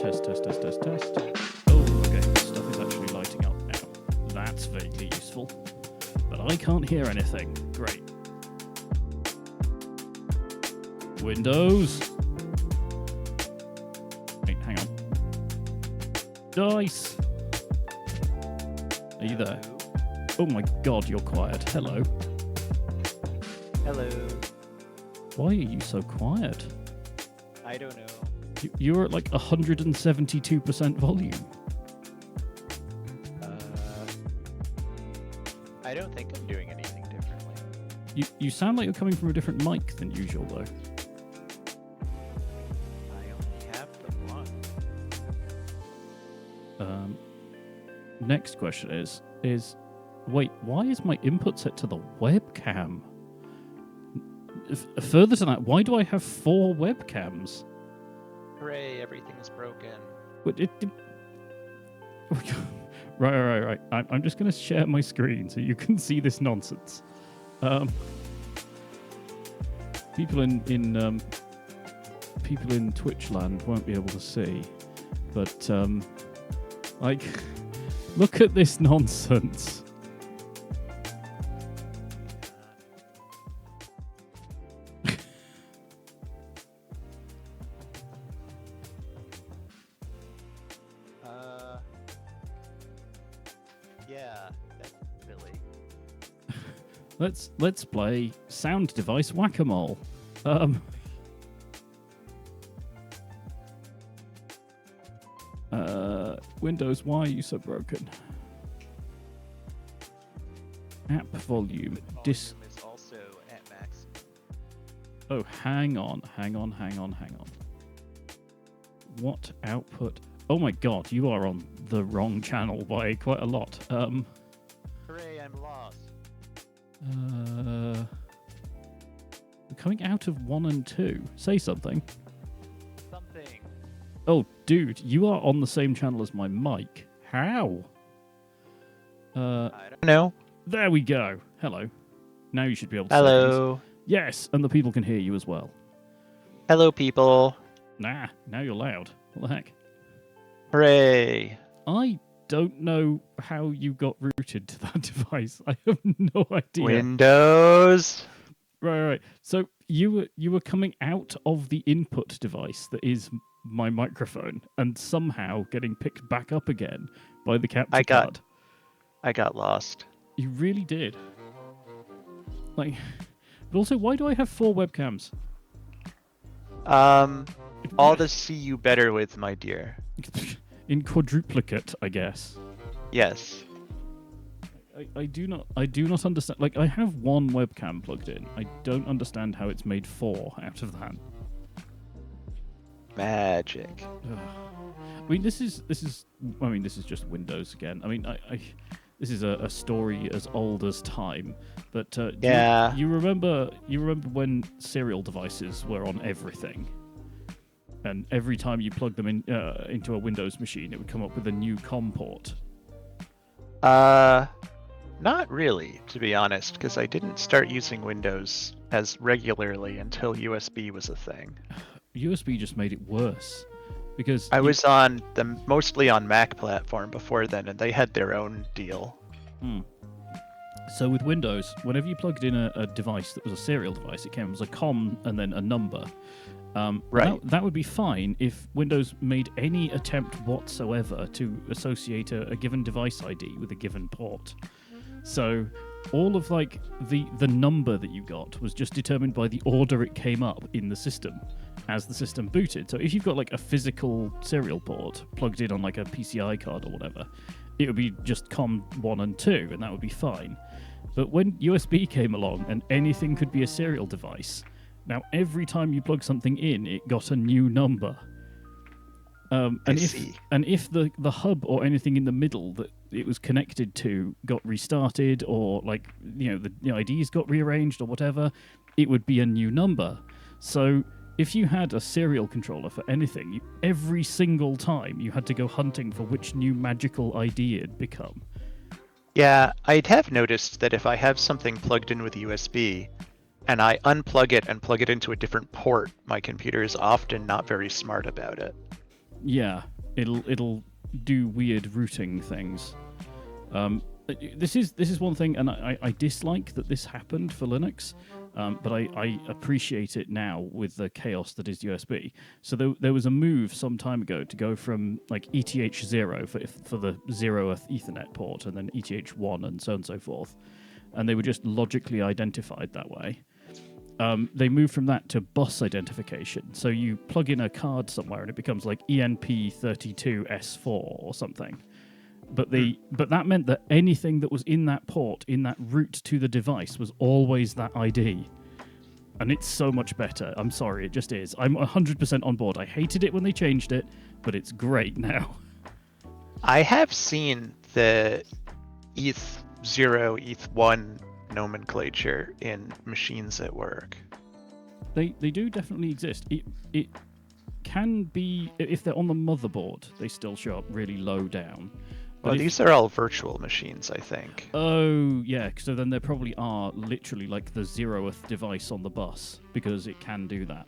Test, test, test, test, test. Oh, okay, stuff is actually lighting up now. That's vaguely useful. But I can't hear anything. Great. Windows. Wait, hang on. Dice. Are you there? Oh my god, you're quiet. Hello. Hello. Why are you so quiet? I don't know. You're at like 172% volume. I don't think I'm doing anything differently. You sound like you're coming from a different mic than usual, though. I only have the one. Next question is wait, why is my input set to the webcam? Further to that, why do I have 4 webcams? Hooray, everything's broken. Right. I'm just going to share my screen so you can see this nonsense. People in Twitch land won't be able to see, but like, look at this nonsense. Yeah, that's silly. Let's play sound device whack-a-mole. Windows, why are you so broken? App volume. Volume is also at max. Oh, hang on. What output? Oh my god, you are on the wrong channel by quite a lot. Hooray, I'm lost. We're coming out of 1 and 2. Say something. Something. Oh, dude, you are on the same channel as my mic. How? I don't know. There we go. Hello. Now you should be able to say Hello. things. Yes, and the people can hear you as well. Hello, people. Nah, now you're loud. What the heck? Hooray. I don't know how you got routed to that device. I have no idea. Windows. Right. So you were coming out of the input device that is my microphone and somehow getting picked back up again by the capture card. I got lost. You really did. Like, but also, why do I have 4 webcams? All to see you better with, my dear. In quadruplicate, I guess. Yes. I do not understand. Like, I have 1 webcam plugged in. I don't understand how it's made 4 out of that. Magic. I mean, this is just Windows again. I mean, this is a story as old as time. But yeah. you remember when serial devices were on everything, and every time you plug them in into a Windows machine, it would come up with a new COM port. Not really, to be honest, because I didn't start using Windows as regularly until USB was a thing. USB just made it worse, because I was on mostly on Mac platform before then, and they had their own deal. So with Windows, whenever you plugged in a device that was a serial device, it came as a COM and then a number. Right. That would be fine if Windows made any attempt whatsoever to associate a given device ID with a given port. So all of like the number that you got was just determined by the order it came up in the system as the system booted. So if you've got like a physical serial port plugged in on like a PCI card or whatever, it would be just COM 1 and 2, and that would be fine. But when USB came along and anything could be a serial device, now every time you plug something in, it got a new number. And if the hub or anything in the middle that it was connected to got restarted, or like the IDs got rearranged or whatever, it would be a new number. So if you had a serial controller for anything, every single time you had to go hunting for which new magical ID it had become. Yeah, I'd have noticed that if I have something plugged in with USB, and I unplug it and plug it into a different port, my computer is often not very smart about it. Yeah, it'll do weird routing things. This is one thing, and I dislike that this happened for Linux, but I appreciate it now with the chaos that is USB. So there was a move some time ago to go from like ETH0 for the 0th Ethernet port, and then ETH1 and so forth, and they were just logically identified that way. They moved from that to bus identification. So you plug in a card somewhere and it becomes like ENP32S4 or something. But that meant that anything that was in that port, in that route to the device, was always that ID. And it's so much better. I'm sorry, it just is. I'm 100% on board. I hated it when they changed it, but it's great now. I have seen the ETH0, ETH1 nomenclature in machines at work. They do definitely exist. It can be, if they're on the motherboard, they still show up really low down. Well, these are all virtual machines, I think. Oh, yeah. So then there probably are literally like the 0th device on the bus, because it can do that.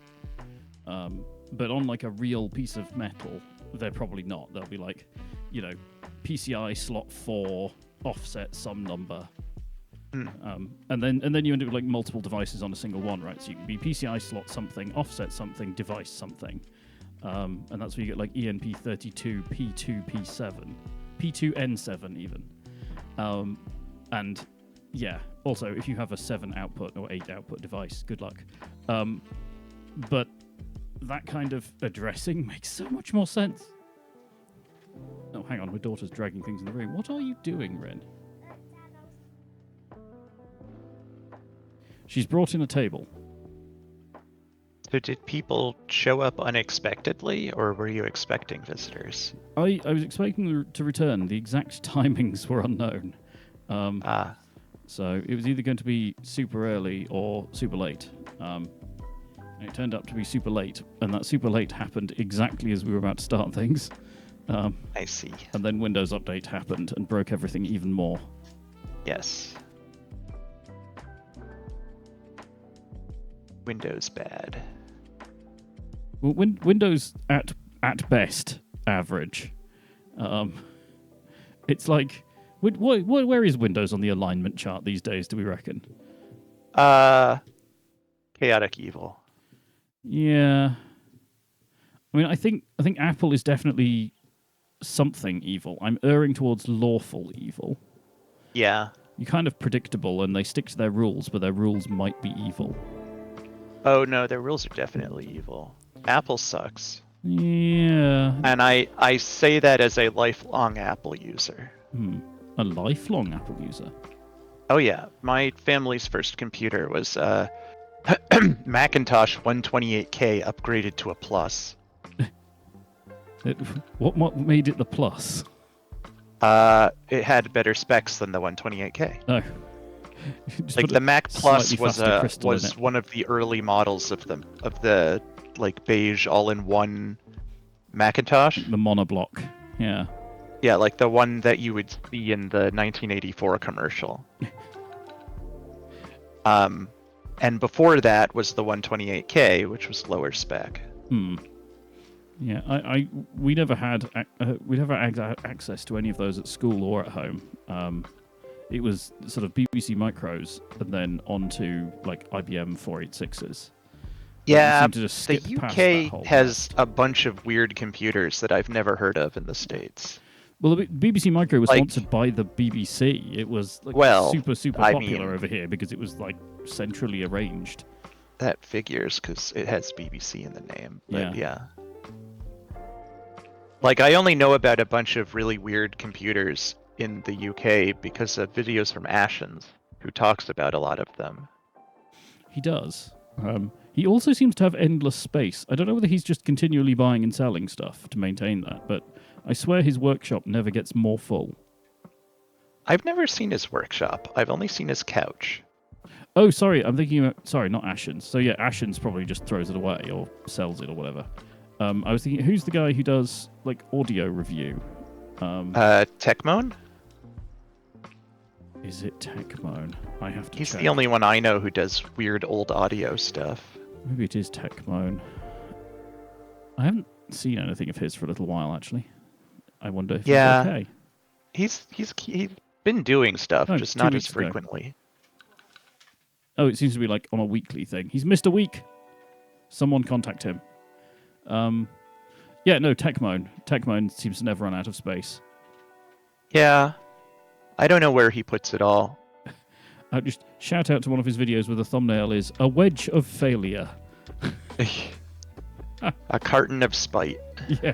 But on like a real piece of metal, they're probably not. They'll be like, PCI slot 4, offset some number. And then you end up with like multiple devices on a single one, right? So you can be PCI slot something, offset something, device something. And that's where you get like ENP32, P2, P7. P2N7 even. And yeah, also if you have a 7 output or 8 output device, good luck. But that kind of addressing makes so much more sense. Oh, hang on, my daughter's dragging things in the room. What are you doing, Ren? She's brought in a table. So did people show up unexpectedly, or were you expecting visitors? I was expecting them to return. The exact timings were unknown. So it was either going to be super early or super late. And it turned out to be super late, and that super late happened exactly as we were about to start things. I see. And then Windows Update happened and broke everything even more. Yes. Windows bad. Well, Windows at best average. It's like, where is Windows on the alignment chart these days? Do we reckon? Chaotic evil. Yeah. I mean, I think Apple is definitely something evil. I'm erring towards lawful evil. Yeah. You're kind of predictable, and they stick to their rules, but their rules might be evil. Oh no, their rules are definitely evil. Apple sucks. Yeah. And I say that as a lifelong Apple user. A lifelong Apple user? Oh yeah, my family's first computer was Macintosh 128K upgraded to a Plus. What made it the Plus? It had better specs than the 128K. Oh. Like the Mac Plus was one of the early models of the like beige all-in-one Macintosh. The monoblock, yeah. Yeah, like the one that you would see in the 1984 commercial. And before that was the 128K, which was lower spec. Yeah, we never had access to any of those at school or at home. It was sort of BBC Micros and then on to like IBM 486s. Yeah, the UK has a bunch of weird computers that I've never heard of in the States. Well, the BBC Micro was sponsored by the BBC. It was super popular over here because it was like centrally arranged. That figures because it has BBC in the name. But yeah. Like I only know about a bunch of really weird computers in the UK because of videos from Ashens, who talks about a lot of them. He does. He also seems to have endless space. I don't know whether he's just continually buying and selling stuff to maintain that, but I swear his workshop never gets more full. I've never seen his workshop. I've only seen his couch. Oh, sorry. I'm thinking about... Sorry, not Ashens. So yeah, Ashens probably just throws it away or sells it or whatever. I was thinking, who's the guy who does like audio review? Techmoan? Is it Techmoan? I have to He's check. the only one I know who does weird old audio stuff. Maybe it is Techmoan. I haven't seen anything of his for a little while, actually. I wonder if he's okay. He's been doing stuff, just not as frequently. Oh, it seems to be like on a weekly thing. He's missed a week. Someone contact him. Yeah, no, Techmoan. Techmoan seems to never run out of space. Yeah. I don't know where he puts it all. I'll just shout out to one of his videos where the thumbnail is A Wedge of Failure. A carton of spite. Yeah.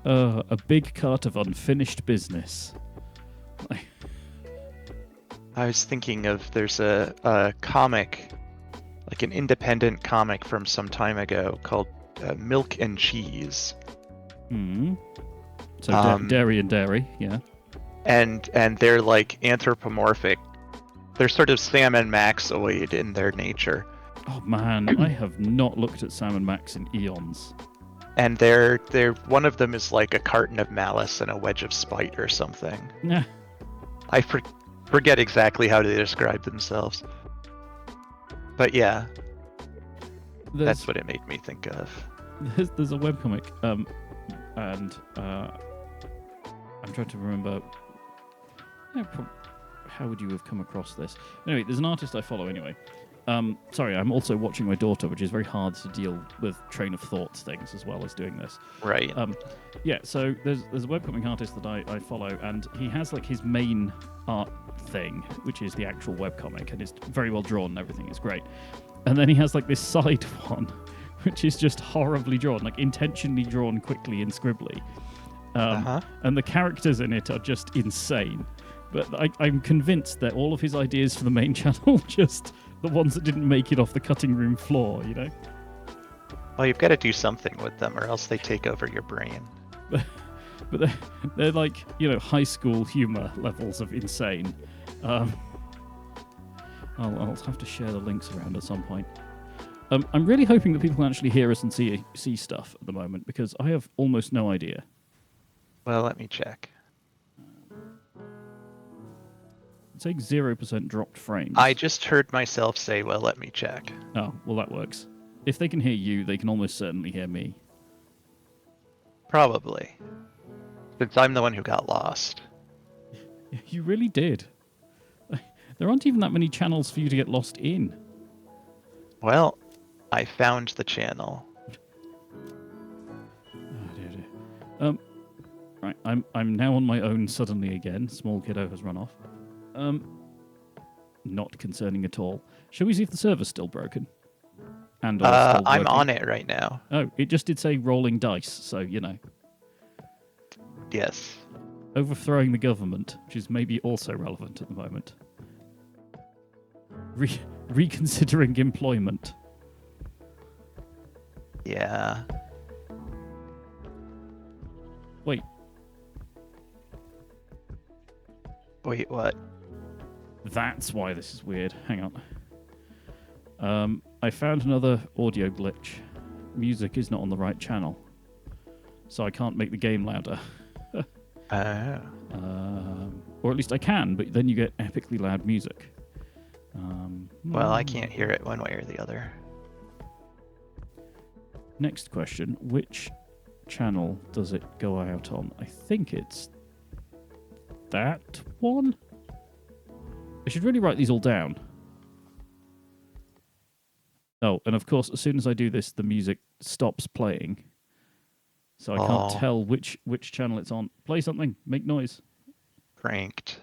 A big cart of unfinished business. I was thinking of, there's a comic, like an independent comic from some time ago called Milk and Cheese. So dairy and dairy, yeah. And they're like anthropomorphic. They're sort of Sam and Maxoid in their nature. Oh man, I have not looked at Sam and Max in eons. And they're one of them is like a carton of malice and a wedge of spite or something. Yeah. I forget exactly how they describe themselves. But yeah. That's what it made me think of. There's a webcomic, and I'm trying to remember. How would you have come across this? Anyway, there's an artist I follow anyway. Sorry, I'm also watching my daughter, which is very hard to deal with train of thoughts things as well as doing this. Right. Yeah, so there's a webcomic artist that I follow, and he has like his main art thing, which is the actual webcomic, and it's very well drawn and everything is great. And then he has like this side one, which is just horribly drawn, like intentionally drawn quickly and scribbly. And the characters in it are just insane. But I'm convinced that all of his ideas for the main channel just the ones that didn't make it off the cutting room floor, you know? Well, you've got to do something with them, or else they take over your brain. But they're like, you know, high school humor levels of insane. I'll have to share the links around at some point. I'm really hoping that people can actually hear us and see stuff at the moment, because I have almost no idea. Well, let me check. It's like 0% dropped frames. I just heard myself say, well, let me check. Oh, well, that works. If they can hear you, they can almost certainly hear me. Probably. Since I'm the one who got lost. You really did. There aren't even that many channels for you to get lost in. Well, I found the channel. Oh, dear. Right, I'm now on my own suddenly again. Small kiddo has run off. Not concerning at all. Shall we see if the server's still broken? And still I'm on it right now. Oh, it just did say rolling dice, so you know. Yes. Overthrowing the government, which is maybe also relevant at the moment. Reconsidering employment. Yeah. Wait, what? That's why this is weird. Hang on. I found another audio glitch. Music is not on the right channel. So I can't make the game louder. Or at least I can, but then you get epically loud music. Well, I can't hear it one way or the other. Next question. Which channel does it go out on? I think it's that one? I should really write these all down. Oh, and of course, as soon as I do this, the music stops playing. So I can't tell which channel it's on. Play something. Make noise. Cranked.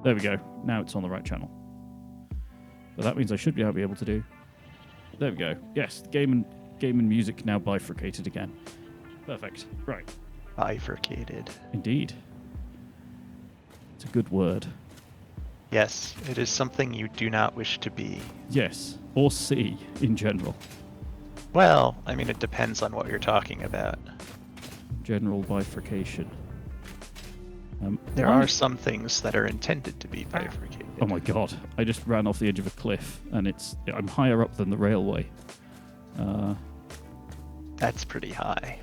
There we go. Now it's on the right channel. But that means I should be able to do... There we go. Yes, game and music now bifurcated again. Perfect. Right. Bifurcated. Indeed. It's a good word. Yes, it is something you do not wish to be. Yes, or see in general. Well, I mean, it depends on what you're talking about. General bifurcation. There are some things that are intended to be bifurcated. Oh my god, I just ran off the edge of a cliff, and I'm higher up than the railway. That's pretty high.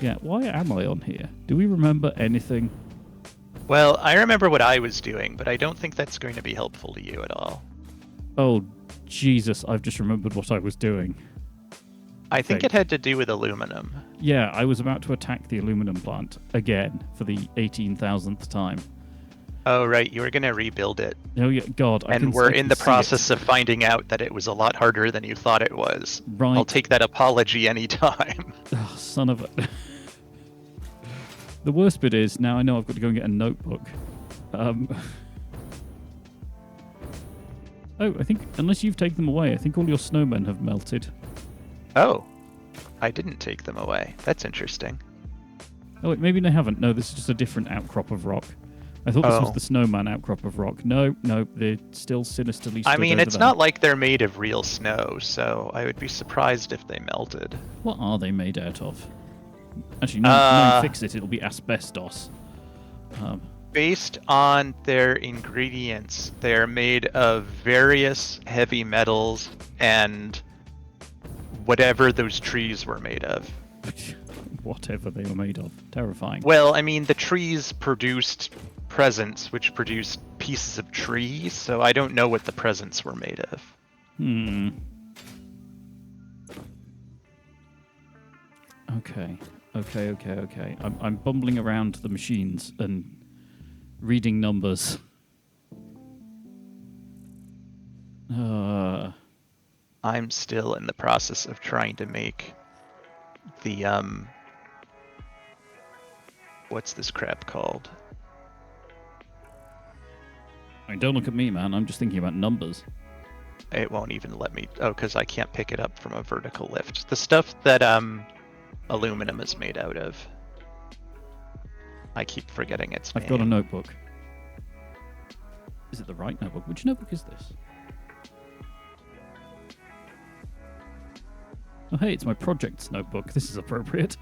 Yeah, why am I on here? Do we remember anything? Well, I remember what I was doing, but I don't think that's going to be helpful to you at all. Oh, Jesus, I've just remembered what I was doing. I think it had to do with aluminum. Yeah, I was about to attack the aluminum plant again for the 18,000th time. Oh, right. You were going to rebuild it. Oh, yeah. God. And we're in the process of finding out that it was a lot harder than you thought it was. Right. I'll take that apology anytime. Oh, son of a... The worst bit is, now I know I've got to go and get a notebook. Oh, I think, unless you've taken them away, I think all your snowmen have melted. Oh. I didn't take them away. That's interesting. Oh, wait, maybe they haven't. No, this is just a different outcrop of rock. I thought this was the snowman outcrop of rock. No, they're still sinisterly stood I mean, over it's there. not like they're made of real snow, so I would be surprised if they melted. What are they made out of? Actually, no, fix it. It'll be asbestos. Based on their ingredients, they're made of various heavy metals and whatever those trees were made of. Whatever they were made of. Terrifying. Well, I mean, the trees produced presents, which produced pieces of trees, so I don't know what the presents were made of. Okay. I'm bumbling around the machines and reading numbers. I'm still in the process of trying to make the, what's this crap called? I mean, don't look at me, man. I'm just thinking about numbers. It won't even let me... Oh, because I can't pick it up from a vertical lift. The stuff that aluminum is made out of. I keep forgetting its name. I've got a notebook. Is it the right notebook? Which notebook is this? Oh, hey, it's my project's notebook. This is appropriate.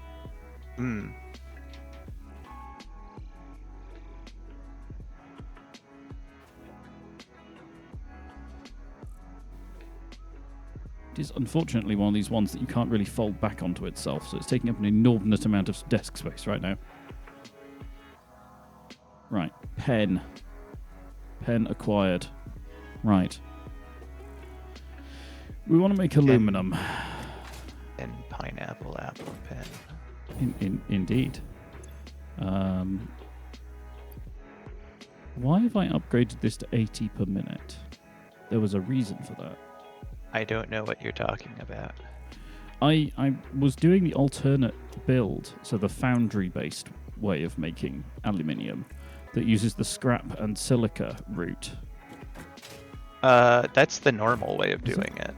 It is unfortunately one of these ones that you can't really fold back onto itself, so it's taking up an inordinate amount of desk space right now. Right, pen. Pen acquired. Right. We want to make aluminum. And pineapple, apple, pen. Indeed. Why have I upgraded this to 80 per minute? There was a reason for that. I don't know what you're talking about. I was doing the alternate build, so the foundry-based way of making aluminium that uses the scrap and silica route. That's the normal way of doing it.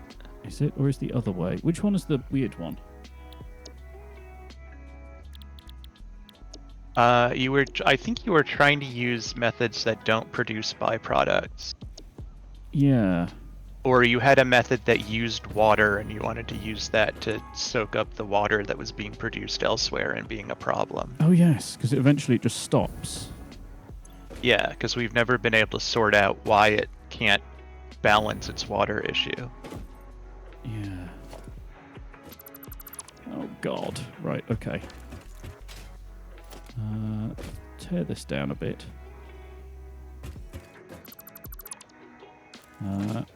Is it, or is the other way? Which one is the weird one? I think you were trying to use methods that don't produce byproducts. Yeah. Or you had a method that used water and you wanted to use that to soak up the water that was being produced elsewhere and being a problem. Oh yes, because eventually it just stops. Yeah, because we've never been able to sort out why it can't balance its water issue. Yeah. Oh god. Right, okay. Tear this down a bit. What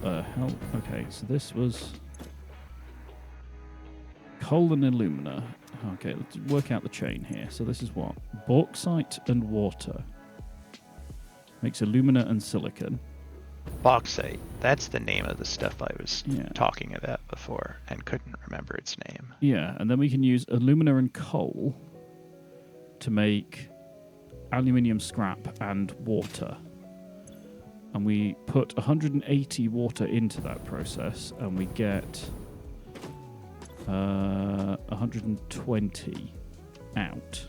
the hell? Okay, so this was coal and alumina. Okay, let's work out the chain here. So this is what? Bauxite and water. Makes alumina and silicon. Bauxite. That's the name of the stuff I was talking about before and couldn't remember its name. Yeah, and then we can use alumina and coal to make aluminium scrap and water. And we put 180 water into that process, and we get 120 out.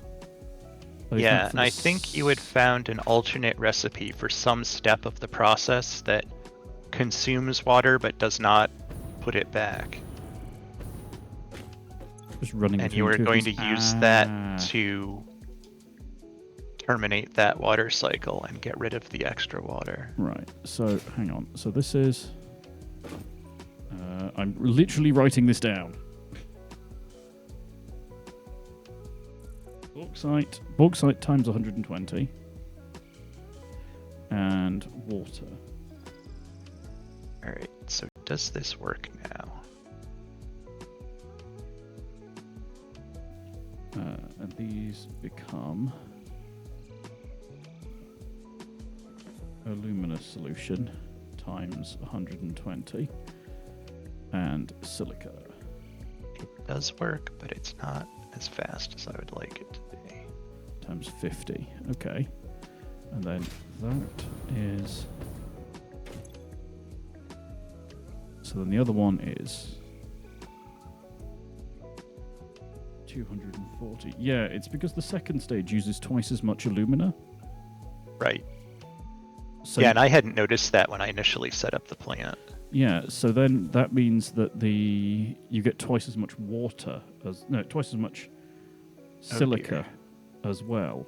Yeah, and I think you had found an alternate recipe for some step of the process that consumes water but does not put it back. Just running. And you were going to use that to terminate that water cycle and get rid of the extra water. Right, so hang on. So this is... I'm literally writing this down. Bauxite times 120. And water. Alright, so does this work now? And these become alumina solution times 120 and silica. It does work, but it's not as fast as I would like it to be. Times 50. Okay. And then that is... So then the other one is 240. Yeah, it's because the second stage uses twice as much alumina. Right. So Yeah, and I hadn't noticed that when I initially set up the plant. yeah, so then that means that you get twice as much water twice as much silica as well.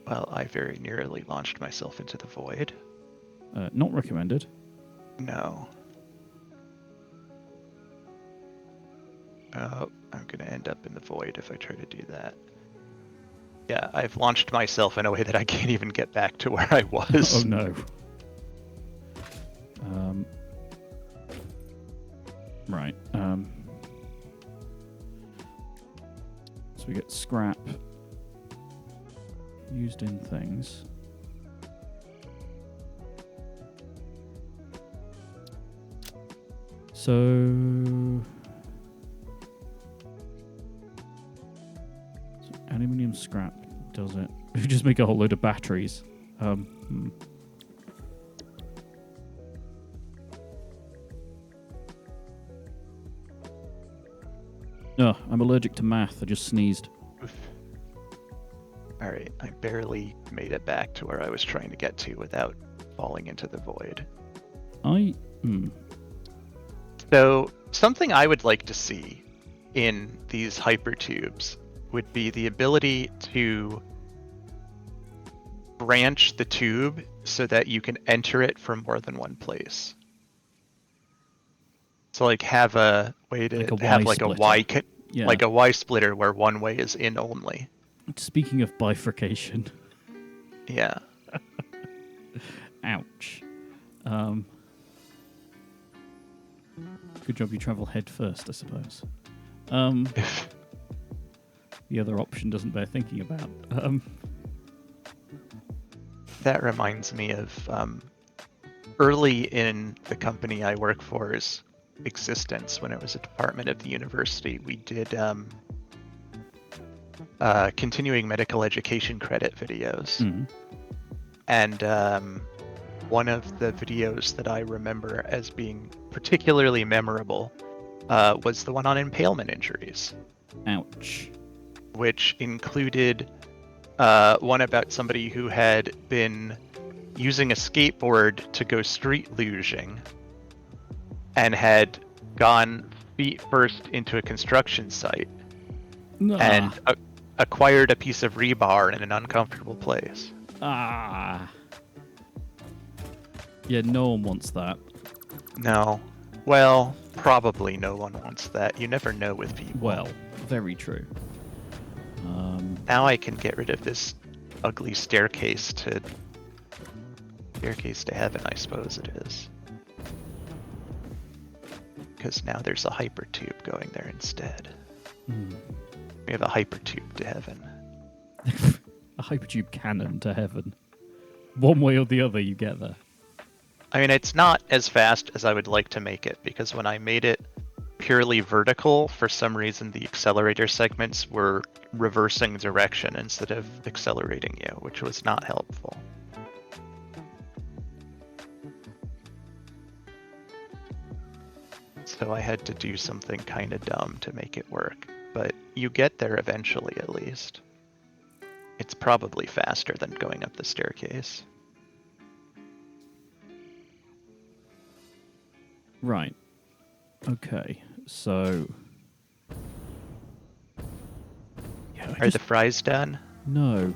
Well, I very nearly launched myself into the void. Not recommended. No. Oh, I'm going to end up in the void if I try to do that. Yeah, I've launched myself in a way that I can't even get back to where I was. Oh no. Right. So we get scrap used in things. So aluminium scrap does it. We just make a whole load of batteries. No, I'm allergic to math. I just sneezed. Alright, I barely made it back to where I was trying to get to without falling into the void. So, something I would like to see in these hypertubes would be the ability to branch the tube so that you can enter it from more than one place. So like have a way to Like a have Y like splitter. Yeah. like a Y splitter where one way is in only. Speaking of bifurcation. Yeah. Ouch. Good job you travel head first, I suppose. The other option doesn't bear thinking about. That reminds me of early in the company I work for's existence, when it was a department of the university, we did continuing medical education credit videos. Mm. And one of the videos that I remember as being particularly memorable was the one on impalement injuries. Ouch. Which included one about somebody who had been using a skateboard to go street luging and had gone feet first into a construction site and acquired a piece of rebar in an uncomfortable place. Yeah, no one wants that. No. Well, probably no one wants that. You never know with people. Well, very true. Now I can get rid of this ugly staircase to heaven, I suppose it is. Because now there's a hypertube going there instead. We have a hypertube to heaven. A hypertube cannon to heaven. One way or the other, you get there. I mean, it's not as fast as I would like to make it, because when I made it purely vertical, for some reason the accelerator segments were reversing direction instead of accelerating you, which was not helpful. So I had to do something kind of dumb to make it work, but you get there eventually at least. It's probably faster than going up the staircase. Right. Okay. So. Yeah, Are the fries done? No.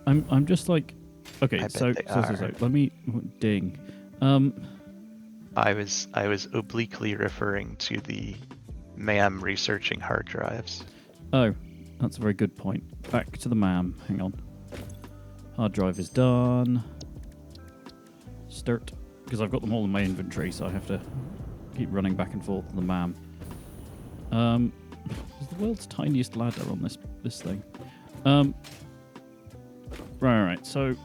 I'm just like. Okay. So let me ding. I was obliquely referring to the MAM researching hard drives. Oh, that's a very good point. Back to the MAM. Hang on. Hard drive is done. Start. because I've got them all in my inventory, so I have to keep running back and forth to the MAM. There's the world's tiniest ladder on this thing. Right. So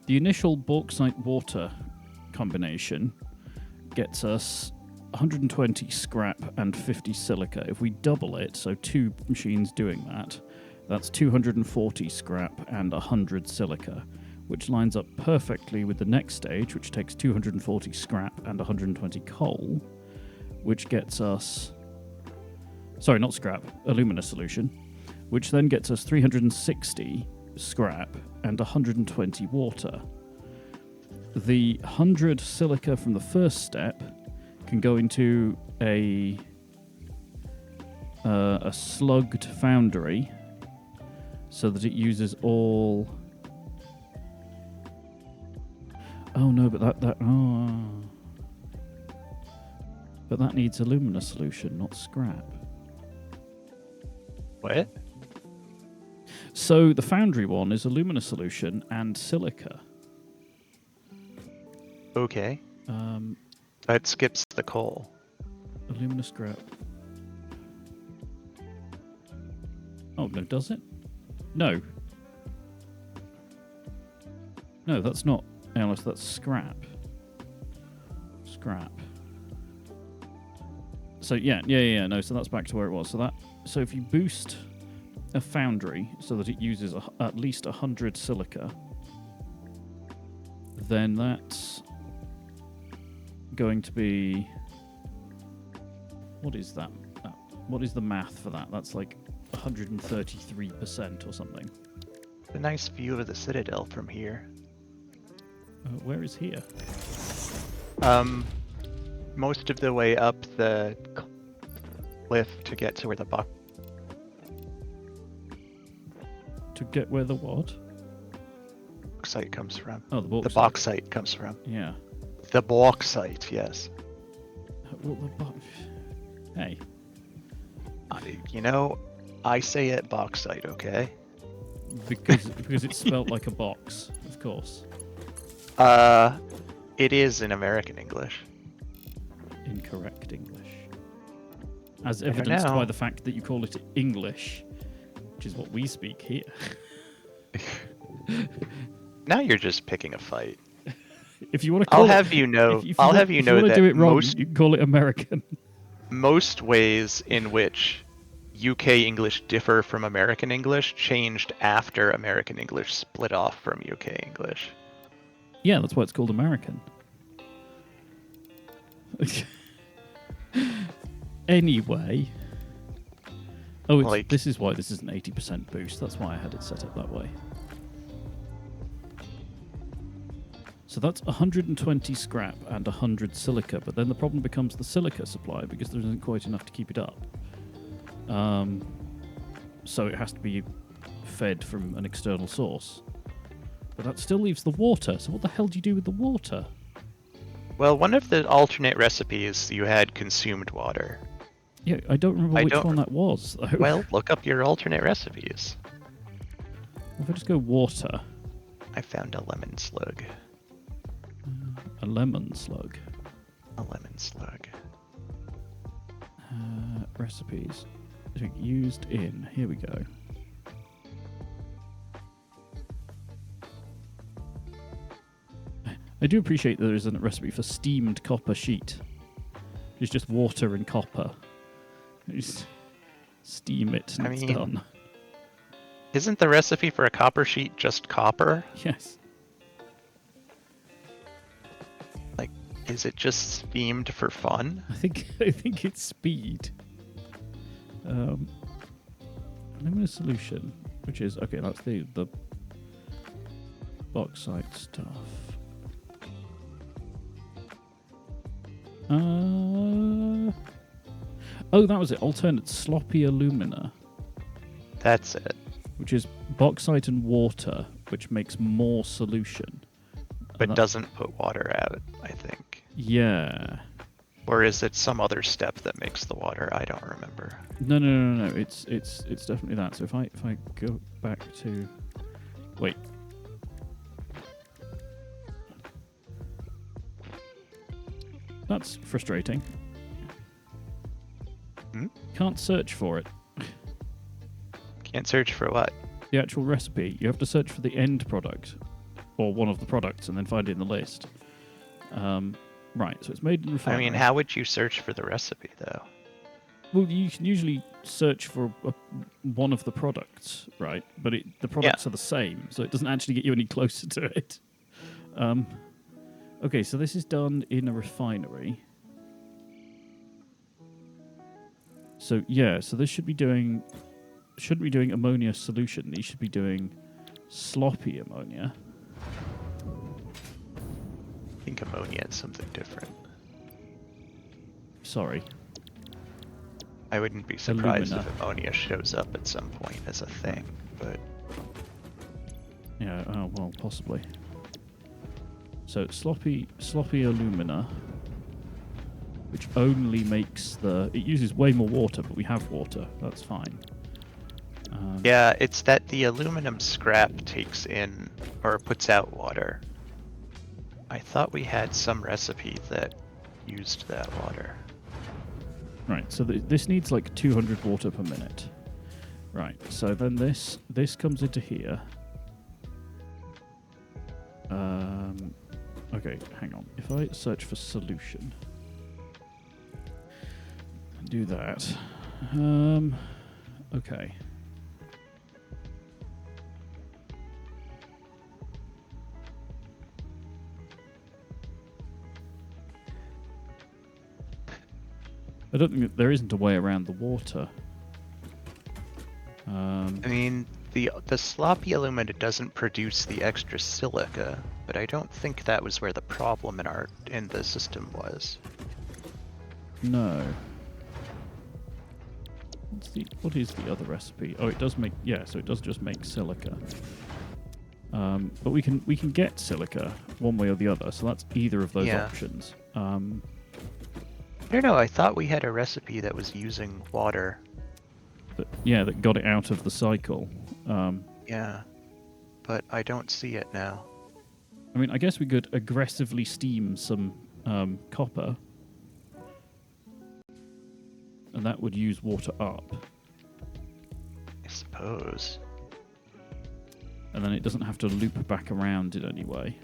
the initial bauxite water combination gets us 120 scrap and 50 silica. If we double it, so 2 machines doing that, that's 240 scrap and 100 silica, which lines up perfectly with the next stage, which takes 240 scrap and 120 coal, which gets us... Sorry, not scrap, alumina solution, which then gets us 360 scrap and 120 water. The 100 silica from the first step can go into a slugged foundry so that it uses all... Oh no, but but that needs alumina solution, not scrap. What? So the foundry one is alumina solution and silica. Okay. That skips the coal. Alumina scrap. Oh, no, does it? No. No, that's not Alice, that's scrap. Scrap. So yeah, no, so that's back to where it was. So if you boost a foundry so that it uses at least 100 silica, then that's going to be... What is that? What is the math for that? That's like 133% or something. A nice view of the Citadel from here. Where is here? Most of the way up the cliff to get to where the To get where the what? bauxite comes from. Oh, the bauxite. The bauxite comes from. Yeah. The bauxite, yes. Well, hey. You know, I say it bauxite, okay? Because it's spelt like a box, of course. It is in American English. Incorrect English. As evidenced by the fact that you call it English, which is what we speak here. Now you're just picking a fight. If you want to call I'll have you know that do it wrong, most, you can call it American. Most ways in which UK English differ from American English changed after American English split off from UK English. Yeah, that's why it's called American. Anyway. Oh, this is why this is an 80% boost. That's why I had it set up that way. So that's 120 scrap and 100 silica, but then the problem becomes the silica supply because there isn't quite enough to keep it up. So it has to be fed from an external source. But that still leaves the water, so what the hell do you do with the water? Well, one of the alternate recipes you had consumed water. Yeah, I don't remember which one that was, though. Well, look up your alternate recipes. If I just go water... I found a lemon slug. A lemon slug? A lemon slug. Recipes. Used in... Here we go. I do appreciate that there isn't a recipe for steamed copper sheet. It's just water and copper. You just steam it and it's done. Isn't the recipe for a copper sheet just copper? Yes. Like, is it just steamed for fun? I think it's speed. Alumina solution, which is okay. That's the bauxite stuff. Oh, that was it. Alternate sloppy alumina. That's it. Which is bauxite and water, which makes more solution. But doesn't put water out, I think. Yeah. Or is it some other step that makes the water? I don't remember. No. It's definitely that. So if I go back to... Wait. That's frustrating. Hmm? Can't search for it. Can't search for what? The actual recipe. You have to search for the end product, or one of the products, and then find it in the list. Right, so it's made in I refinery. mean, how would you search for the recipe, though? Well, you can usually search for one of the products, right? But the products are the same, so it doesn't actually get you any closer to it. Okay, so this is done in a refinery. So yeah, so this shouldn't be doing ammonia solution. These should be doing sloppy ammonia. I think ammonia is something different. Sorry. I wouldn't be surprised Alumina. if ammonia shows up at some point as a thing, but... Yeah, oh, well, possibly. So sloppy alumina, which only makes it uses way more water, but we have water. That's fine. Yeah, it's that the aluminum scrap takes in or puts out water. I thought we had some recipe that used that water. Right, so this needs like 200 water per minute. Right, so then this comes into here. Okay, hang on. If I search for solution, do that. Okay. I don't think that there isn't a way around the water. I mean, the sloppy alumina doesn't produce the extra silica, but I don't think that was where the problem in the system was. No. What is the other recipe? Oh, it does make so it does just make silica. But we can get silica one way or the other, so that's either of those options. I don't know, I thought we had a recipe that was using water. That got it out of the cycle. Yeah, but I don't see it now. I mean, I guess we could aggressively steam some copper, and that would use water up. I suppose. And then it doesn't have to loop back around in any way.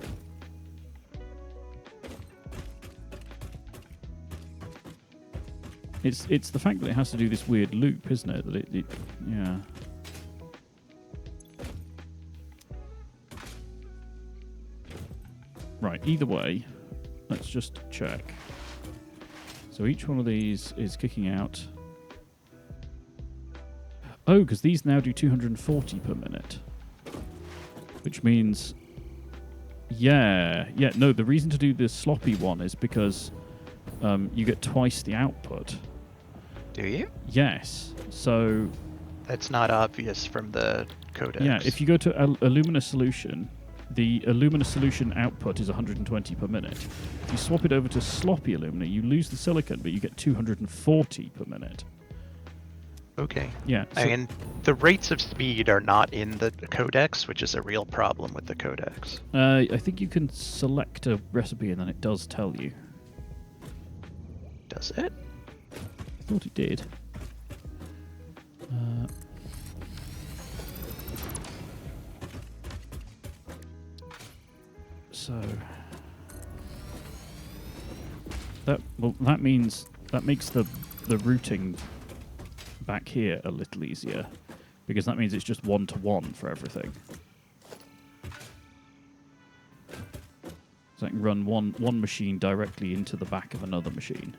It's the fact that it has to do this weird loop, isn't it? That it yeah. Right, either way, let's just check. So each one of these is kicking out. Oh, because these now do 240 per minute. Which means... no, the reason to do the sloppy one is because you get twice the output. Do you? Yes. So... That's not obvious from the codex. Yeah, if you go to alumina solution, the alumina solution output is 120 per minute. If you swap it over to sloppy alumina, you lose the silicon, but you get 240 per minute. Okay. Yeah. So and the rates of speed are not in the codex, which is a real problem with the codex. I think you can select a recipe and then it does tell you. Does it? I thought it did. So that makes the routing back here a little easier, because that means it's just 1-to-1 for everything. So I can run one machine directly into the back of another machine.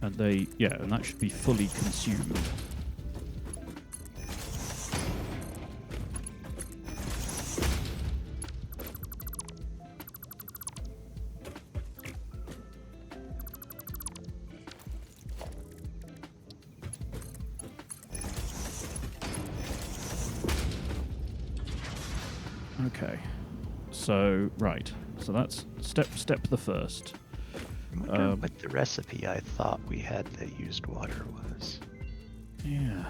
And and that should be fully consumed. Okay. So, right. So that's step the first. I wonder what the recipe I thought we had that used water was. Yeah.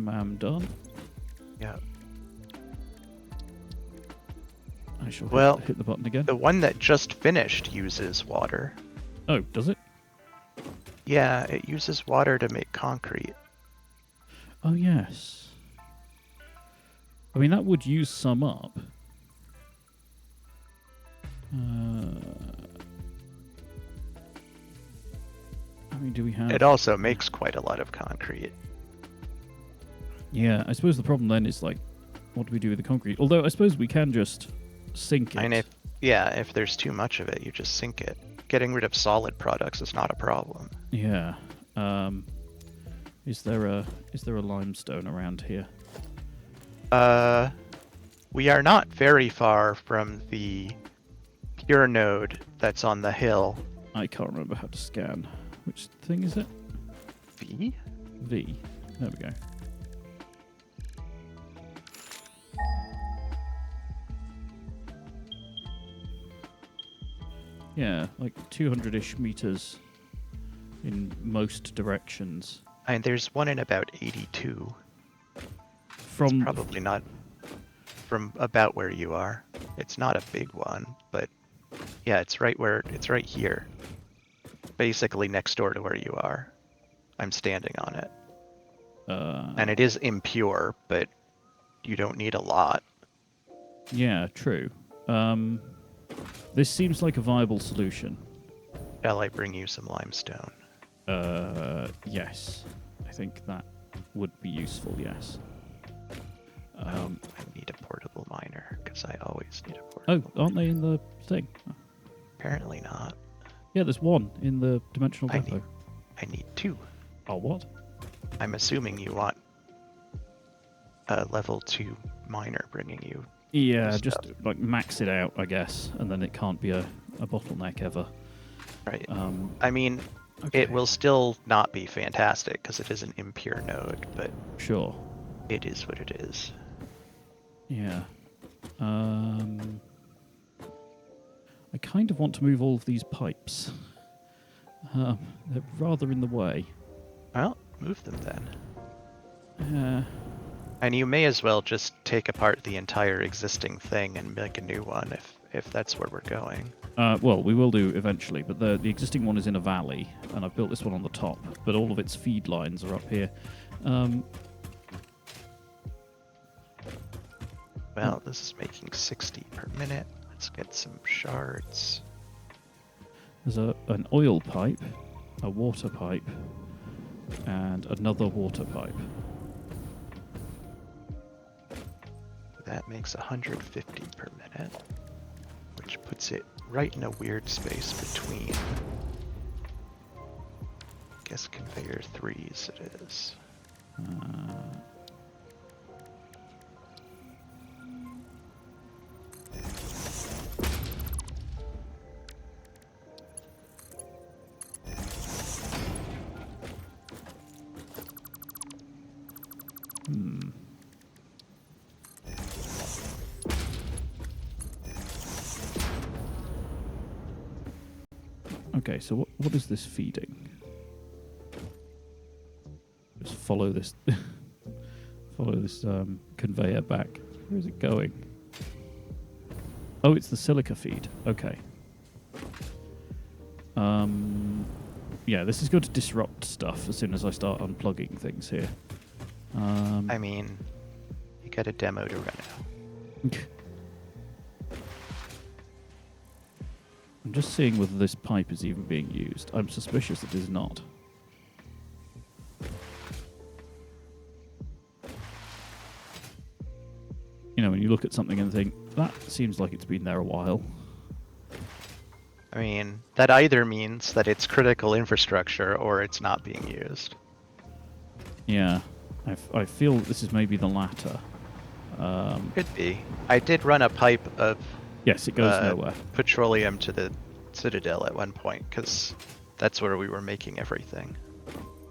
Ma'am done. Yeah. I shall Well, hit the button again. The one that just finished uses water. Oh, does it? Yeah, it uses water to make concrete. Oh, yes. I mean, that would use some up. I mean, do we have... It also makes quite a lot of concrete. Yeah, I suppose the problem then is, like, what do we do with the concrete? Although, I suppose we can just sink it. And if there's too much of it, you just sink it. Getting rid of solid products is not a problem. Yeah. Is there a limestone around here? We are not very far from the pure node that's on the hill. I can't remember how to scan. Which thing is it? V? V. There we go. Yeah, like 200-ish meters in most directions. And there's one in about 82. From It's probably not from about where you are. It's not a big one, but yeah, it's right here. Basically next door to where you are. I'm standing on it. And it is impure, but you don't need a lot. Yeah, true. This seems like a viable solution. Shall I bring you some limestone? Yes. I think that would be useful, yes. I need a portable miner, because I always need a portable aren't they in the thing? Apparently not. Yeah, there's one in the dimensional depot. I need 2. Oh, what? I'm assuming you want a level 2 miner bringing you. Yeah, just like max it out, I guess, and then it can't be a bottleneck ever. Right. I mean, okay. It will still not be fantastic because it is an impure node, but sure, it is what it is. Yeah. I kind of want to move all of these pipes. They're rather in the way. Well, move them then. Yeah. And you may as well just take apart the entire existing thing and make a new one if that's where we're going. Well, we will do eventually, but the existing one is in a valley, and I've built this one on the top, but all of its feed lines are up here. Well, this is making 60 per minute. Let's get some shards. There's an oil pipe, a water pipe, and another water pipe. That makes 150 per minute, which puts it right in a weird space between. I guess conveyor 3s it is. Okay, so what is this feeding? Just follow this conveyor back. Where is it going? Oh, it's the silica feed. Okay. Yeah, this is going to disrupt stuff as soon as I start unplugging things here. I mean, you got a demo to run out. I'm just seeing whether this pipe is even being used. I'm suspicious it is not. You know, when you look at something and think, that seems like it's been there a while. I mean, that either means that it's critical infrastructure or it's not being used. Yeah, I feel this is maybe the latter. Could be. I did run a pipe of yes, it goes nowhere. Petroleum to the Citadel at one point, because that's where we were making everything.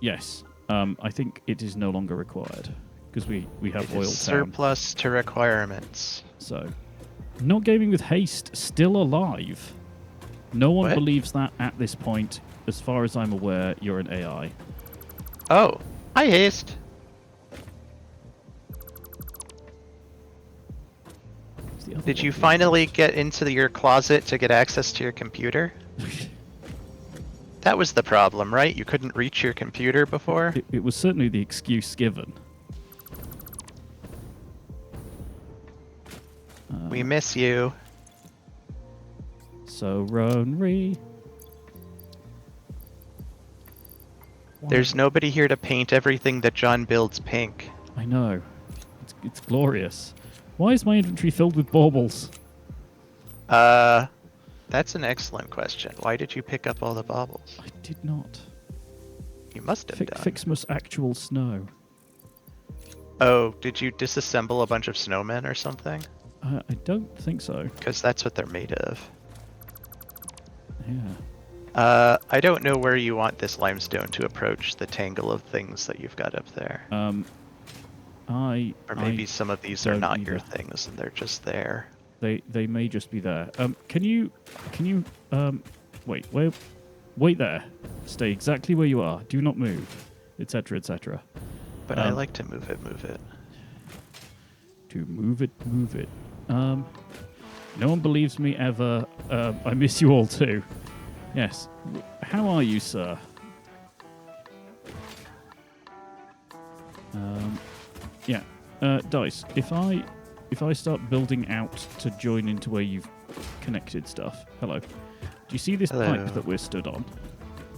Yes, I think it is no longer required, because we have oil surplus to requirements. So, Not Gaming with Haste, still alive. No one believes that at this point. As far as I'm aware, you're an AI. Oh, hi Haste. the other Did one you be? finally get into your closet to get access to your computer? That was the problem, right? You couldn't reach your computer before? It was certainly the excuse given. We miss you. So, Ronry. There's nobody here to paint everything that John builds pink. I know. It's glorious. Why is my inventory filled with baubles? That's an excellent question. Why did you pick up all the baubles? I did not. You must have done. Fixmus actual snow. Oh, did you disassemble a bunch of snowmen or something? I don't think so. Because that's what they're made of. Yeah. I don't know where you want this limestone to approach the tangle of things that you've got up there. Or maybe some of these are not your things and they're just there. They may just be there. Can you wait there. Stay exactly where you are. Do not move, etc., etc. But I like to move it. To move it. No one believes me ever. I miss you all too. Yes. How are you, sir? Yeah. Dice. If I start building out to join into where you've connected stuff. Hello. Do you see this pipe that we're stood on?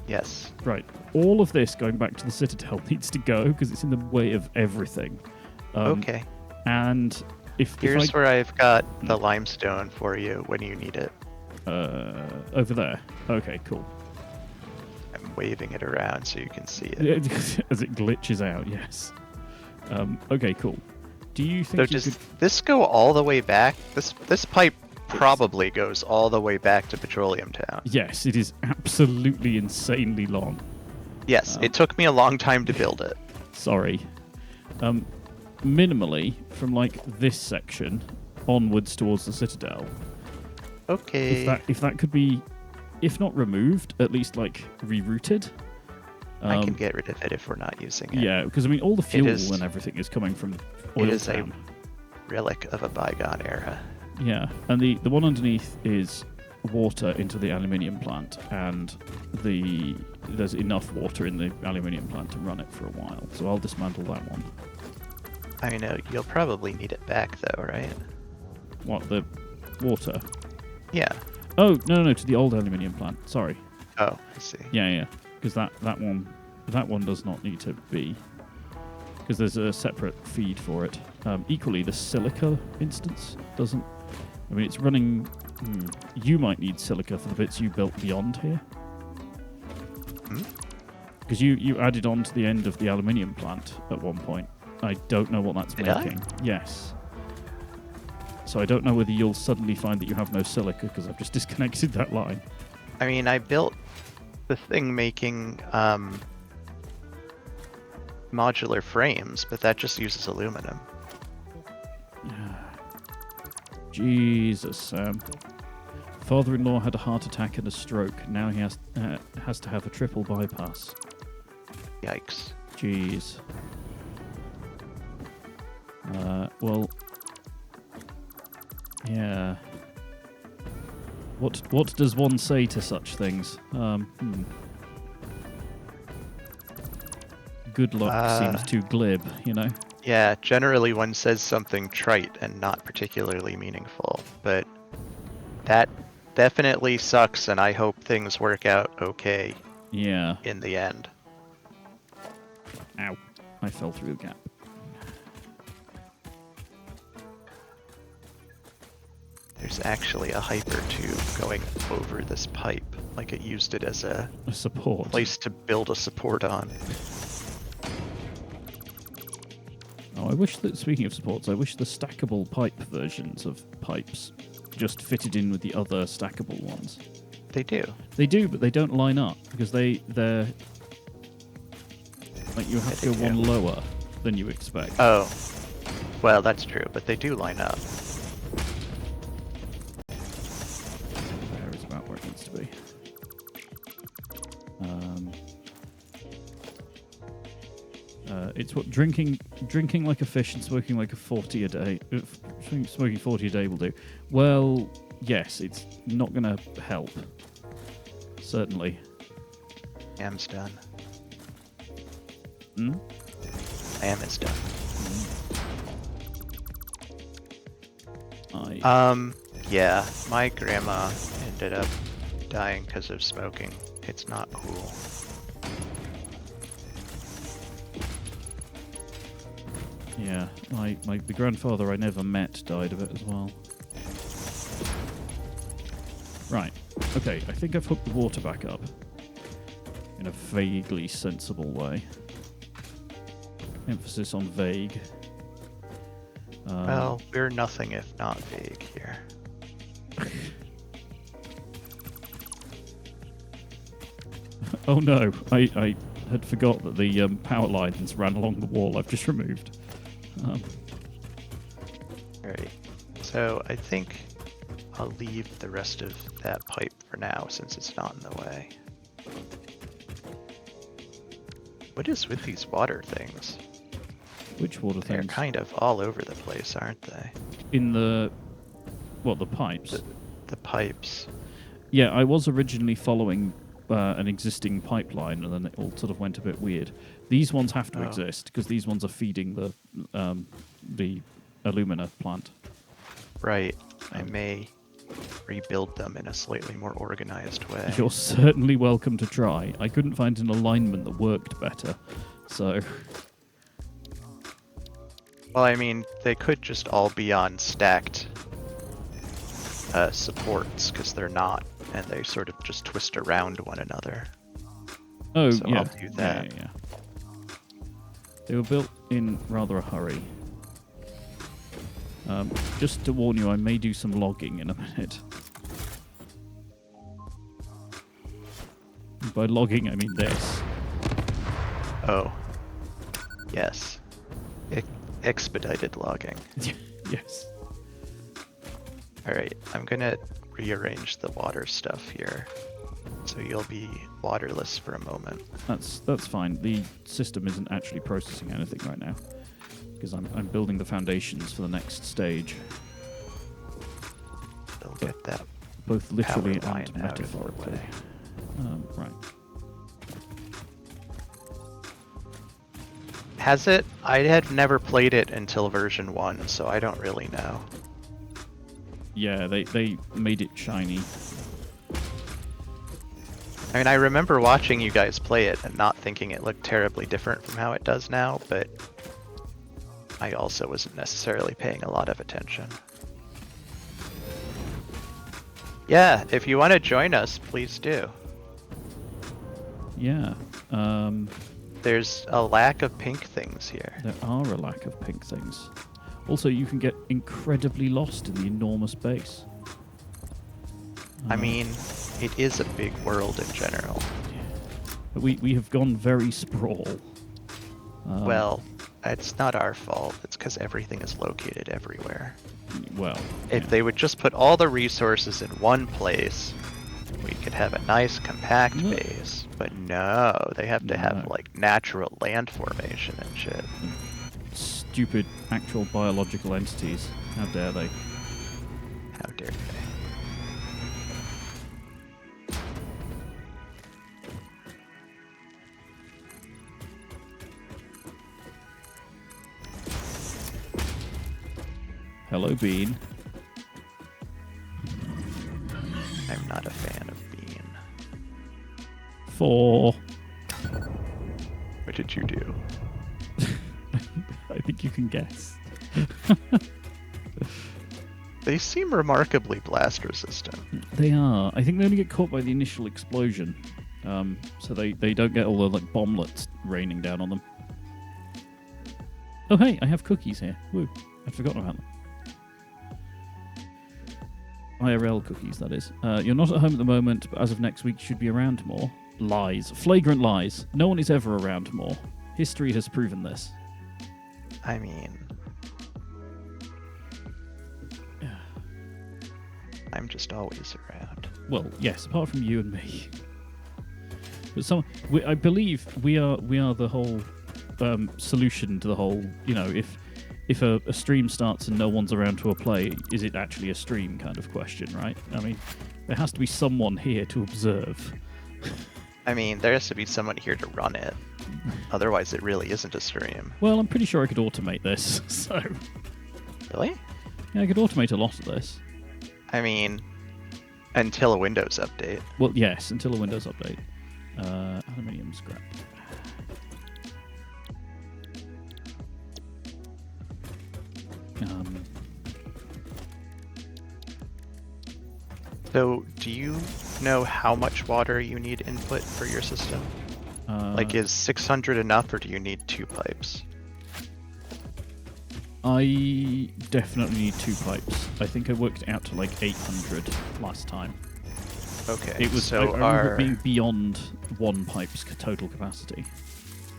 Yes. Right. All of this going back to the Citadel needs to go because it's in the way of everything. Okay. And here's where I've got the limestone for you when you need it. Over there. Okay, cool. I'm waving it around so you can see it. As it glitches out, yes. Okay, cool. Do you think does this go all the way back? This pipe probably goes all the way back to Petroleum Town. Yes, it is absolutely insanely long. Yes, it took me a long time to build it. Sorry. Minimally, from like this section onwards towards the Citadel. Okay. If that could be, if not removed, at least like rerouted. I can get rid of it if we're not using it. Yeah, because I mean, all the fuel and everything is coming from Oil It is Town. a relic of a bygone era. Yeah, and the one underneath is water into the aluminium plant, and there's enough water in the aluminium plant to run it for a while. So I'll dismantle that one. I know you'll probably need it back though, right? What, the water? Yeah. Oh no, to the old aluminium plant. Sorry. Oh, I see. Yeah, because that one does not need to be, because there's a separate feed for it. Equally, the silica instance doesn't. I mean, it's running. You might need silica for the bits you built beyond here, because you added on to the end of the aluminium plant at one point. I don't know what that's making. Yes. So I don't know whether you'll suddenly find that you have no silica because I've just disconnected that line. I mean, I built the thing making modular frames, but that just uses aluminum. Jesus, Sam. Father-in-law had a heart attack and a stroke. Now he has to have a triple bypass. Yikes. Jeez. Well, yeah. What does one say to such things? Good luck seems too glib, you know? Yeah, generally one says something trite and not particularly meaningful, but that definitely sucks, and I hope things work out okay. Yeah. In the end. Ow. I fell through a gap. There's actually a hyper tube going over this pipe, like it used it as a support place to build a support on. Oh, I wish that, speaking of supports, I wish the stackable pipe versions of pipes just fitted in with the other stackable ones. They do. They do, but they don't line up because they're like you have to go one lower than you expect. Oh, well, that's true, but they do line up. There is about where it needs to be. It's what drinking like a fish and smoking like a 40 a day. Smoking 40 a day will do. Well, yes, it's not going to help. Certainly. Ham's done. Hmm? Ham is done. Yeah, my grandma ended up dying because of smoking. It's not cool. Yeah, the grandfather I never met died of it as well. Right. Okay, I think I've hooked the water back up in a vaguely sensible way. Emphasis on vague. Well, we're nothing if not vague here. Oh no, I had forgot that the power lines ran along the wall I've just removed. Alright, so I think I'll leave the rest of that pipe for now since it's not in the way. What is with these water things? Which water They're things? kind of all over the place, aren't they? In the... What, the pipes? The pipes. Yeah, I was originally following an existing pipeline, and then it all sort of went a bit weird. These ones have to exist, because these ones are feeding the alumina plant. Right. I may rebuild them in a slightly more organized way. You're certainly welcome to try. I couldn't find an alignment that worked better, so... Well, I mean, they could just all be on stacked supports, because they're not, and they sort of just twist around one another. Oh, so yeah. I'll do that. Yeah. They were built in rather a hurry. Just to warn you, I may do some logging in a minute. By logging, I mean this. Oh. Yes. Expedited logging. Yes. Alright, I'm gonna rearrange the water stuff here. So you'll be waterless for a moment. That's fine. The system isn't actually processing anything right now. Because I'm building the foundations for the next stage. They'll get that both literally power line and out of the metaphorically. way. Right. Has it? I had never played it until version 1, so I don't really know. Yeah, they made it shiny. I mean, I remember watching you guys play it and not thinking it looked terribly different from how it does now, but I also wasn't necessarily paying a lot of attention. Yeah, if you want to join us, please do. Yeah. There's a lack of pink things here. There are a lack of pink things. Also, you can get incredibly lost in the enormous base. I mean, it is a big world in general. But we have gone very sprawl. Well, it's not our fault. It's because everything is located everywhere. Well, if they would just put all the resources in one place, we could have a nice compact base. But no, they have to have like natural land formation and shit. Stupid actual biological entities. How dare they? How dare they? Hello, Bean. I'm not a fan of Bean. 4. What did you do? I think you can guess. They seem remarkably blast resistant. They are. I think they only get caught by the initial explosion. So they don't get all the like bomblets raining down on them. Oh hey, I have cookies here. Woo. I'd forgotten about them. IRL cookies, that is. You're not at home at the moment, but as of next week, you should be around more. Lies. Flagrant lies. No one is ever around more. History has proven this. I mean... I'm just always around. Well, yes, apart from you and me. But I believe we are the whole solution to the whole, if if a stream starts and no one's around to play, is it actually a stream kind of question, right? I mean, there has to be someone here to observe. I mean, there has to be someone here to run it. Otherwise, it really isn't a stream. Well, I'm pretty sure I could automate this, so... Really? Yeah, I could automate a lot of this. I mean, until a Windows update. Well, yes, until a Windows update. Aluminium scrap. So, do you know how much water you need input for your system? Like, is 600 enough, or do you need 2 pipes? I definitely need 2 pipes. I think I worked out to like 800 last time. Okay, It was so I remember it being beyond 1 pipe's total capacity.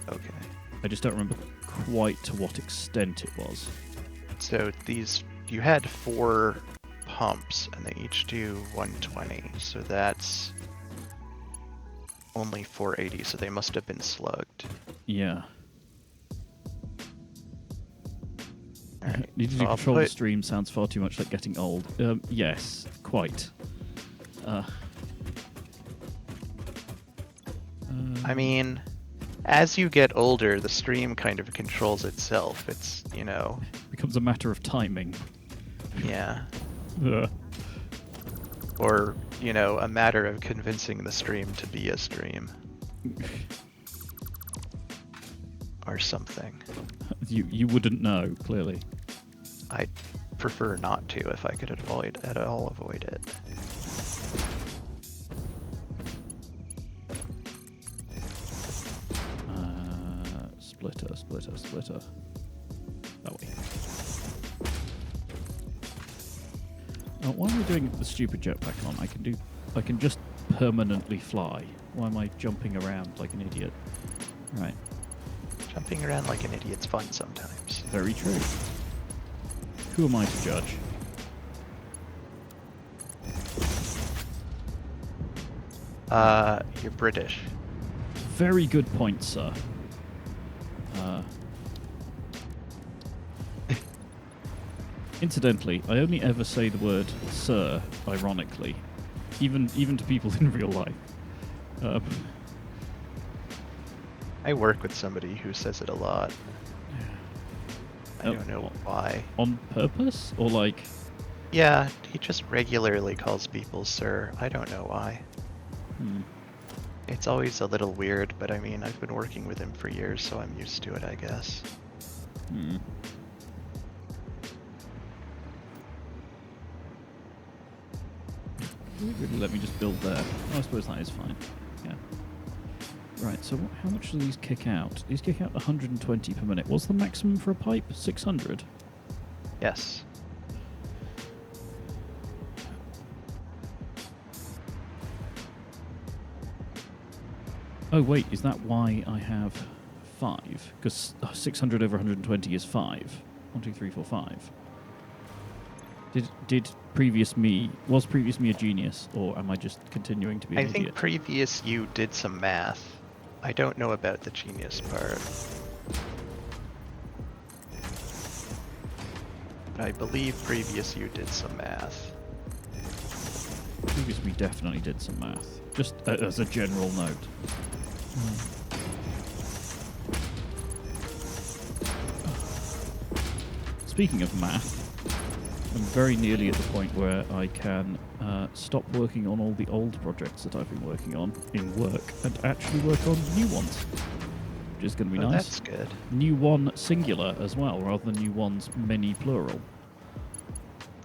Okay. I just don't remember quite to what extent it was. So you had 4 pumps, and they each do 120, so that's only 480, so they must have been slugged. Yeah. Alright, Needing to control the stream sounds far too much like getting old. Yes, quite. I mean, as you get older, the stream kind of controls itself. It's, becomes a matter of timing. Yeah. Ugh. Or, a matter of convincing the stream to be a stream. Or something. You wouldn't know, clearly. I'd prefer not to if I could avoid it. Splitter. That way. Why am I doing the stupid jetpack on? I can just permanently fly. Why am I jumping around like an idiot? Right. Jumping around like an idiot's fun sometimes. Very true. Who am I to judge? You're British. Very good point, sir. Incidentally, I only ever say the word sir, ironically, even to people in real life. I work with somebody who says it a lot. I don't know why. On purpose? Or like... Yeah, he just regularly calls people sir. I don't know why. It's always a little weird, but I mean, I've been working with him for years, so I'm used to it, I guess. Really let me just build there. Oh, I suppose that is fine. Yeah. Right, so how much do these kick out? These kick out 120 per minute. What's the maximum for a pipe? 600? Yes. Oh, wait, is that why I have 5? Because 600 over 120 is 5. 1, 2, 3, 4, 5. Did previous me... Was previous me a genius, or am I just continuing to be an idiot? I think previous you did some math. I don't know about the genius part. But I believe previous you did some math. Previous me definitely did some math. Just as a general note. Speaking of math, I'm very nearly at the point where I can stop working on all the old projects that I've been working on in work and actually work on new ones, which is going to be nice. That's good. New one singular as well, rather than new ones many plural.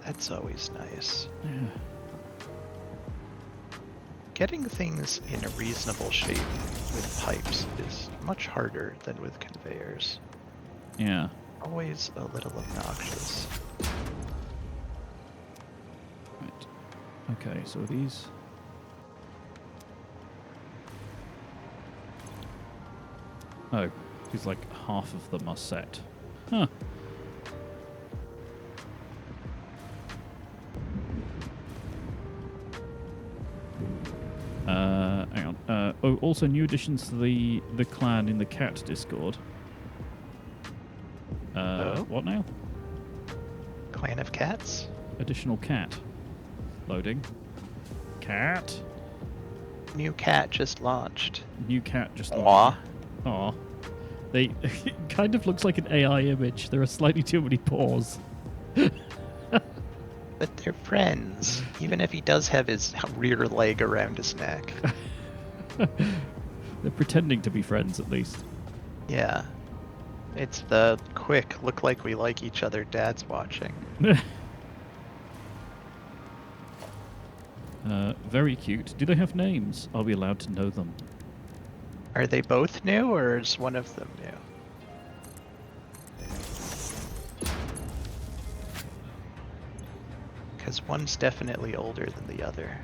That's always nice. Yeah. Getting things in a reasonable shape with pipes is much harder than with conveyors. Yeah. Always a little obnoxious. Right. Okay, so these... Oh, it's like half of them are set. Huh. Hang on. Oh, also new additions to the clan in the cat Discord. Oh. Oh. What now? Clan of cats? Additional cat. Loading. Cat. New cat just launched. New cat just Aw. launched. Aw. They it kind of looks like an AI image. There are slightly too many paws. But they're friends, even if he does have his rear leg around his neck. They're pretending to be friends, at least. Yeah. It's the quick, look like we like each other, dad's watching. Very cute. Do they have names? Are we allowed to know them? Are they both new, or is one of them new? Because one's definitely older than the other.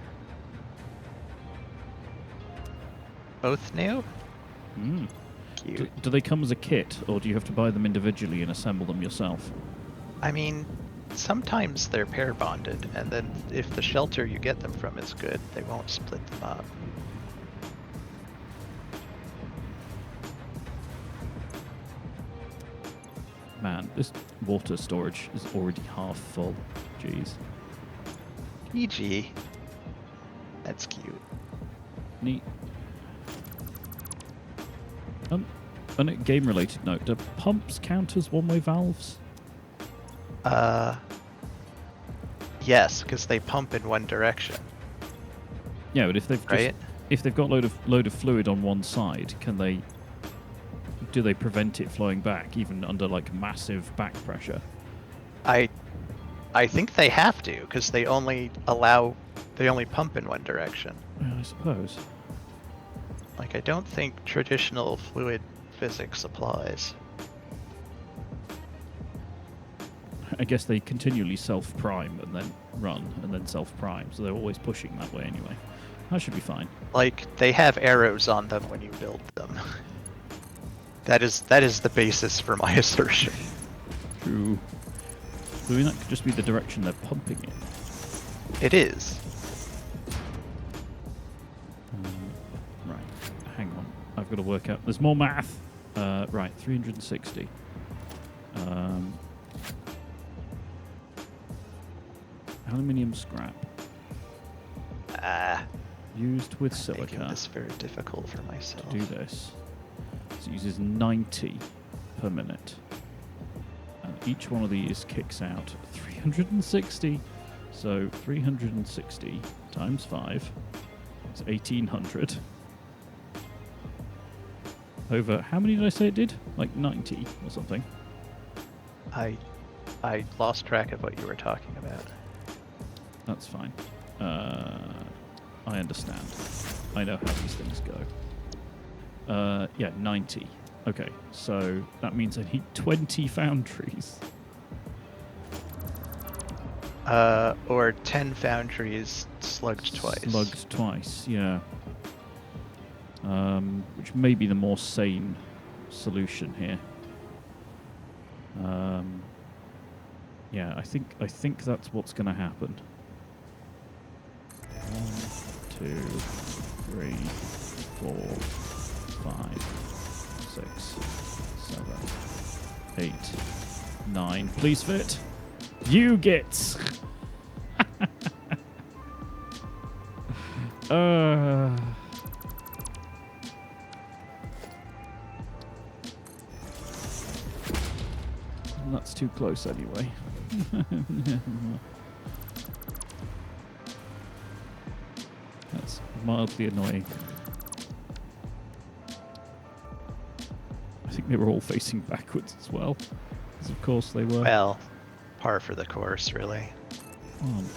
Both new? Mm. Cute. Do they come as a kit, or do you have to buy them individually and assemble them yourself? I mean, sometimes they're pair bonded, and then if the shelter you get them from is good, they won't split them up. Man, this water storage is already half full. Jeez. PG. That's cute. Neat. On a game-related note, do pumps count as one-way valves? Yes, because they pump in one direction. Yeah, but if they've Right? if they've got load of fluid on one side, do they prevent it flowing back even under like massive back pressure? I think they have to, because they only pump in one direction. I suppose. Like, I don't think traditional fluid physics applies. I guess they continually self-prime and then run and then self-prime, so they're always pushing that way anyway. That should be fine. Like, they have arrows on them when you build them. That is the basis for my assertion. True. I mean, that could just be the direction they're pumping in. It is. Right, hang on. I've got to work out. There's more math. Right, 360. Aluminium scrap. Used with Making silica this very difficult for myself. to do this. So it uses 90 per minute. And each one of these kicks out 360. So 360 times 5 is 1800. Over, how many did I say it did? Like 90 or something. I lost track of what you were talking about. That's fine. I understand. I know how these things go. Yeah, 90. Okay, so that means I need 20 foundries. Or 10 foundries slugged twice. Slugged twice, yeah. Which may be the more sane solution here. Yeah, I think that's what's going to happen. 1, 2, 3, 4, 5, 6, 7, 8, 9. Please fit. You get. That's too close anyway. That's mildly annoying. I think they were all facing backwards as well. Because of course they were. Well, par for the course, really. 1,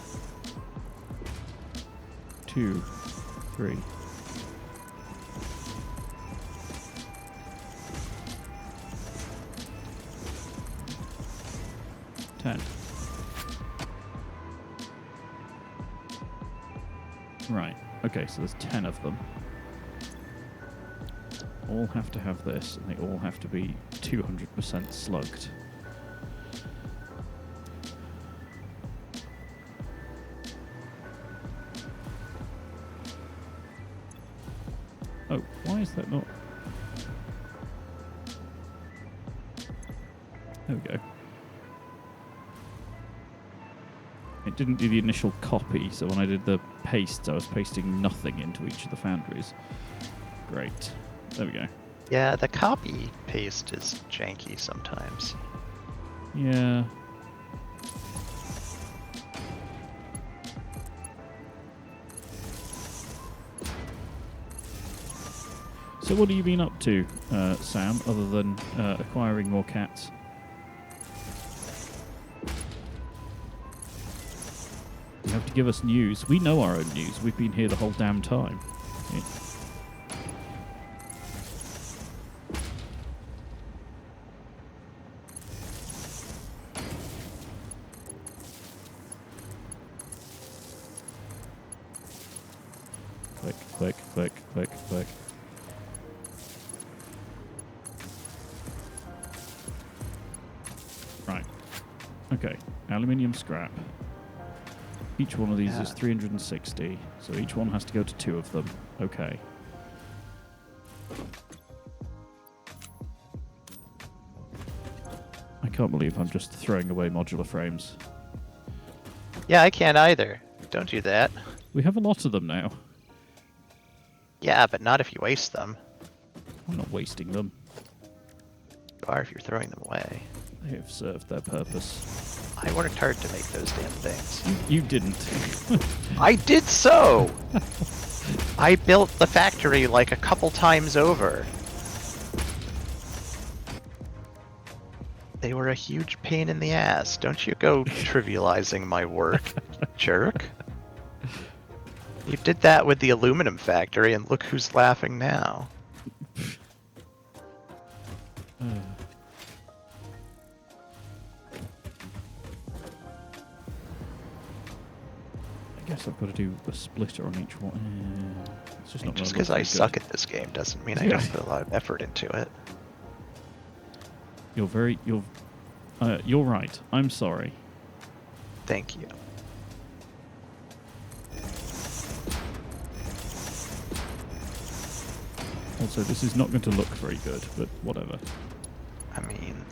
2, 3. Right, okay, so there's 10 of them. All have to have this, and they all have to be 200% slugged. Oh, why is that not... There we go. didn't do the initial copy, so when I did the pastes, I was pasting nothing into each of the foundries. Great. There we go. Yeah, the copy paste is janky sometimes. Yeah. So what have you been up to, Sam, other than acquiring more cats? You have to give us news. We know our own news. We've been here the whole damn time. Yeah. Click, click, click, click, click. Right. Okay. Aluminium scrap. Each one of these is 360, so each one has to go to 2 of them. Okay. I can't believe I'm just throwing away modular frames. Yeah, I can't either. Don't do that. We have a lot of them now. Yeah, but not if you waste them. I'm not wasting them. You are if you're throwing them away. They have served their purpose. I worked hard to make those damn things. You didn't. I did so! I built the factory like a couple times over. They were a huge pain in the ass. Don't you go trivializing my work, jerk. You did that with the aluminum factory, and look who's laughing now. I guess I've got to do a splitter on each one. It's just not Just because because I suck at this game doesn't mean I don't put a lot of effort into it. You're right. I'm sorry. Thank you. Also, this is not going to look very good, but whatever. I mean,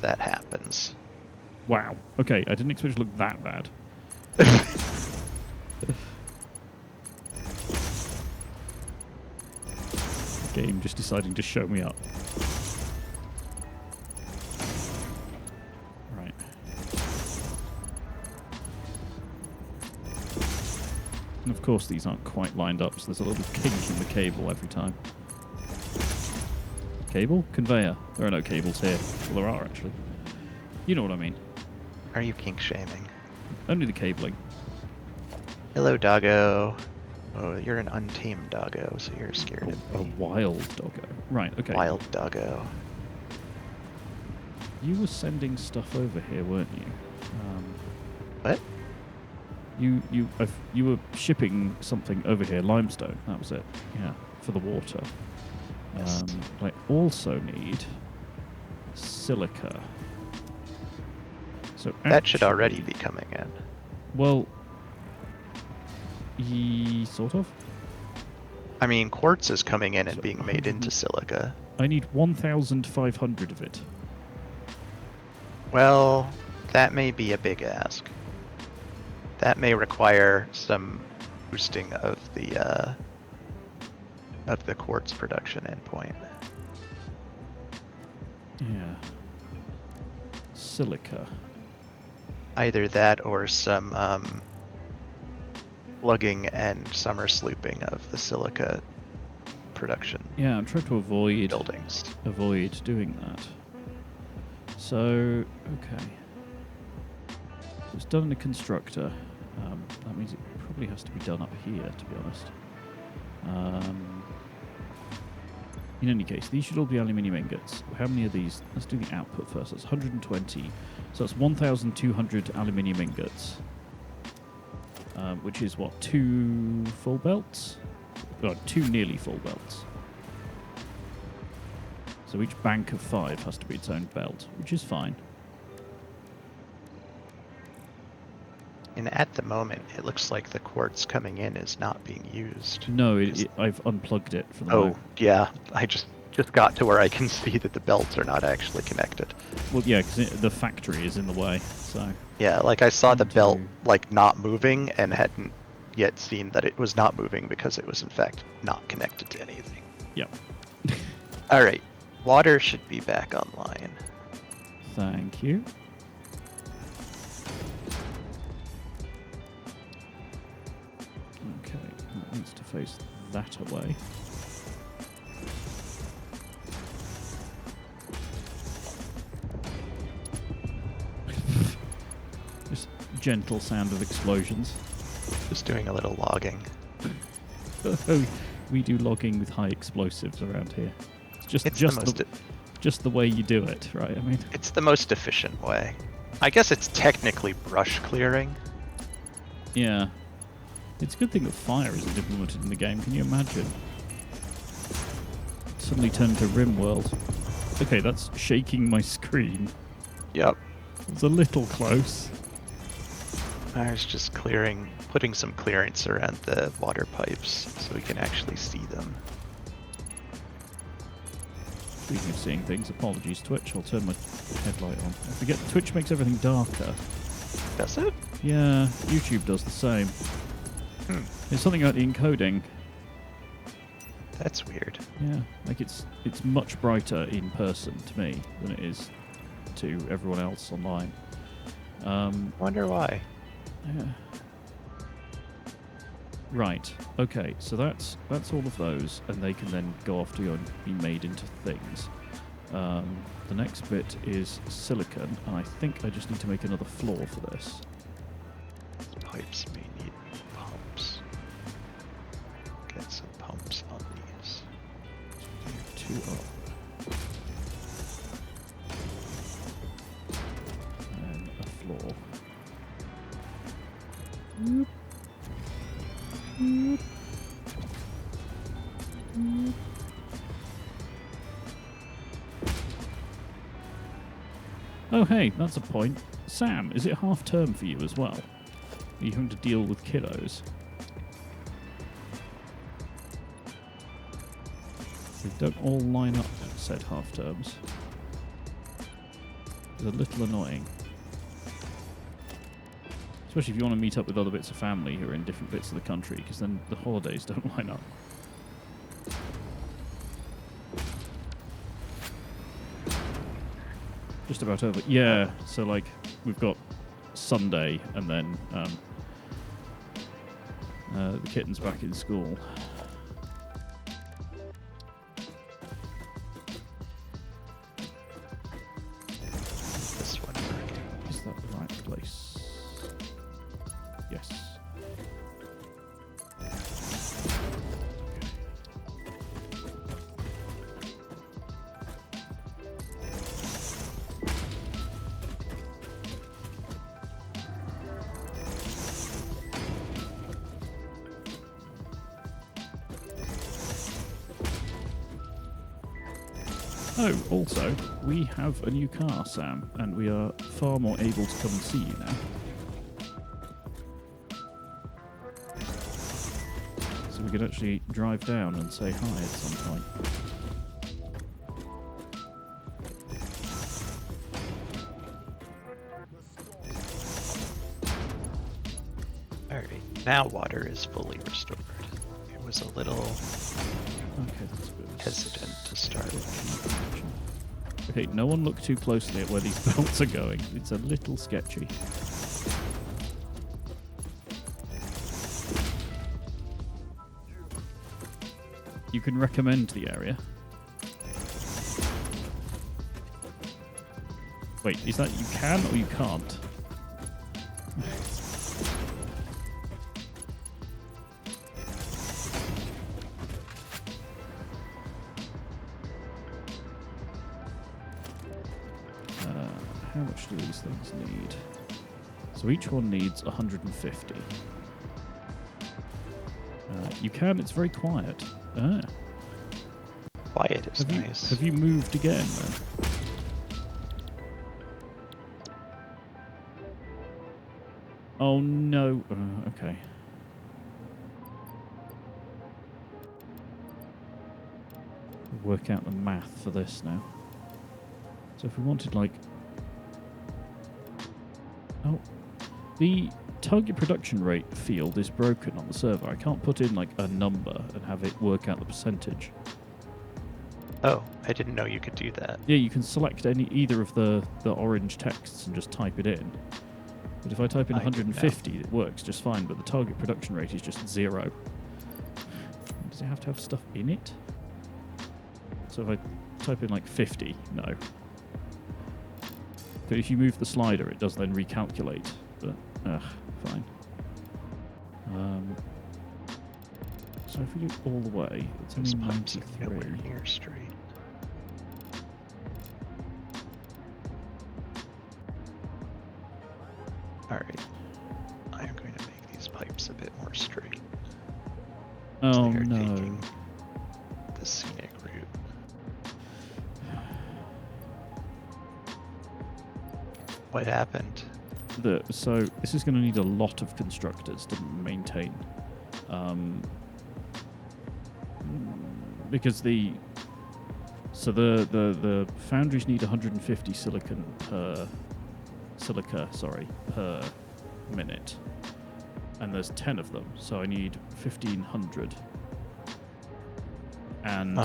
that happens. Wow. Okay, I didn't expect it to look that bad. Game just deciding to show me up. Right. And of course these aren't quite lined up, so there's a little kink in the cable every time. Cable? Conveyor. There are no cables here. Well, there are, actually. You know what I mean. Are you kink shaming? Only the cabling. Hello, doggo. Oh, you're an untamed doggo, so you're scared of A me. wild doggo. Right, okay. Wild doggo. You were sending stuff over here, weren't you? What? You were shipping something over here, limestone. That was it. Yeah, for the water. Yes. I also need silica. So That should already actually- be coming in. Well, sort of. I mean, quartz is coming in and So being made into 100 silica. I need 1,500 of it. Well, that may be a big ask. That may require some boosting of the quartz production endpoint. Yeah. Silica. Either that or some plugging and summer slooping of the silica production Yeah, I'm trying to avoid buildings. doing that. So, okay. So it's done in a constructor. That means it probably has to be done up here, to be honest. In any case, these should all be aluminium ingots. How many of these? Let's do the output first. That's 120. So that's 1,200 aluminium ingots. Which is what, 2 full belts? Oh, 2 nearly full belts. So each bank of 5 has to be its own belt, which is fine. And at the moment, it looks like the quartz coming in is not being used. No, I've unplugged it from the Oh, moment. yeah. I just just got to where I can see that the belts are not actually connected. Well, yeah, because the factory is in the way, so... Yeah, like I saw the belt, Into- like, not moving and hadn't yet seen that it was not moving because it was, in fact, not connected to anything. Yep. Alright, water should be back online. Thank you. Okay, that needs to face that away. Just gentle sound of explosions. Just doing a little logging. We do logging with high explosives around here. It's It's just the way you do it, right? I mean, it's the most efficient way. I guess it's technically brush clearing. yeah. It's a good thing that fire isn't implemented in the game. Can you imagine? Suddenly turned to RimWorld. Okay, that's shaking my screen. Yep. It's a little close. I was just putting some clearance around the water pipes so we can actually see them. Speaking of seeing things, apologies Twitch, I'll turn my headlight on. I forget, Twitch makes everything darker. Does it? Yeah, YouTube does the same. There's something about the encoding. That's weird. Yeah, like it's much brighter in person to me than it is to everyone else online. Wonder why. Yeah. Right. Okay. So that's all of those, and they can then go off to go and be made into things. The next bit is silicon, and I think I just need to make another floor for this. Pipes may need pumps. Get some pumps on these. Do 2 up. And a floor. Oh hey, that's a point. Sam, is it half term for you as well? Are you having to deal with kiddos? They don't all line up at said half terms. It's a little annoying. Especially if you want to meet up with other bits of family who are in different bits of the country, because then the holidays don't line up. Just about over. Yeah, so like we've got Sunday and then the kitten's back in school. This one working. Is that the right place? Yes. Oh, also, we have a new car, Sam, and we are far more able to come and see you now. So we could actually drive down and say hi at some point. Alright, now water is fully restored. It was a little Okay, that's good. hesitant to start. Okay, no one look too closely at where these belts are going. It's a little sketchy. You can recommend the area. Wait, is that you can or you can't? How much do these things need? So each one needs 150. You can, it's very quiet. Ah. Quiet is nice. Have you moved again then? Oh no. Okay. work out the math for this now. So if we wanted like... Oh, the target production rate field is broken on the server. I can't put in like a number and have it work out the percentage. Oh, I didn't know you could do that. Yeah, you can select either of the orange texts and just type it in. But if I type in 150, it works just fine, but the target production rate is just 0. Does it have to have stuff in it? So if I type in like 50, no. But if you move the slider, it does then recalculate. But, fine. So if we do it all the way, it's only 93. Nowhere near straight. Alright. I am going to make these pipes a bit more straight. Oh They are no. taking the scenic route. What happened? So this is going to need a lot of constructors to maintain. Because the foundries need 150 silica per minute, and there's 10 of them, so I need 1,500. And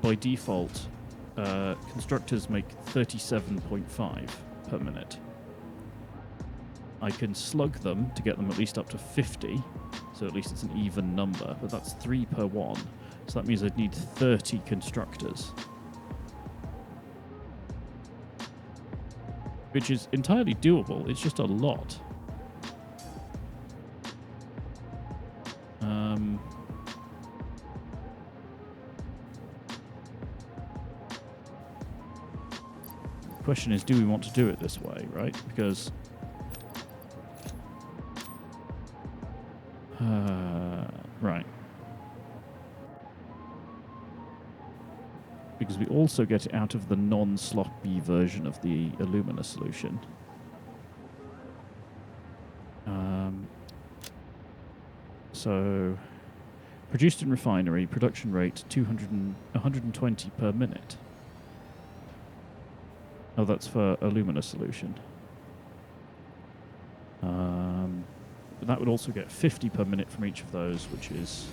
by default, constructors make 37.5 per minute. I can slug them to get them at least up to 50, so at least it's an even number, but that's 3 per one. So that means I'd need 30 constructors. Which is entirely doable, it's just a lot. The question is, do we want to do it this way, right? Because... right. Because we also get it out of the non-sloppy version of the Illumina solution. So, produced in refinery, production rate 120 per minute. Oh, that's for Illumina solution. That would also get 50 per minute from each of those, which is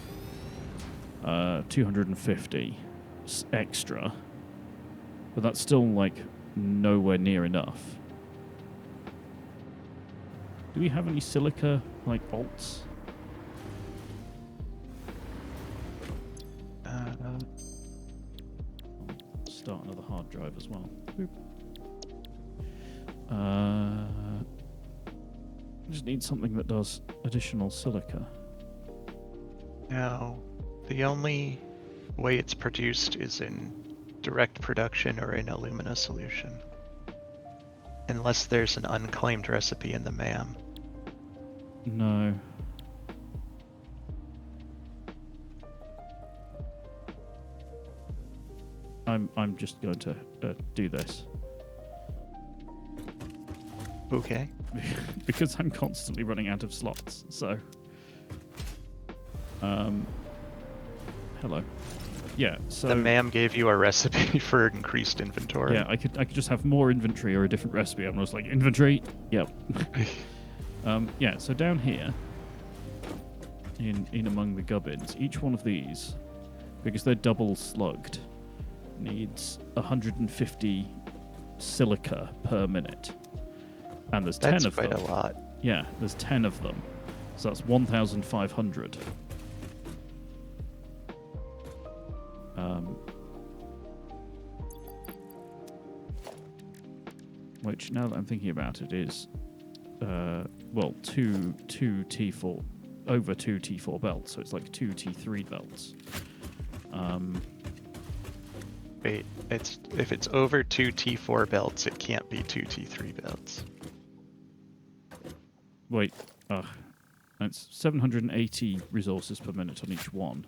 250 extra. But that's still, like, nowhere near enough. Do we have any silica, like, alts? Start another hard drive as well. Just need something that does additional silica. No, the only way it's produced is in direct production or in Illumina solution. Unless there's an unclaimed recipe in the MAM. No. I'm just going to do this. Okay. Because I'm constantly running out of slots, so... hello. Yeah, so... The MAM gave you a recipe for increased inventory. Yeah, I could just have more inventory or a different recipe. I'm just like, inventory? Yep. Yeah, so down here, in among the gubbins, each one of these, because they're double slugged, needs 150 silica per minute. And there's 10 of them. That's quite a lot. Yeah, there's 10 of them. So that's 1,500. Which, now that I'm thinking about it, is, well, two T4, over 2 T4 belts, so it's like 2 T3 belts. Wait, if it's over 2 T4 belts, it can't be 2 T3 belts. Wait, it's 780 resources per minute on each one.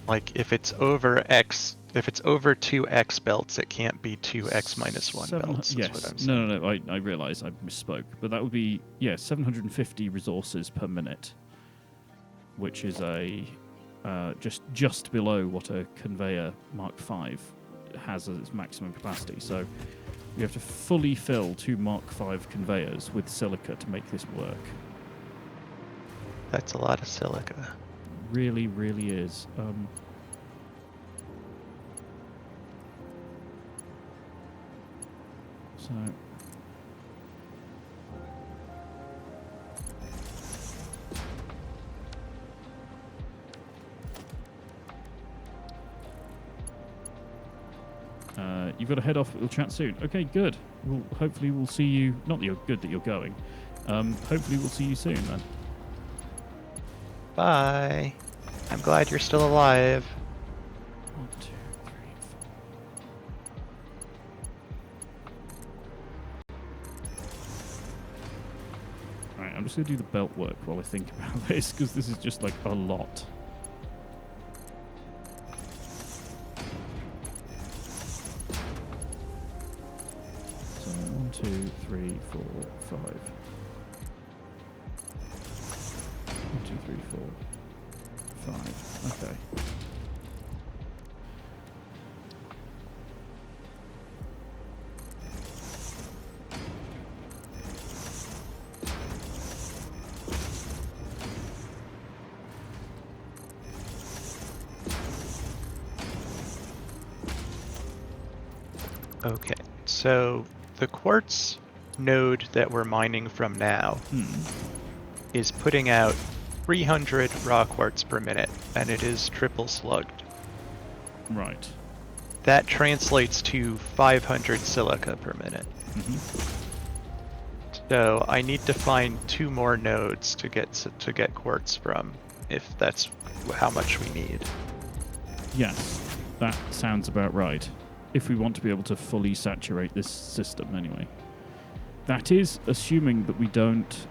Like, if it's over 2x belts, it can't be 2x minus 1 belts, is yes. what I'm saying. No, I realise I misspoke. But that would be, 750 resources per minute, which is a just below what a conveyor Mark V has as its maximum capacity. So we have to fully fill 2 Mark V conveyors with silica to make this work. That's a lot of silica. Really, really is. So you've got to head off. We'll chat soon. Okay, good. Hopefully we'll see you. Not that you're good that you're going. Hopefully we'll see you soon then. Bye. I'm glad you're still alive. 1, 2, 3, 4. Right, I'm just going to do the belt work while I think about this, because this is just like a lot. So 1, 2, 3, 4, 5. 1, 2, 3, 4, 5. Okay. Okay, so the quartz node that we're mining from now is putting out 300 raw quartz per minute, and it is triple slugged. Right. That translates to 500 silica per minute. So I need to find 2 more nodes to get quartz from, if that's how much we need. Yes, that sounds about right. If we want to be able to fully saturate this system anyway. That is assuming that we don't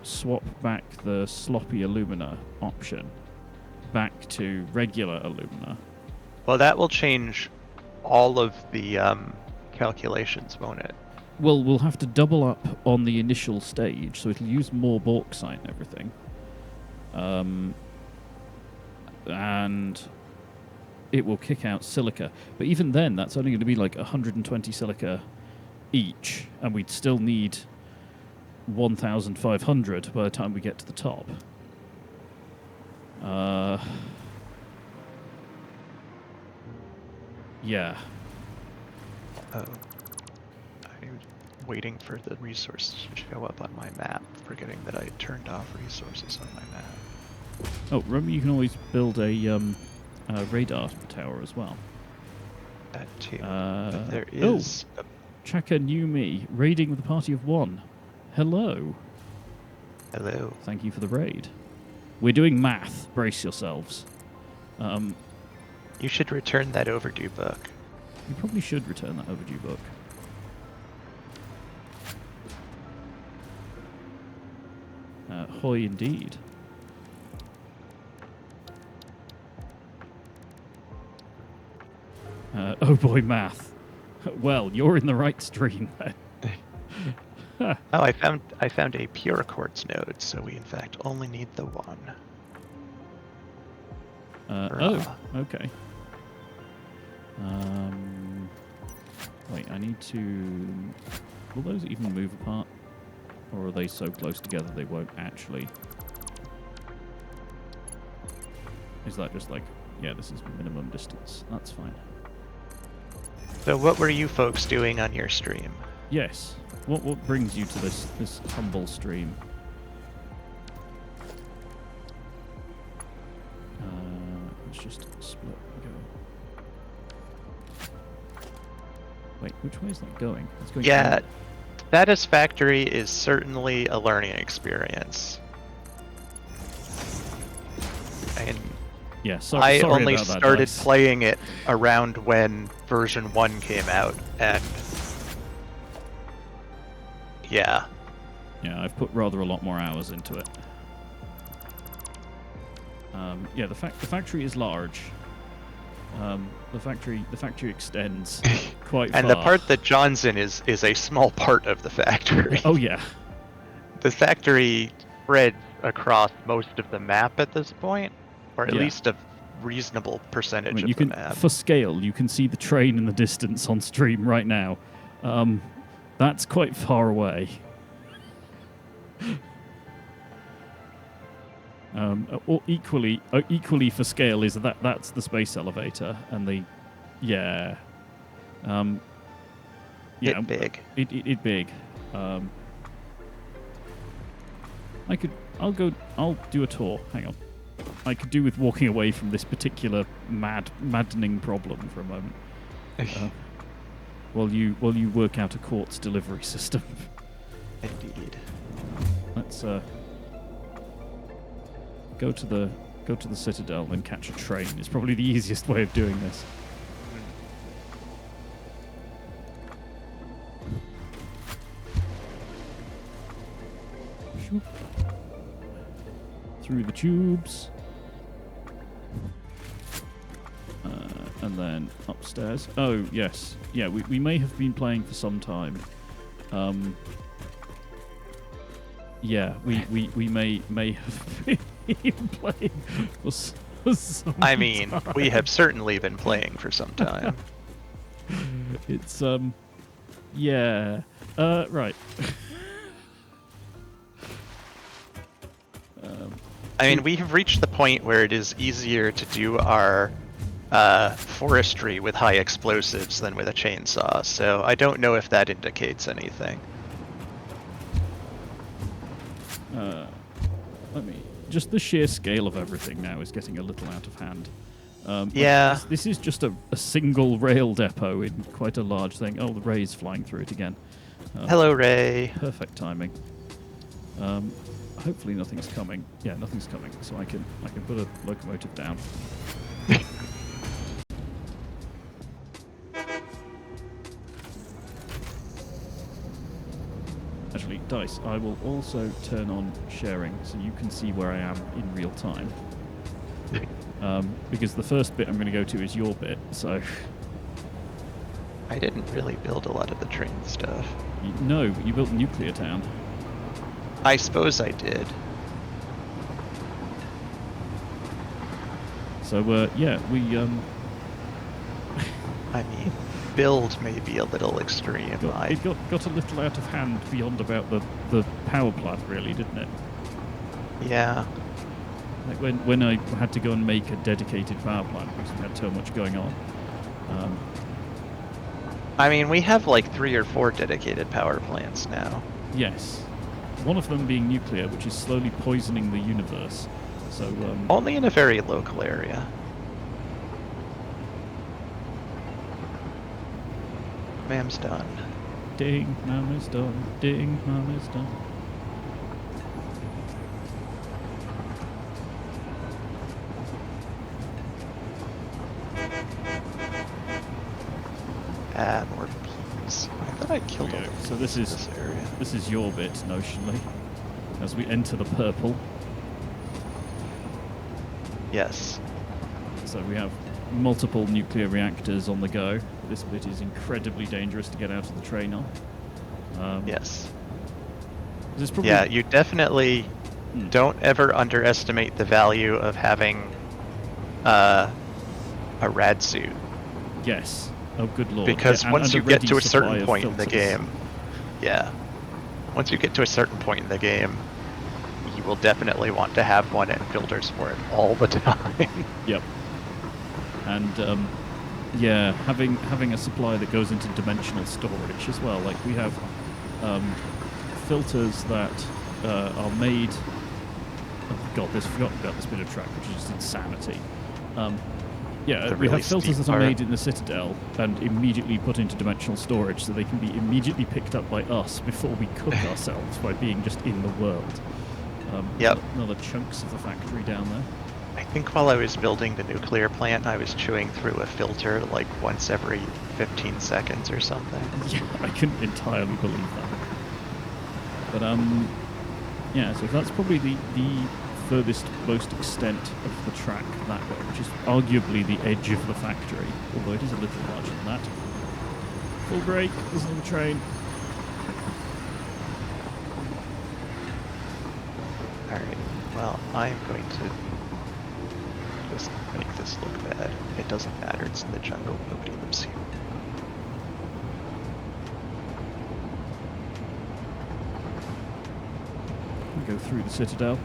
swap back the sloppy alumina option back to regular alumina. Well, that will change all of the calculations, won't it? Well, we'll have to double up on the initial stage, so it'll use more bauxite and everything. And it will kick out silica. But even then, that's only going to be like 120 silica each, and we'd still need 1,500 by the time we get to the top. Yeah. Oh. I'm waiting for the resources to show up on my map, forgetting that I had turned off resources on my map. Oh, remember you can always build a radar tower as well. That too. But there is... Oh! Chaka knew me, raiding with a party of 1. Hello. Hello. Thank you for the raid. We're doing math. Brace yourselves. You should return that overdue book. You probably should return that overdue book. Hoy indeed. Oh boy, math. Well, you're in the right stream then. Oh, I found a pure quartz node, so we in fact only need the 1. Oh, okay. Wait, I need to... Will those even move apart? Or are they so close together they won't actually... Is that just like... Yeah, this is minimum distance. That's fine. So what were you folks doing on your stream? Yes. What brings you to this humble stream? Let's just split and go. Wait, which way is that going? It's going Yeah, Satisfactory is certainly a learning experience. And yeah, I sorry only about that, started guys. playing it around when version 1 came out, and yeah. Yeah, I've put rather a lot more hours into it. Yeah, the factory is large. The factory extends quite far. And the part that John's in is a small part of the factory. Oh yeah. The factory spread across most of the map at this point, or at Yeah. least a reasonable percentage I mean, of you the can, map. for scale, you can see the train in the distance on stream right now. That's quite far away. Or equally for scale is that's the space elevator and the yeah It big. It big. I'll do a tour. Hang on. I could do with walking away from this particular maddening problem for a moment. While you work out a quartz delivery system. Indeed. Let's go to the Citadel and catch a train. It's probably the easiest way of doing this. Through the tubes. And then upstairs. Oh, yes. Yeah, we may have been playing for some time. Yeah, we may have been playing for some time. We have certainly been playing for some time. It's, yeah. Right. We have reached the point where it is easier to do our forestry with high explosives than with a chainsaw, so I don't know if that indicates anything. Just the sheer scale of everything now is getting a little out of hand. Yeah. This is just a single rail depot in quite a large thing. Oh, the Ray's flying through it again. Hello, Ray. Perfect timing. Hopefully nothing's coming. Yeah, nothing's coming, so I can put a locomotive down. Actually, Dice, I will also turn on sharing so you can see where I am in real time. Because the first bit I'm going to go to is your bit, so... I didn't really build a lot of the train stuff. No, but you built Nuclear Town. I suppose I did. So, yeah, we... build may be a little extreme. It got a little out of hand beyond about the power plant, really, didn't it? Yeah. Like when I had to go and make a dedicated power plant because we had so much going on. We have like 3 or 4 dedicated power plants now. Yes. One of them being nuclear, which is slowly poisoning the universe. So only in a very local area. Ma'am's done. Ding, Ma'am is done. Ding, Ma'am is done. Add more peas. I thought I killed all So this area. This is your bit, notionally, as we enter the purple. Yes. So we have multiple nuclear reactors on the go. This bit is incredibly dangerous to get out of the train on. Yes. Probably... Yeah, you definitely don't ever underestimate the value of having a rad suit. Yes. Oh, good lord. Because yeah, once you get to a certain point in the filters. game, once you get to a certain point in the game, you will definitely want to have one and filters for it all the time. Yep. And yeah, having a supply that goes into dimensional storage as well. Like we have filters that are made. Oh God, I forgot about this bit of track, which is just insanity. Yeah, we have filters that are made in the Citadel and immediately put into dimensional storage, so they can be immediately picked up by us before we cook ourselves by being just in the world. Another chunks of the factory down there. I think while I was building the nuclear plant, I was chewing through a filter like once every 15 seconds or something. Yeah, I couldn't entirely believe that. But yeah, so that's probably the furthest most extent of the track that way, which is arguably the edge of the factory, although it is a little larger than that. Full brake, there's another train. Alright, well, I'm going to just make this look bad. It doesn't matter, it's in the jungle, nobody lives here. Go through the citadel.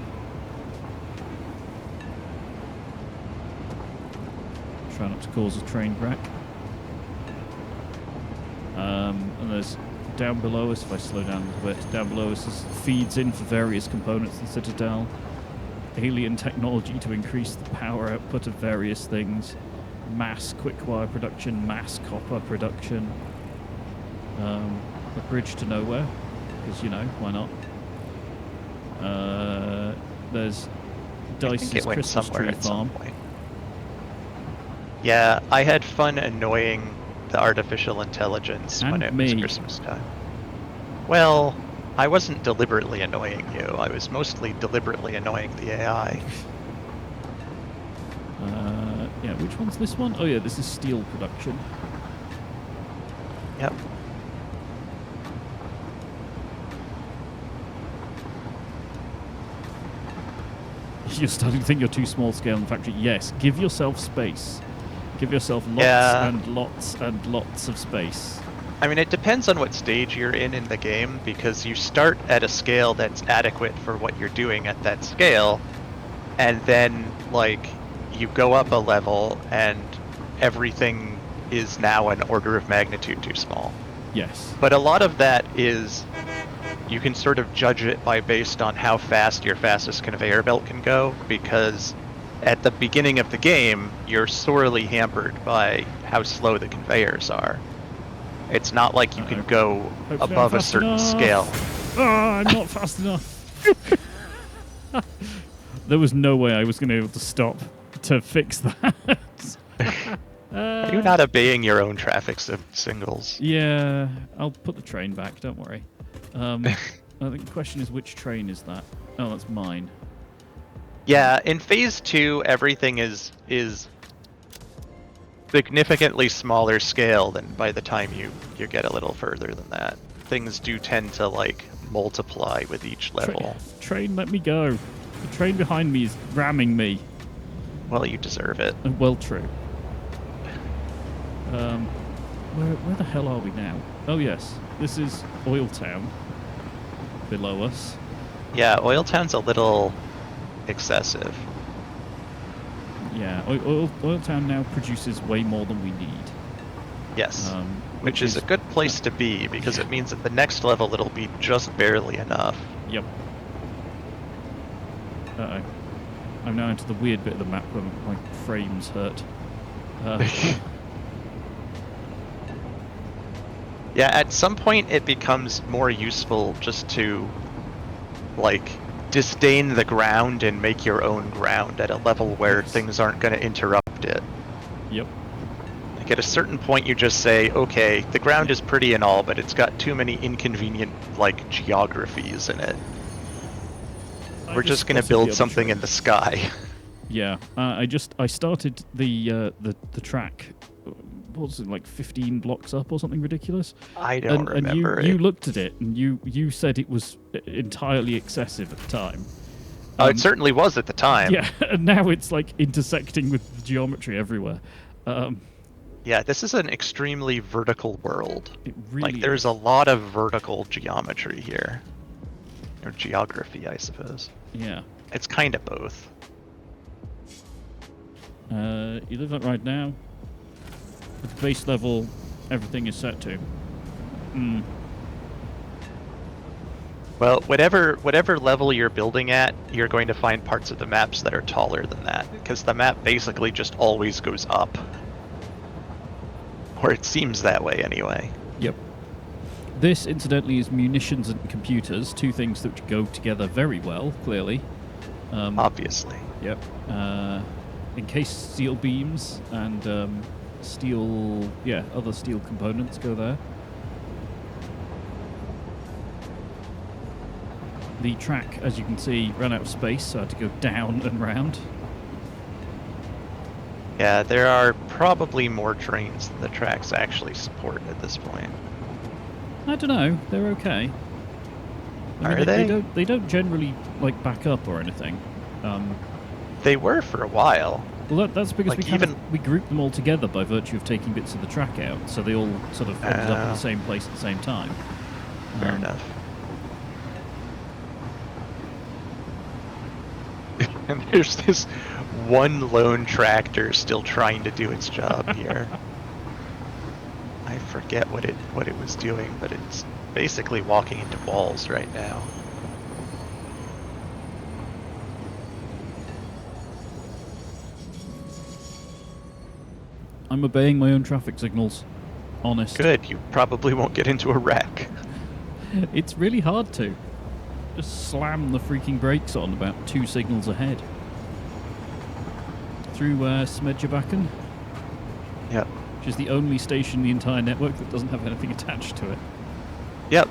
Try not to cause a train wreck. And there's down below us, if I slow down a bit, down below us is feeds in for various components in the citadel. Alien technology to increase the power output of various things. Mass quick wire production, mass copper production. A bridge to nowhere, because, you know, why not? There's Dice's Christmas tree farm. Yeah, I had fun annoying the artificial intelligence and when it me. was Christmas time. Well, I wasn't deliberately annoying you. I was mostly deliberately annoying the AI. Yeah, which one's this one? Oh yeah, this is steel production. Yep. You're starting to think you're too small scale in the factory. Yes, give yourself space. Give yourself lots and lots and lots of space. I mean, it depends on what stage you're in the game, because you start at a scale that's adequate for what you're doing at that scale, and then, like, you go up a level, and everything is now an order of magnitude too small. Yes. But a lot of that is, you can sort of judge it based on how fast your fastest conveyor belt can go, because at the beginning of the game, you're sorely hampered by how slow the conveyors are. It's not like you can go above a certain scale. Oh, I'm not fast enough. There was no way I was going to be able to stop to fix that. You're not obeying your own traffic signals. Yeah, I'll put the train back, don't worry. I think the question is, which train is that? Oh, that's mine. Yeah, in Phase 2, everything is significantly smaller scale than by the time you get a little further than that. Things do tend to, like, multiply with each level. Train, let me go. The train behind me is ramming me. Well, you deserve it. Well, true. Where the hell are we now? Oh, yes. This is Oil Town. Below us. Yeah, Oil Town's a little excessive. Yeah, Oil Town now produces way more than we need. Yes, which is a good place to be, because it means at the next level it'll be just barely enough. Yep. Uh-oh. I'm now into the weird bit of the map where my frames hurt. Yeah, at some point it becomes more useful just to, like, disdain the ground and make your own ground at a level where things aren't going to interrupt it. Yep. Like, at a certain point you just say, okay, the ground is pretty and all, but it's got too many inconvenient, like, geographies in it. We're just going to build something in the sky. Yeah, I started the track. What was it, like 15 blocks up or something ridiculous? I don't remember it. You looked at it and you said it was entirely excessive at the time. Oh, it certainly was at the time. Yeah, and now it's like intersecting with the geometry everywhere. Yeah, this is an extremely vertical world. It really there's a lot of vertical geometry here. Or geography, I suppose. Yeah. It's kind of both. You live that right now. At the base level, everything is set to. Well, whatever level you're building at, you're going to find parts of the maps that are taller than that, because the map basically just always goes up. Or it seems that way, anyway. Yep. This, incidentally, is munitions and computers, two things that go together very well, clearly. Obviously. Yep. Encased steel beams and other steel components go there. The track, as you can see, ran out of space, so I had to go down and round. Yeah, there are probably more trains than the tracks actually support at this point. I don't know, they're okay. I mean, Are they? They don't generally like back up or anything. They were for a while. Well, that's because Like we grouped them all together by virtue of taking bits of the track out, so they all sort of ended up at the same place at the same time. Fair enough. And there's this one lone tractor still trying to do its job here. I forget what it was doing, but it's basically walking into walls right now. I'm obeying my own traffic signals. Honest. Good, you probably won't get into a wreck. It's really hard to. Just slam the freaking brakes on about 2 signals ahead. Through Smedjebakken. Yep. Which is the only station in the entire network that doesn't have anything attached to it. Yep.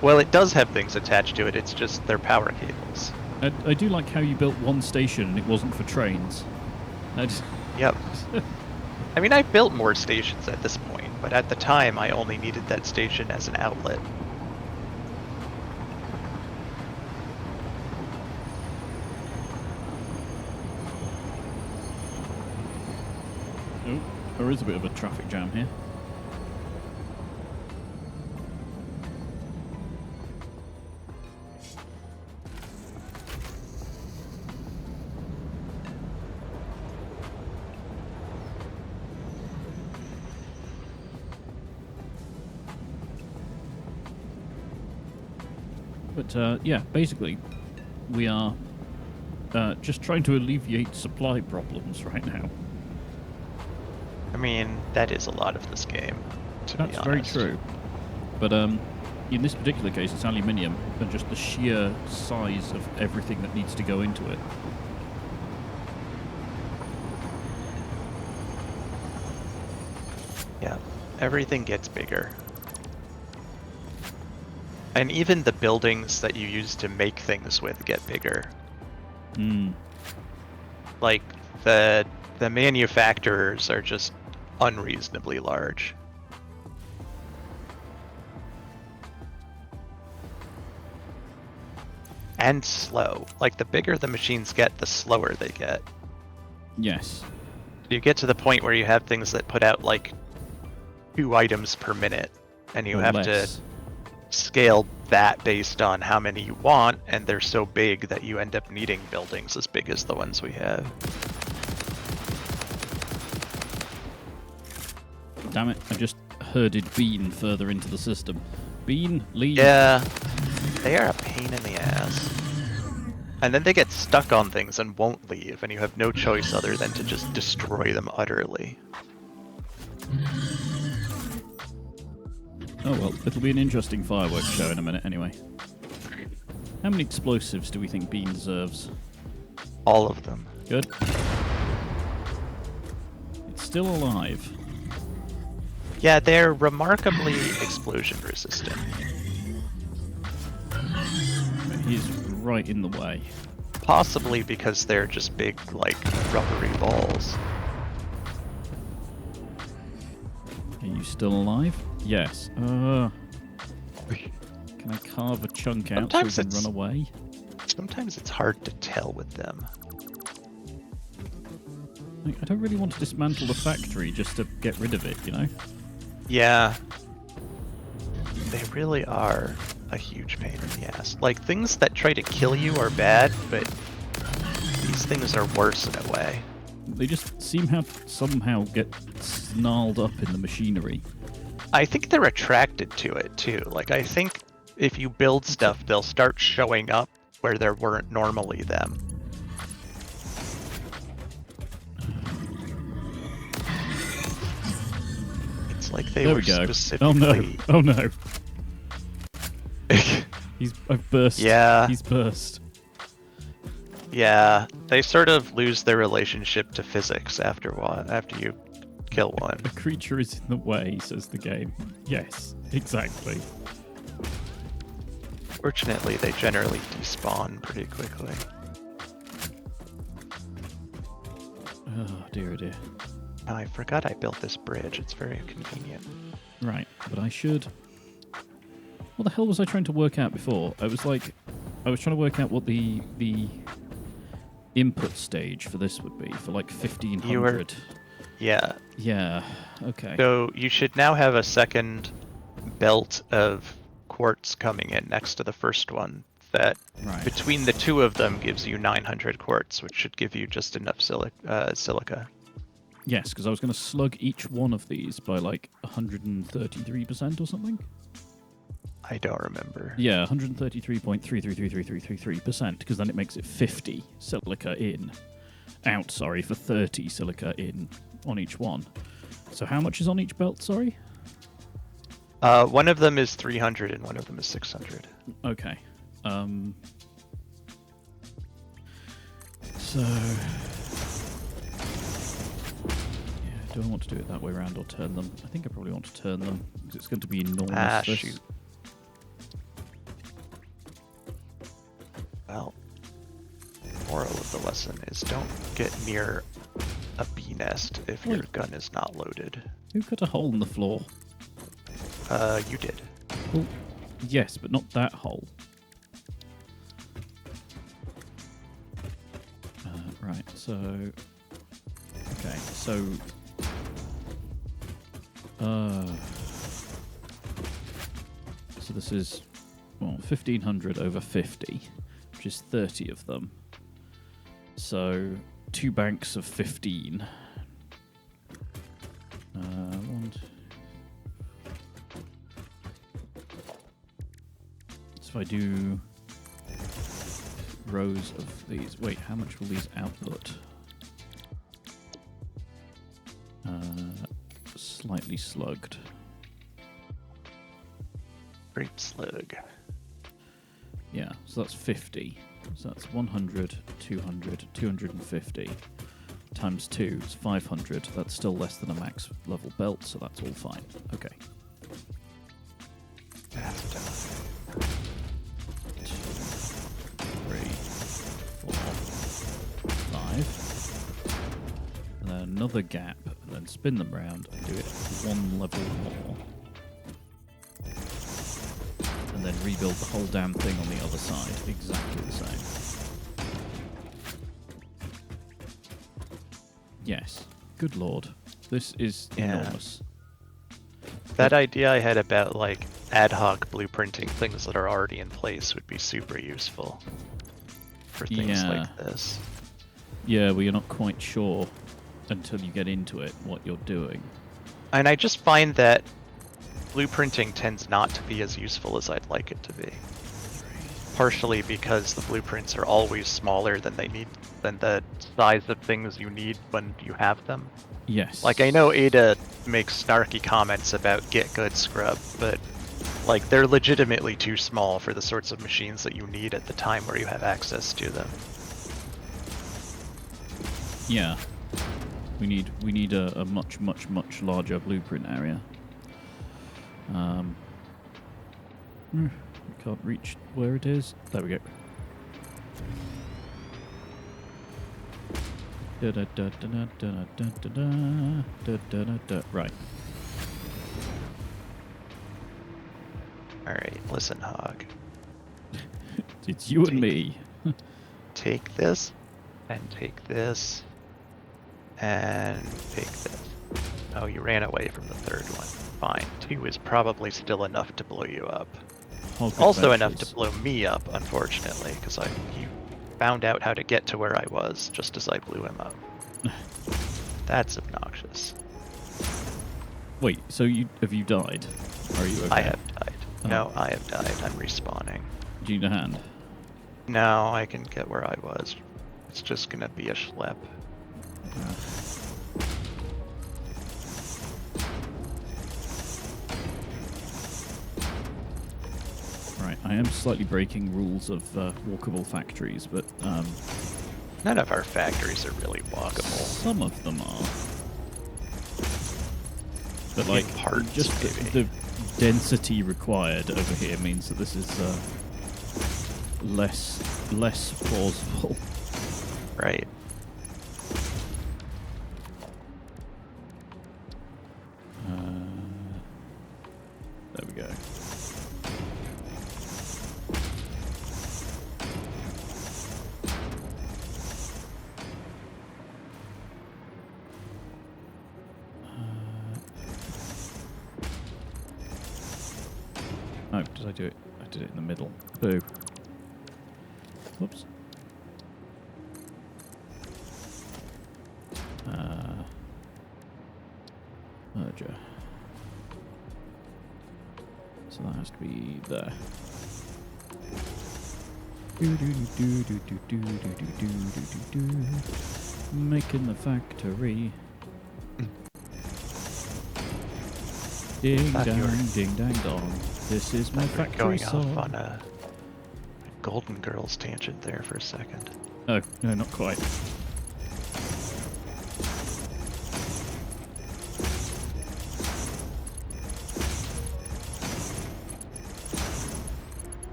Well, it does have things attached to it, it's just their power cables. I do like how you built one station and it wasn't for trains. Yep. I mean, I built more stations at this point, but at the time I only needed that station as an outlet. Oh, there is a bit of a traffic jam here. But yeah, basically, we are just trying to alleviate supply problems right now. I mean, that is a lot of this game, to be honest. That's very true. But in this particular case, it's aluminium, and just the sheer size of everything that needs to go into it. Yeah, everything gets bigger. And even the buildings that you use to make things with get bigger. Like, the manufacturers are just unreasonably large. And slow. Like, the bigger the machines get, the slower they get. Yes. You get to the point where you have things that put out, like, 2 items per minute, and you have to scale that based on how many you want, and they're so big that you end up needing buildings as big as the ones we have. Damn it, I just herded Bean further into the system. Bean, leave. Yeah, they are a pain in the ass. And then they get stuck on things and won't leave, and you have no choice other than to just destroy them utterly. Oh well, it'll be an interesting fireworks show in a minute anyway. How many explosives do we think Bean deserves? All of them. Good. It's still alive. Yeah, they're remarkably explosion resistant. He's right in the way. Possibly because they're just big, like, rubbery balls. Are you still alive? Yes. Can I carve a chunk out so we can run away? Sometimes it's hard to tell with them. I don't really want to dismantle the factory just to get rid of it, you know? Yeah. They really are a huge pain in the ass. Like, things that try to kill you are bad, but these things are worse in a way. They just seem to somehow get snarled up in the machinery. I think they're attracted to it, too. Like, I think if you build stuff, they'll start showing up where there weren't normally them. It's like they were specifically... Oh no! Oh no! I've burst. Yeah. He's burst. Yeah, they sort of lose their relationship to physics after you kill one. A creature is in the way, says the game. Yes, exactly. Fortunately, they generally despawn pretty quickly. Oh dear, oh dear. Oh, I forgot I built this bridge. It's very convenient. Right, but I should What the hell was I trying to work out before? I was trying to work out what the input stage for this would be for like 1500. Yeah. Yeah. Okay. So you should now have a second belt of quartz coming in next to the first one. That between the two of them gives you 900 quartz, which should give you just enough silica. Yes, because I was going to slug each one of these by like 133% or something. I don't remember. Yeah, 133.333333%, because then it makes it 50 silica in. Out, sorry, for 30 silica in on each one. So how much is on each belt, sorry? One of them is 300 and one of them is 600. Okay. So... yeah, do I want to do it that way around or turn them? I think I probably want to turn them, because it's going to be enormous. Shoot. Well, moral of the lesson is don't get near a bee nest if your gun is not loaded. Who cut a hole in the floor? You did. Well, yes, but not that hole. Right, so... okay, so... so this is, well, 1500 over 50, which is 30 of them. So, 2 banks of 15. So if I do rows of these, wait, how much will these output? Slightly slugged. Grape slug. Yeah, so that's 50. So that's 100, 200, 250. Times 2 is 500. That's still less than a max level belt, so that's all fine. Okay. 2, 3, 4, 5. And then another gap, and then spin them round and do it one level more. And then rebuild the whole damn thing on the other side, exactly the same. Yes. Good lord. This is enormous. That idea I had about like ad hoc blueprinting things that are already in place would be super useful for things like this. Yeah, well, you're not quite sure until you get into it what you're doing. And I just find that blueprinting tends not to be as useful as I'd like it to be. Partially because the blueprints are always smaller than the size of things you need when you have them. Yes. Like, I know Ada makes snarky comments about get good scrub, but like they're legitimately too small for the sorts of machines that you need at the time where you have access to them. Yeah. We need a much larger blueprint area. We can't reach where it is. There we go. Right. Alright, listen, Hog. It's you and me. Take this, and take this, and take this. Oh, you ran away from the third one. Fine. 2 is probably still enough to blow you up. Also enough to blow me up, unfortunately, because he found out how to get to where I was just as I blew him up. That's obnoxious. Wait, so have you died? Are you okay? I have died. Oh. No, I have died. I'm respawning. Do you need a hand? No, I can get where I was. It's just gonna be a schlep. Right, I am slightly breaking rules of walkable factories, but none of our factories are really walkable. Some of them are. But like, parts, just the density required over here means that this is less plausible. Right. There we go. Oh, did I do it? I did it in the middle. Boo. Whoops. Merger. So that has to be there. Making the factory. Ding dang, ding dang dong. This is my factory going song. off on a Golden Girls tangent there for a second. Oh, no, not quite.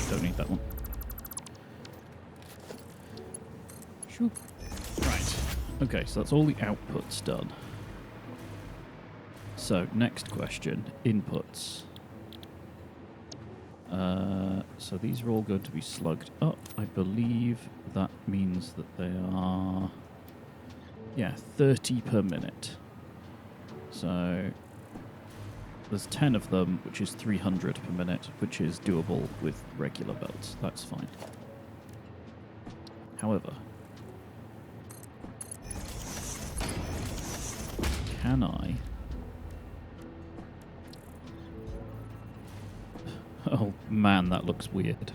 Don't need that one. Shoop. Right. Okay, so that's all the outputs done. So, next question. Inputs. So these are all going to be slugged up. I believe that means that they are... Yeah, 30 per minute. So... There's 10 of them, which is 300 per minute, which is doable with regular belts. That's fine. However, can I... Oh man, that looks weird.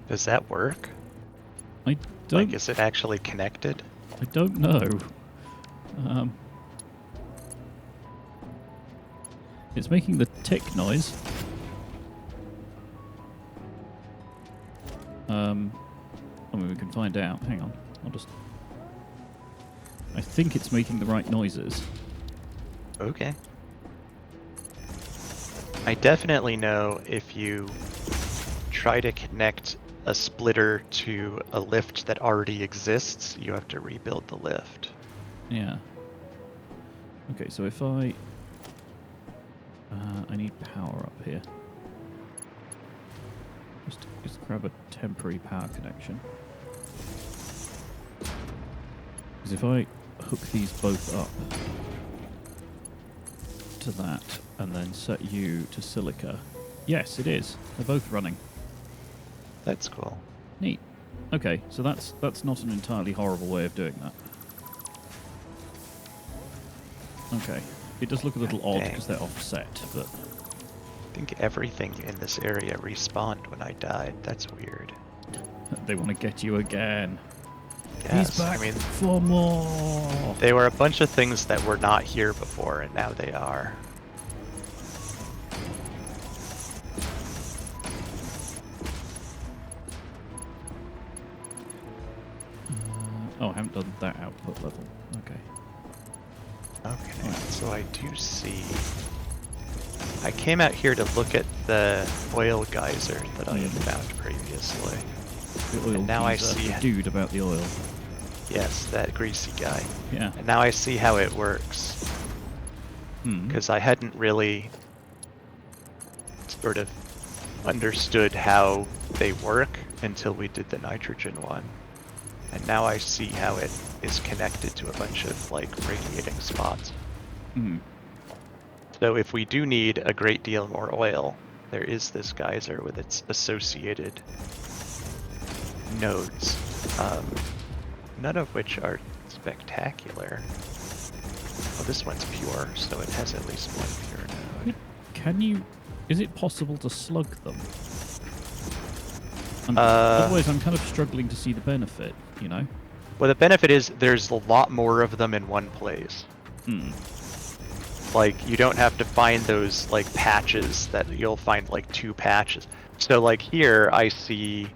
Does that work? I don't... Like, is it actually connected? I don't know. It's making the tick noise. I mean, we can find out. Hang on. I'll just... I think it's making the right noises. Okay. I definitely know if you try to connect a splitter to a lift that already exists, you have to rebuild the lift. Yeah. Okay, so if I need power up here. Just grab a temporary power connection. Because if I hook these both up to that and then set you to silica, yes, it is. They're both running. That's cool. Neat. Okay, so that's not an entirely horrible way of doing that. Okay. It does look a little odd because they're offset, but... I think everything in this area respawned when I died. That's weird. They want to get you again. Yes, He's back I mean, for more! they were a bunch of things that were not here before, and now they are. Oh, I haven't done that output level. Okay. Okay, so I do see... I came out here to look at the oil geyser that I had found previously. The oil and now I geezer, see... the dude about the oil. Yes, that greasy guy. Yeah. And now I see how it works. Because I hadn't really sort of understood how they work until we did the nitrogen one. And now I see how it is connected to a bunch of, like, radiating spots. So if we do need a great deal more oil, there is this geyser with its associated nodes, none of which are spectacular. Oh, this one's pure, so it has at least one pure node. Can you... Is it possible to slug them? Otherwise, I'm kind of struggling to see the benefit, you know? Well, the benefit is there's a lot more of them in one place. Like, you don't have to find those, like, patches that you'll find, like, 2 patches. So, like, here I see,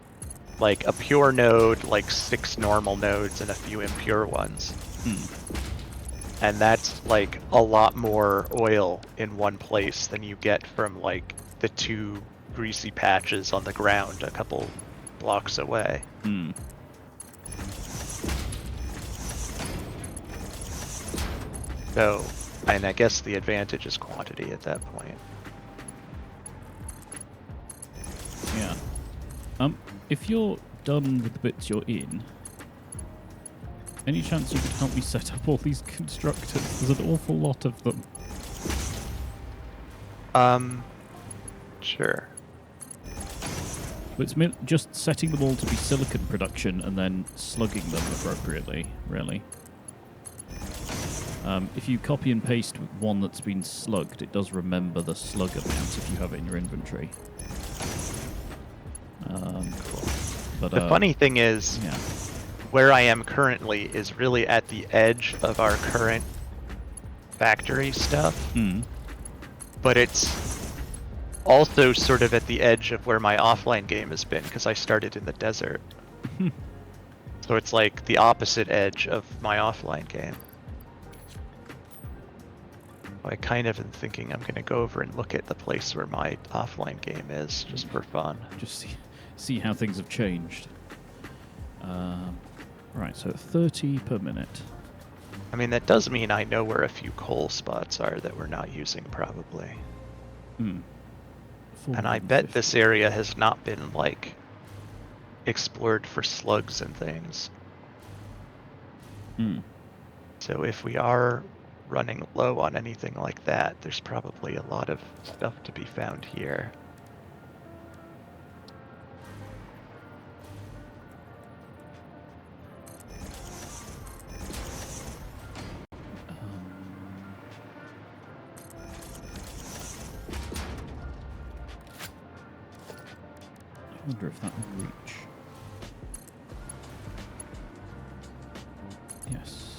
like, a pure node, like 6 normal nodes, and a few impure ones. And that's, like, a lot more oil in one place than you get from, like, the 2 greasy patches on the ground a couple blocks away. So, and I guess the advantage is quantity at that point. If you're done with the bits you're in, any chance you could help me set up all these constructors? There's an awful lot of them. Sure. But it's just setting them all to be silicon production and then slugging them appropriately, really. If you copy and paste one that's been slugged, it does remember the slug amount if you have it in your inventory. Cool. But the funny thing is, yeah. where I am currently is really at the edge of our current factory stuff. But it's also sort of at the edge of where my offline game has been, because I started in the desert. So it's like the opposite edge of my offline game. I kind of am thinking I'm going to go over and look at the place where my offline game is, just for fun. Just see how things have changed. Right, so 30 per minute. I mean, that does mean I know where a few coal spots are that we're not using, probably. And I bet this area has not been, like, explored for slugs and things. So if we are running low on anything like that, there's probably a lot of stuff to be found here. I wonder if that will reach. Yes.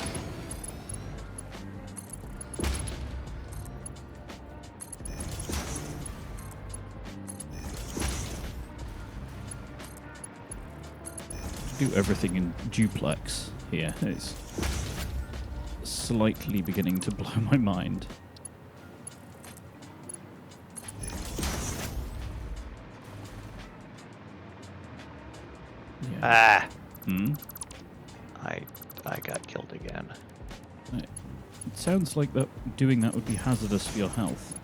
Do everything in duplex here. It's slightly beginning to blow my mind. Yeah. I got killed again. It sounds like doing that would be hazardous for your health.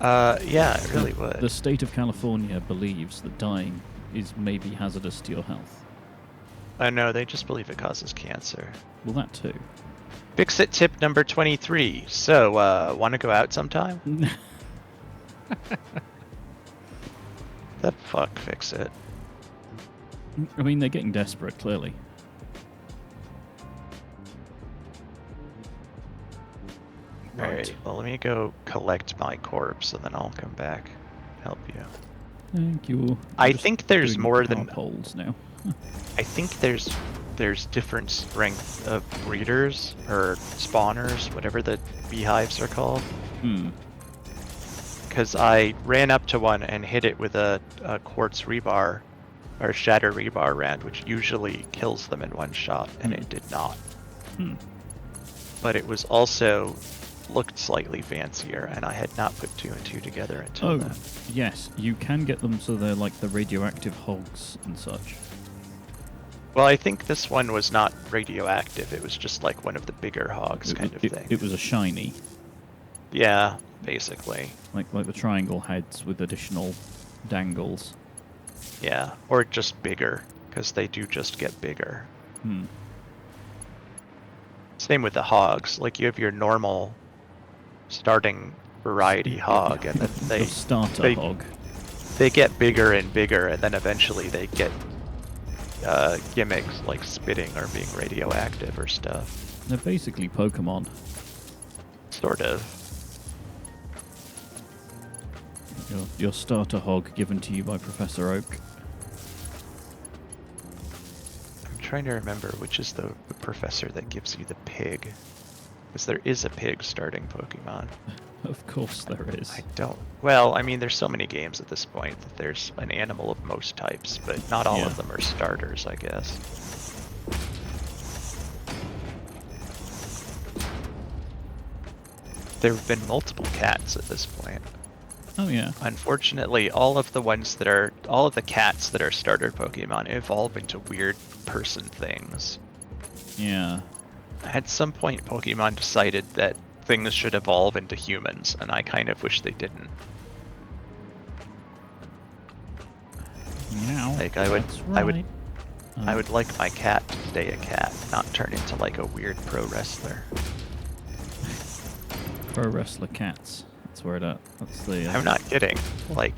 Yeah, it really would. The state of California believes that dying is maybe hazardous to your health. No, they just believe it causes cancer. Well, that too. Fix-It tip number 23. So, want to go out sometime? The fuck, Fix-It. I mean, they're getting desperate, clearly. Alright, well, let me go collect my corpse, and then I'll come back and help you. Thank you. I think there's more than... poles now. I think there's different strength of breeders, or spawners, whatever the beehives are called. Because I ran up to one and hit it with a quartz rebar, or shatter rebar round, which usually kills them in one shot, and it did not. But it was also looked slightly fancier, and I had not put two and two together until then. Yes, you can get them so they're like the radioactive hogs and such. Well, I think this one was not radioactive. It was just like one of the bigger hogs kind of thing. It was a shiny. Yeah, basically. Like the triangle heads with additional dangles. Yeah, or just bigger, because they do just get bigger. Same with the hogs. Like, you have your normal starting variety hog, and then they starter hog. They get bigger and bigger, and then eventually they get gimmicks like spitting or being radioactive or stuff. They're basically Pokemon. Sort of. Your starter hog given to you by Professor Oak. I'm trying to remember which is the professor that gives you the pig. Because there is a pig starting Pokemon. Of course there is. I don't... Well, I mean, there's so many games at this point that there's an animal of most types, but not all of them are starters, I guess. There have been multiple cats at this point. Oh yeah. Unfortunately, all of the cats that are starter Pokemon evolve into weird person things. Yeah. At some point, Pokemon decided that things should evolve into humans, and I kind of wish they didn't. Meow. Like That's I right. would like my cat to stay a cat, not turn into like a weird pro wrestler. Pro wrestler cats. That's where it at. That's the. I'm not kidding. Like,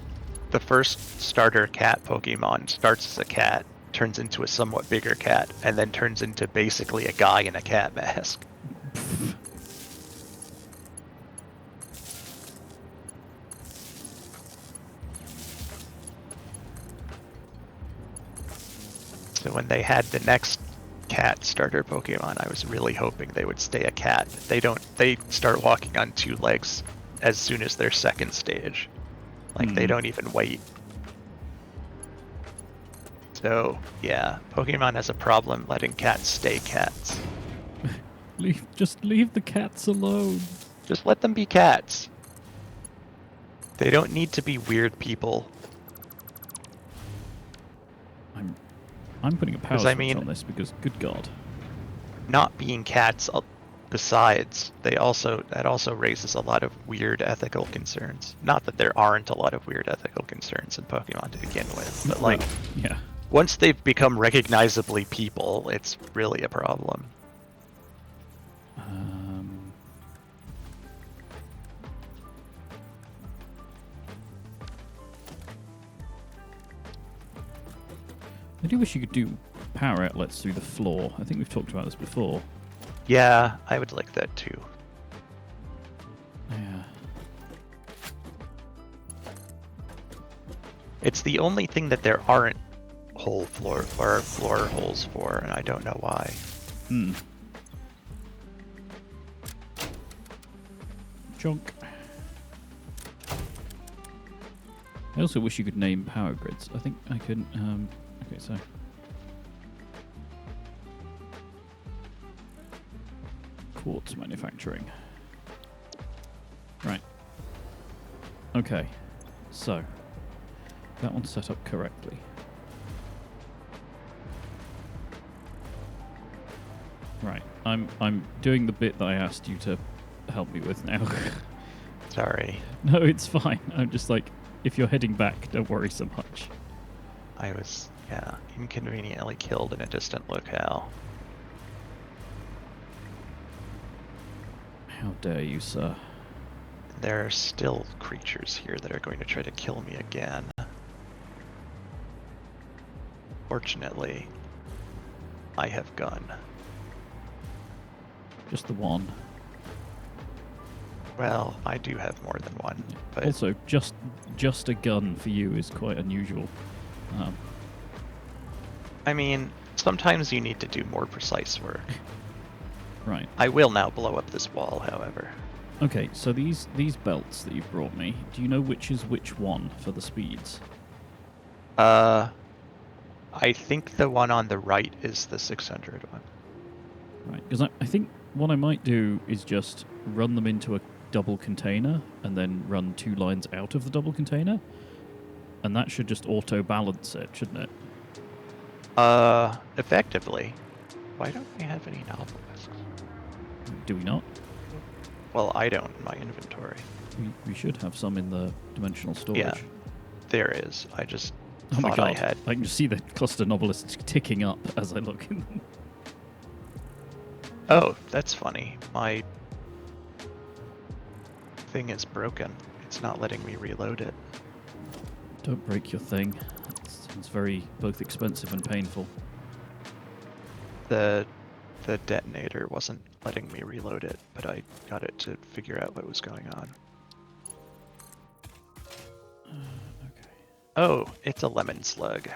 the first starter cat Pokemon starts as a cat, turns into a somewhat bigger cat, and then turns into basically a guy in a cat mask. So when they had the next cat starter Pokemon, I was really hoping they would stay a cat. They don't. They start walking on 2 legs as soon as their second stage. Like, they don't even wait. So, yeah, Pokemon has a problem letting cats stay cats. Just leave the cats alone. Just let them be cats. They don't need to be weird people. I'm putting a power 'Cause, I switch mean- on this because, good God. Not being cats, besides, that also raises a lot of weird ethical concerns. Not that there aren't a lot of weird ethical concerns in Pokemon to begin with, but like, Well, yeah. once they've become recognizably people, it's really a problem. I do wish you could do power outlets through the floor. I think we've talked about this before. Yeah, I would like that too. Yeah. It's the only thing that there aren't floor holes for, and I don't know why. Junk. I also wish you could name power grids. I think I couldn't. Okay, so. Quartz manufacturing. Right. Okay. So. That one's set up correctly. Right. I'm doing the bit that I asked you to help me with now. Sorry. No, it's fine. I'm just like, if you're heading back, don't worry so much. I was, inconveniently killed in a distant locale. How dare you, sir? There are still creatures here that are going to try to kill me again. Fortunately, I have gun. Just the one. Well, I do have more than one, but Also, just a gun for you is quite unusual. I mean, sometimes you need to do more precise work. Right. I will now blow up this wall, however. Okay, so these belts that you've brought me, do you know which is which one for the speeds? I think the one on the right is the 600 one. Right, because I think what I might do is just run them into a double container and then run 2 lines out of the double container. And that should just auto-balance it, shouldn't it? Effectively. Why don't we have any novelisks? Do we not? Well, I don't in my inventory. We should have some in the dimensional storage. Yeah, there is. I just Oh my thought god, I had. I can just see the cluster novelists ticking up as I look in them. Oh, that's funny. My thing is broken. It's not letting me reload it. Don't break your thing. It's very both expensive and painful. The detonator wasn't letting me reload it, but I got it to figure out what was going on. Okay. Oh, it's a lemon slug.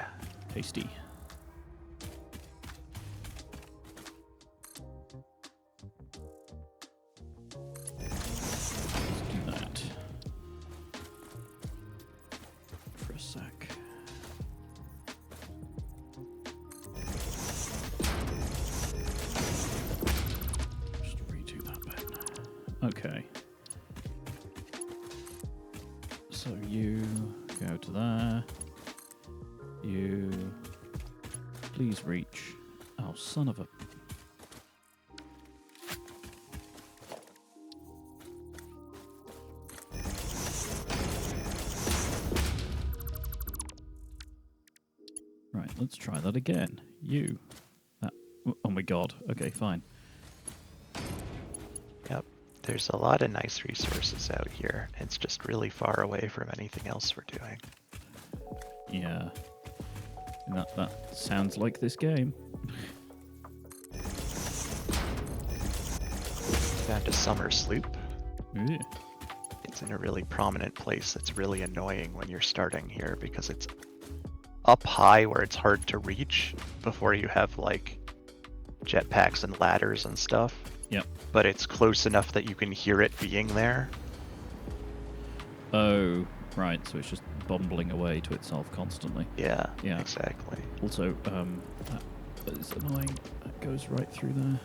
Tasty. Let's do that. For a sec. Just redo that bit. Okay. So you go to there. You please reach. Oh, son of a. Let's try that again. You. That. Oh my god. Okay, fine. Yep. There's a lot of nice resources out here. It's just really far away from anything else we're doing. Yeah. And that sounds like this game. Found a summer sloop. Yeah. It's in a really prominent place that's really annoying when you're starting here because it's up high where it's hard to reach before you have like jetpacks and ladders and stuff. Yep. But it's close enough that you can hear it being there. Oh, right. So it's just bumbling away to itself constantly. Yeah, Yeah. exactly. Also, that is annoying. That goes right through there.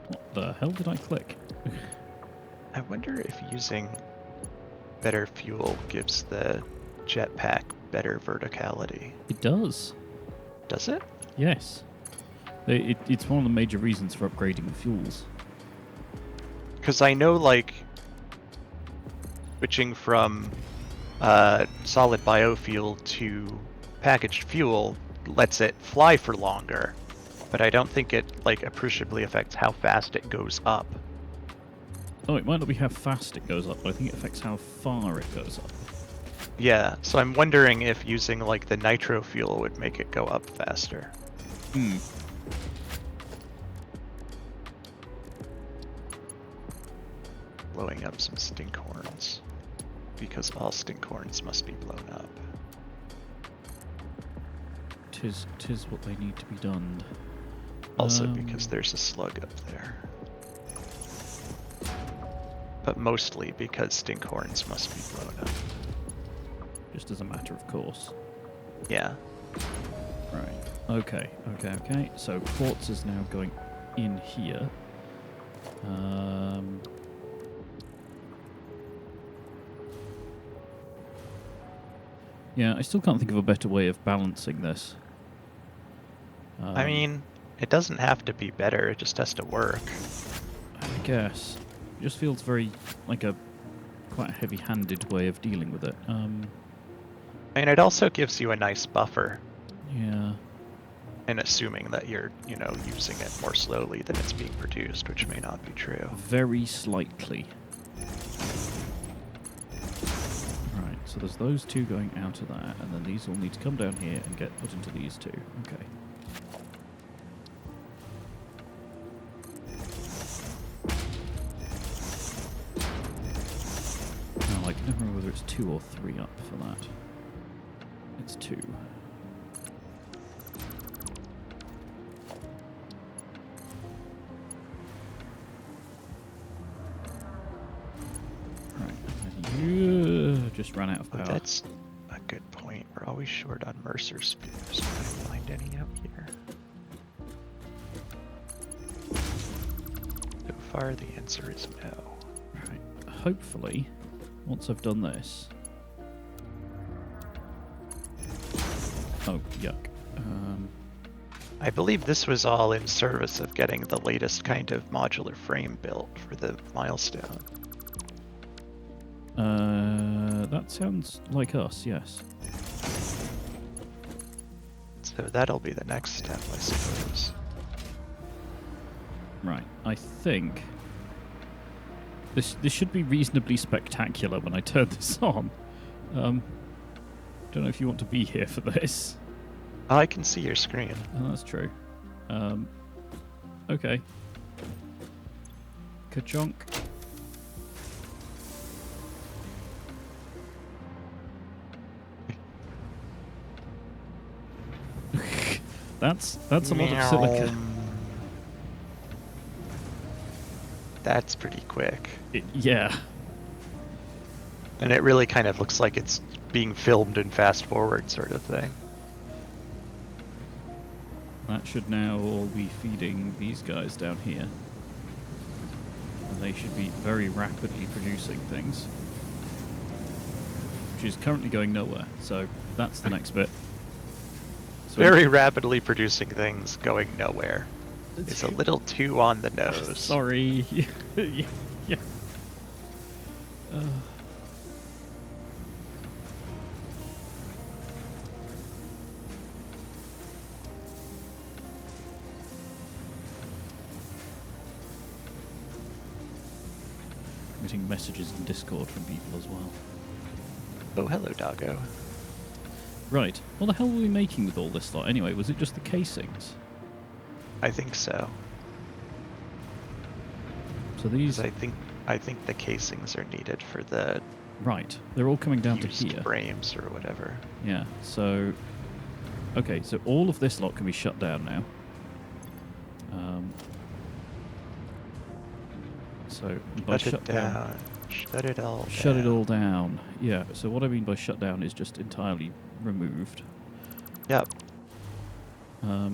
What the hell did I click? I wonder if using better fuel gives the jetpack better verticality. It does. Does it? Yes. It's one of the major reasons for upgrading the fuels. Because I know, like, switching from solid biofuel to packaged fuel lets it fly for longer, but I don't think it, like, appreciably affects how fast it goes up. Oh, it might not be how fast it goes up, but I think it affects how far it goes up. Yeah, so I'm wondering if using, like, the nitro fuel would make it go up faster. Hmm. Blowing up some stinkhorns, because all stinkhorns must be blown up. Tis what they need to be done. Also because there's a slug up there. But mostly because stinkhorns must be blown up. Just as a matter of course. Yeah. Right. Okay. So quartz is now going in here. Yeah, I still can't think of a better way of balancing this. I mean, it doesn't have to be better, it just has to work. I guess. It just feels very like a quite heavy-handed way of dealing with it. I mean, it also gives you a nice buffer. Yeah. And assuming that you're, using it more slowly than it's being produced, which may not be true. Very slightly. Right, so there's those two going out of that, and then these all need to come down here and get put into these two. Okay. Now, I can never remember whether it's 2 or 3 up for that. It's 2. Just ran out of power. That's a good point. We're always short on Mercer spears. Can I find any out here? So far, the answer is no. Right. Hopefully, once I've done this. Oh, yuck. I believe this was all in service of getting the latest kind of modular frame built for the milestone. That sounds like us, yes. So that'll be the next step, I suppose. Right, I think this should be reasonably spectacular when I turn this on. Don't know if you want to be here for this. Oh, I can see your screen. Oh, that's true. Okay. Ka-chonk. That's a lot of silica. That's pretty quick. Yeah. And it really kind of looks like it's being filmed in fast forward sort of thing. That should now all be feeding these guys down here. And they should be very rapidly producing things. Which is currently going nowhere, so that's the next bit. So Very rapidly producing things going nowhere. It's a little too on the nose. Sorry. Yeah. Getting messages in Discord from people as well. Oh, hello, doggo. Right. What the hell were we making with all this lot anyway? Was it just the casings? I think so. So these... I think the casings are needed for the Right. They're all coming down to used here. frames or whatever. Yeah, so... Okay, so all of this lot can be shut down now. So by Shut it down. Shut it all down. Shut it all down. Yeah, so what I mean by shut down is just entirely removed. Yep. I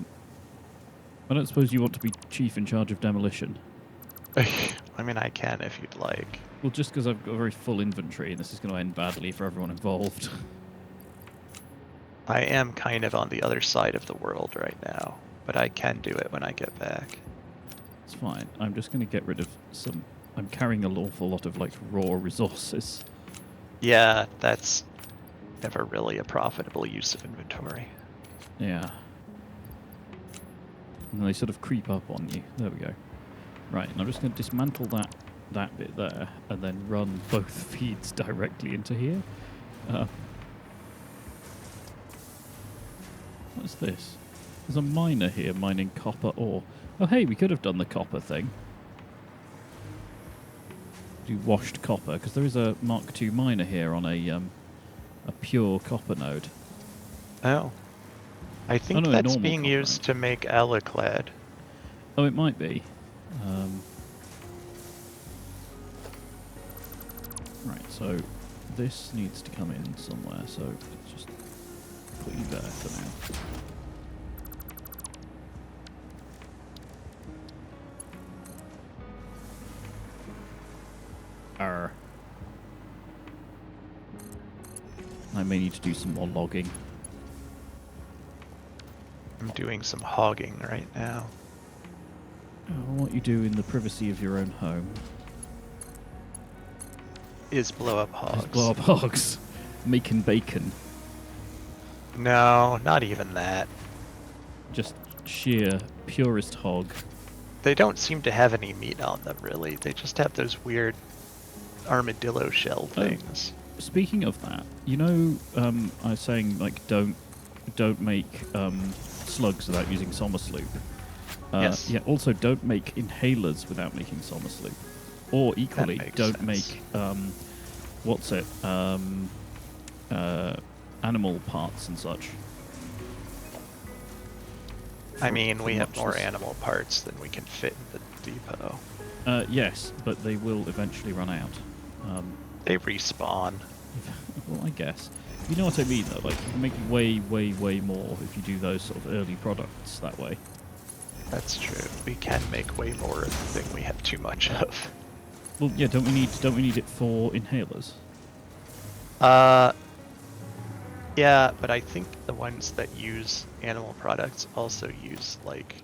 don't suppose you want to be chief in charge of demolition. I mean, I can if you'd like. Well, just because I've got a very full inventory and this is going to end badly for everyone involved. I am kind of on the other side of the world right now, but I can do it when I get back. It's fine. I'm just going to get rid of some... I'm carrying an awful lot of, like, raw resources. Yeah, that's never really a profitable use of inventory. Yeah. And they sort of creep up on you. There we go. Right, and I'm just going to dismantle that bit there, and then run both feeds directly into here. What's this? There's a miner here mining copper ore. Oh, hey, we could have done the copper thing. Do washed copper, because there is a Mark II miner here on a pure copper node. Oh. I think no, that's normal being copper used node. to make alaclad. Oh, it might be. Right, so this needs to come in somewhere, so let's just put you there for now. Arr. I may need to do some more logging. I'm doing some hogging right now. What you do in the privacy of your own home Is blow up hogs. is blow up hogs, making bacon. No, not even that. Just sheer, purest hog. They don't seem to have any meat on them, really. They just have those weird armadillo shell things. Speaking of that, you know, I was saying, like, don't make slugs without using Sommersloop. Yes. Yeah, also don't make inhalers without making Sommersloop. Or equally, don't sense. make, animal parts and such. I mean, we have much more this- animal parts than we can fit in the depot. Yes, but they will eventually run out. They respawn. Well, I guess. You know what I mean, though? Like, you can make way, way, way more if you do those sort of early products that way. That's true. We can make way more of the thing we have too much of. Well, yeah, don't we need it for inhalers? Yeah, but I think the ones that use animal products also use, like,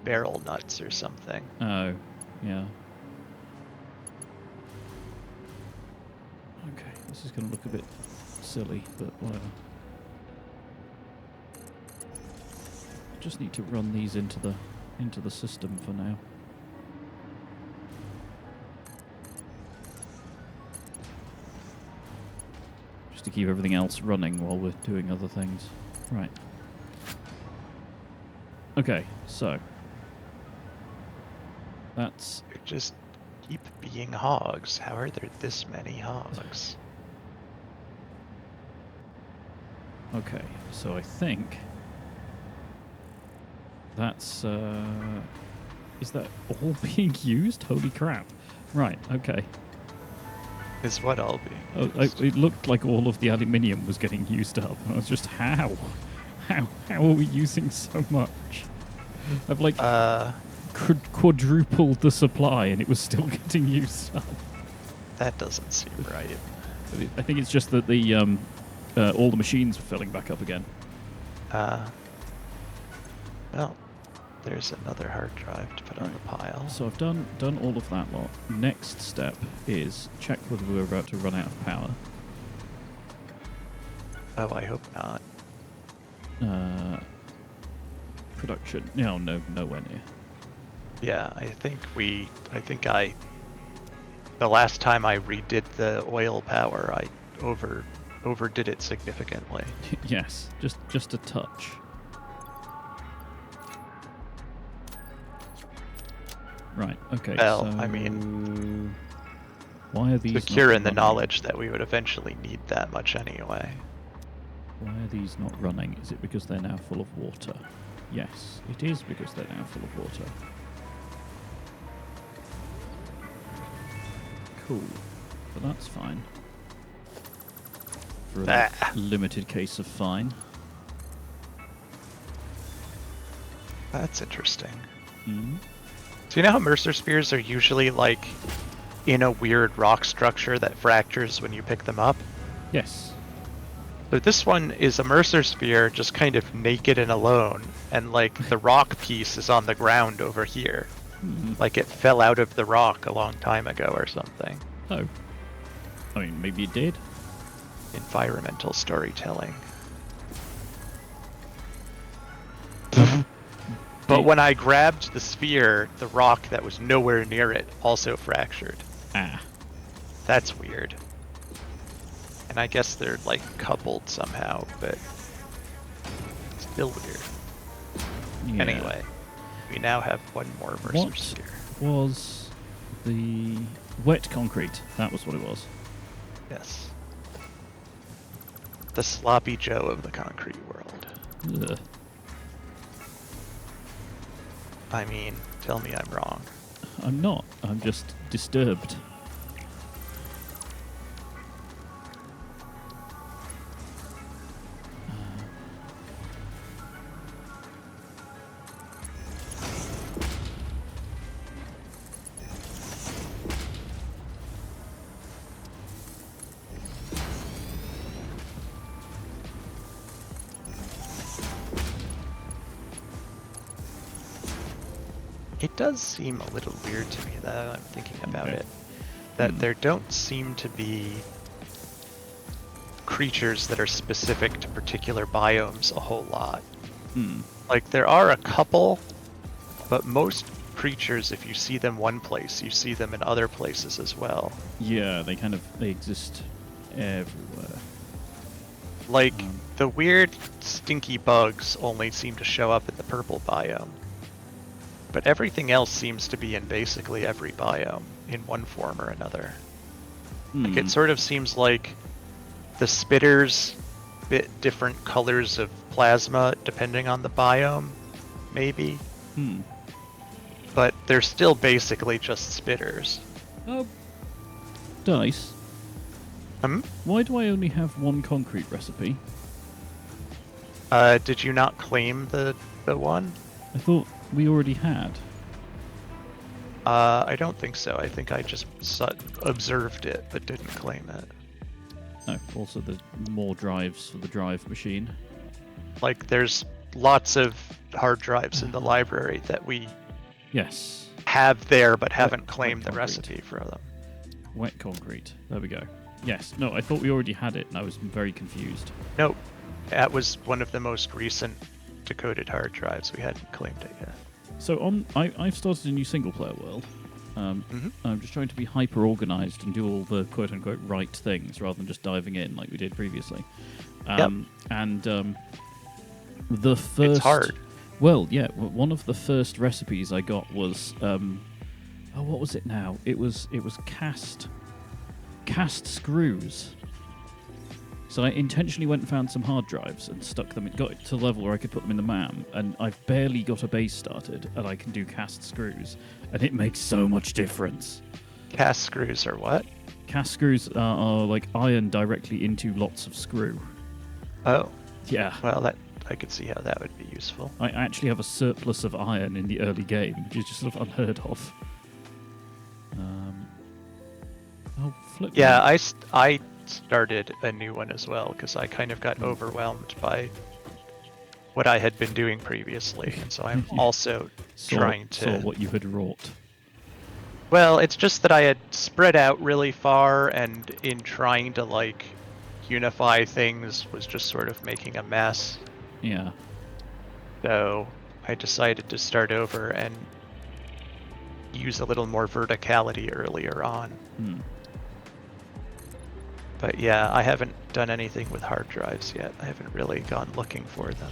barrel nuts or something. Oh, yeah. Okay, this is going to look a bit silly, but whatever. Just need to run these into the system for now. Just to keep everything else running while we're doing other things. Right. Okay, so that's They just keep being hogs. How are there this many hogs? okay. So I think that's is that all being used? Holy crap! Right. Okay. Is what I'll be. Oh, it looked like all of the aluminium was getting used up. I was just how are we using so much? I've like quadrupled the supply and it was still getting used up. That doesn't seem right. I think it's just that the all the machines were filling back up again. Well, There's another hard drive to put on the pile. So I've done all of that lot. Next step is check whether we're about to run out of power. Oh, I hope not. Production. No, nowhere near. Yeah, the last time I redid the oil power, I overdid it significantly. Yes, just a touch. Right, okay. Well, so I mean, why are these secure in the running? knowledge that we would eventually need that much anyway. Why are these not running? Is it because they're now full of water? Yes, it is because they're now full of water. Cool. But that's fine. For a limited case of fine. That's interesting. Mm. So you know how Mercer Spears are usually like in a weird rock structure that fractures when you pick them up? Yes. So this one is a Mercer Spear just kind of naked and alone, and like the rock piece is on the ground over here. Mm. Like it fell out of the rock a long time ago or something. Oh. I mean, maybe it did. Environmental storytelling. But when I grabbed the sphere, the rock that was nowhere near it also fractured. Ah. That's weird. And I guess they're like coupled somehow, but still weird. Yeah. Anyway, we now have one more Mercer Sphere. Was the wet concrete? That was what it was. Yes. The sloppy Joe of the concrete world. Ugh. I mean, tell me I'm wrong. I'm not. I'm just disturbed. It does seem a little weird to me that I'm thinking about Okay. it. That there don't seem to be creatures that are specific to particular biomes a whole lot. Hmm. Like there are a couple, but most creatures, if you see them one place, you see them in other places as well. Yeah, they exist everywhere. Like the weird stinky bugs only seem to show up in the purple biome. But everything else seems to be in basically every biome in one form or another. Like it sort of seems like the spitters bit different colors of plasma depending on the biome, maybe. But they're still basically just spitters. Oh, Dice. Why do I only have one concrete recipe? Did you not claim the one? I thought we already had. I don't think so. I think I just observed it but didn't claim it. Oh, also there's more drives for the drive machine. Like there's lots of hard drives in the library that we have there but haven't claimed the recipe for them. Wet concrete. There we go. Yes. No, I thought we already had it and I was very confused. Nope. That was one of the most recent decoded hard drives. We hadn't claimed it yet. So I've started a new single player world. I'm just trying to be hyper organized and do all the quote unquote right things rather than just diving in like we did previously. And the first, it's hard. Well, yeah, one of the first recipes I got was what was it now? It was cast screws. So I intentionally went and found some hard drives and stuck them. It got to the level where I could put them in the MAM, and I've barely got a base started, and I can do cast screws, and it makes so much difference. Cast screws are what? Cast screws are like iron directly into lots of screw. Oh. Yeah. Well, that I could see how that would be useful. I actually have a surplus of iron in the early game, which is just sort of unheard of. Oh, flip. Yeah, I started a new one as well because I kind of got overwhelmed by what I had been doing previously, and so I'm also trying saw to. what you had wrought. Well, it's just that I had spread out really far, and in trying to like unify things was just sort of making a mess. Yeah. So I decided to start over and use a little more verticality earlier on. But yeah, I haven't done anything with hard drives yet. I haven't really gone looking for them.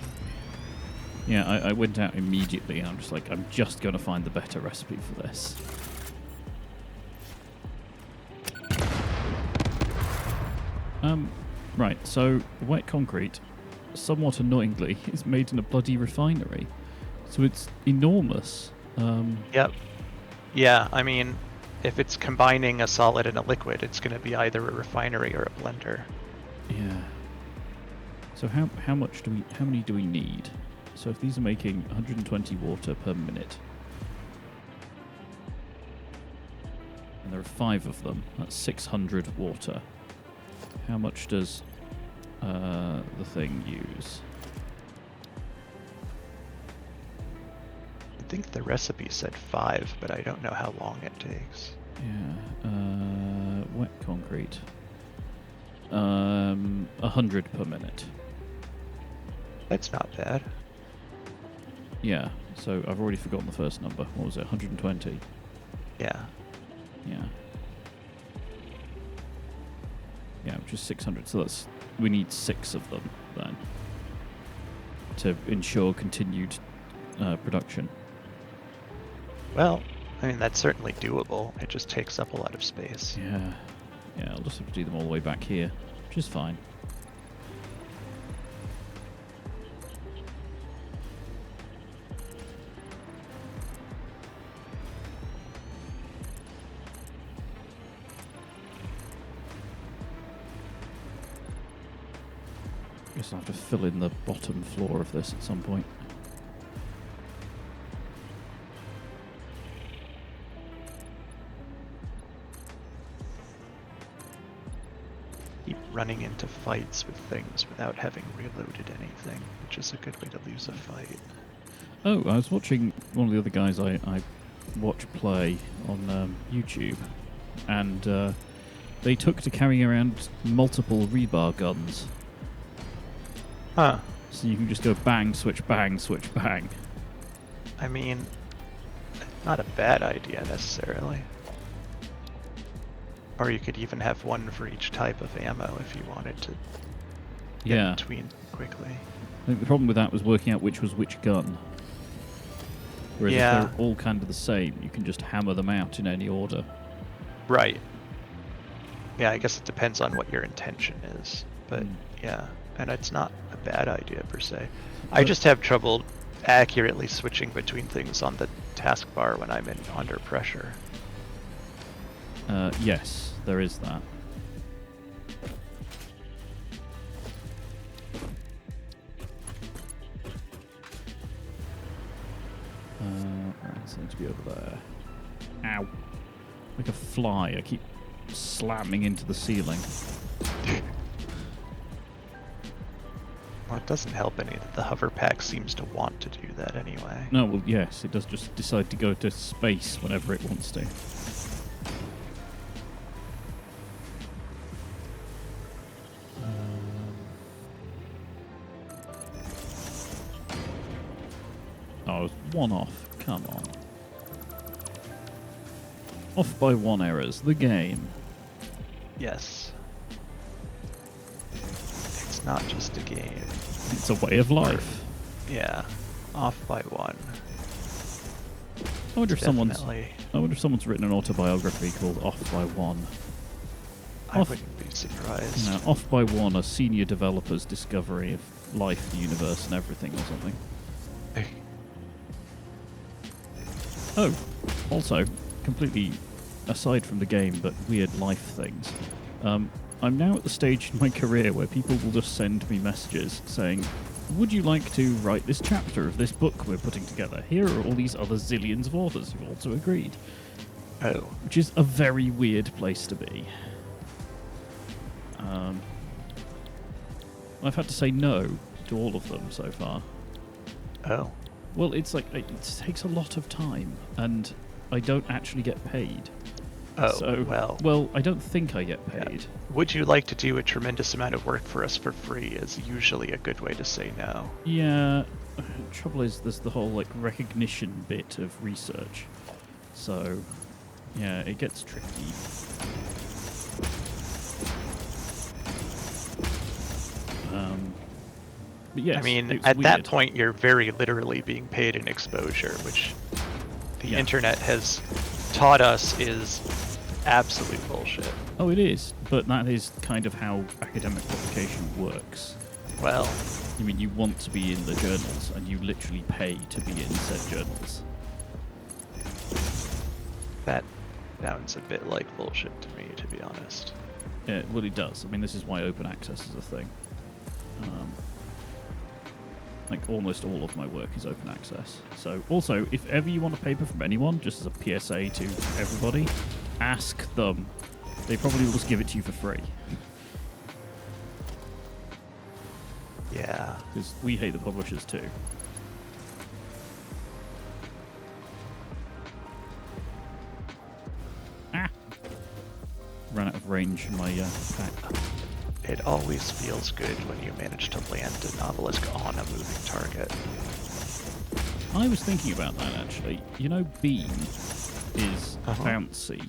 Yeah, I went out immediately. I'm just like, I'm just going to find the better recipe for this. Right, so wet concrete, somewhat annoyingly, is made in a bloody refinery. So it's enormous. Yep. Yeah, I mean, if it's combining a solid and a liquid, it's going to be either a refinery or a blender. Yeah. So how many do we need? So if these are making 120 water per minute, and there are 5 of them, that's 600 water. How much does the thing use? I think the recipe said 5, but I don't know how long it takes. Yeah, wet concrete. 100 per minute. That's not bad. Yeah, so I've already forgotten the first number. What was it? 120? Yeah. Yeah. Yeah, which is 600. So we need 6 of them then to ensure continued production. Well, I mean, that's certainly doable. It just takes up a lot of space. Yeah. Yeah, I'll just have to do them all the way back here, which is fine. Guess I'll have to fill in the bottom floor of this at some point. Keep running into fights with things without having reloaded anything, which is a good way to lose a fight. Oh, I was watching one of the other guys I watch play on YouTube, and they took to carrying around multiple rebar guns. Huh. So you can just go bang, switch, bang, switch, bang. I mean, not a bad idea necessarily. Or you could even have one for each type of ammo if you wanted to get between quickly. I think the problem with that was working out which was which gun. Whereas if they're all kind of the same, you can just hammer them out in any order. Right. Yeah, I guess it depends on what your intention is. But yeah, and it's not a bad idea per se. I just have trouble accurately switching between things on the taskbar when I'm under pressure. Yes, there is that. Right, it seems to be over there. Ow. Like a fly, I keep slamming into the ceiling. Well, it doesn't help any that the hover pack seems to want to do that anyway. No, well, yes, it does just decide to go to space whenever it wants to. Oh, I was 1 off. Come on. Off by 1 errors. The game. Yes. It's not just a game. It's a way of life. Yeah. Off by 1. I wonder if someone's written an autobiography called Off by 1. I wouldn't be surprised. You know, Off by 1, a senior developer's discovery of life, the universe, and everything, or something. Oh, also, completely aside from the game, but weird life things. I'm now at the stage in my career where people will just send me messages saying, would you like to write this chapter of this book we're putting together? Here are all these other zillions of authors who've also agreed. Oh. Which is a very weird place to be. I've had to say no to all of them so far. Oh. Well, it's like it takes a lot of time, and I don't actually get paid. Oh, So, well, I don't think I get paid. Yeah. Would you like to do a tremendous amount of work for us for free is usually a good way to say no. Yeah, trouble is there's the whole like recognition bit of research. So, yeah, it gets tricky. But yes, I mean, it's at weird. that point, you're very literally being paid in exposure, which the internet has taught us is absolute bullshit. Oh, it is, but that is kind of how academic publication works. Well, I mean, you want to be in the journals, and you literally pay to be in said journals. that sounds a bit like bullshit to me, to be honest. Yeah, well, it does. I mean, this is why open access is a thing. Like, almost all of my work is open access. So, also, if ever you want a paper from anyone, just as a PSA to everybody, ask them. They probably will just give it to you for free. Yeah. Because we hate the publishers too. Ah! Ran out of range in my pack. It always feels good when you manage to land an obelisk on a moving target. I was thinking about that, actually. You know, Bean is bouncy.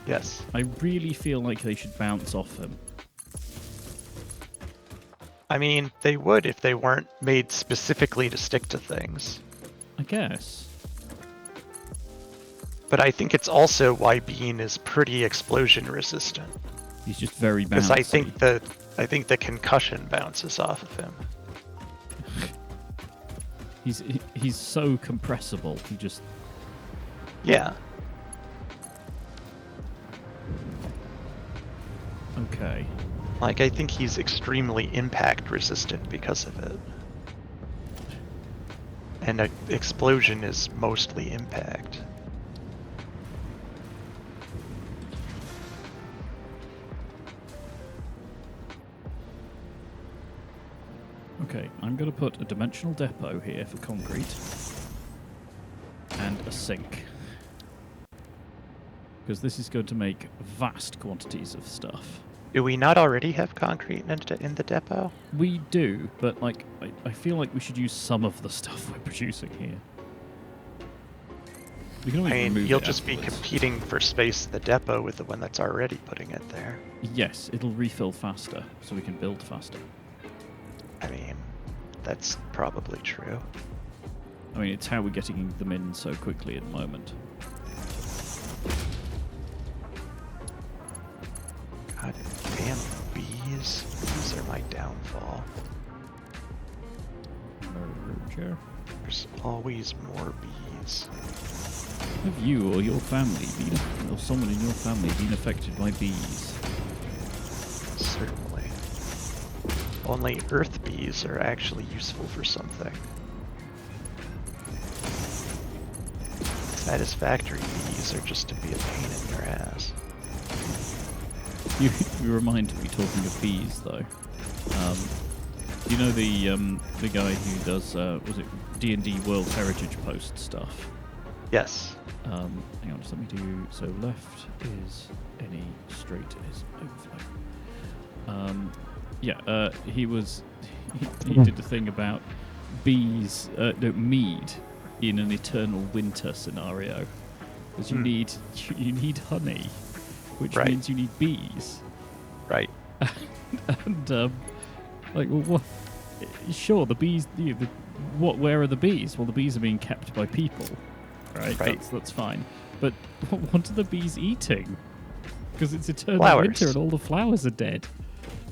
Yes. I really feel like they should bounce off him. I mean, they would if they weren't made specifically to stick to things. I guess. But I think it's also why Bean is pretty explosion resistant. He's just very bouncy. Because I think the concussion bounces off of him. He's so compressible. He just... Yeah. Okay. Like, I think he's extremely impact resistant because of it. And an explosion is mostly impact. Okay, I'm going to put a dimensional depot here for concrete. And a sink. Because this is going to make vast quantities of stuff. Do we not already have concrete in the depot? We do, but like I feel like we should use some of the stuff we're producing here. We can always remove you'll it just be afterwards. competing for space in the depot with the one that's already putting it there. Yes, it'll refill faster, so we can build faster. I mean, that's probably true. I mean, it's how we're getting them in so quickly at the moment. God damn bees. Bees are my downfall. Merger. There's always more bees. Have you or your family been, or someone in your family been affected by bees? Certainly. Only earth bees are actually useful for something. Satisfactory bees are just to be a pain in your ass. You remind me, talking of bees, though. You know the guy who does was it D&D World Heritage Post stuff? Yes. Hang on, just let me do so. Left is any, straight is overflow. He did the thing about bees, mead in an eternal winter scenario, because you need honey, which means you need bees. Right. And like, well, what? Sure, the bees. Where are the bees? Well, the bees are being kept by people, right? That's fine. But what are the bees eating? Because it's eternal winter and all the flowers are dead.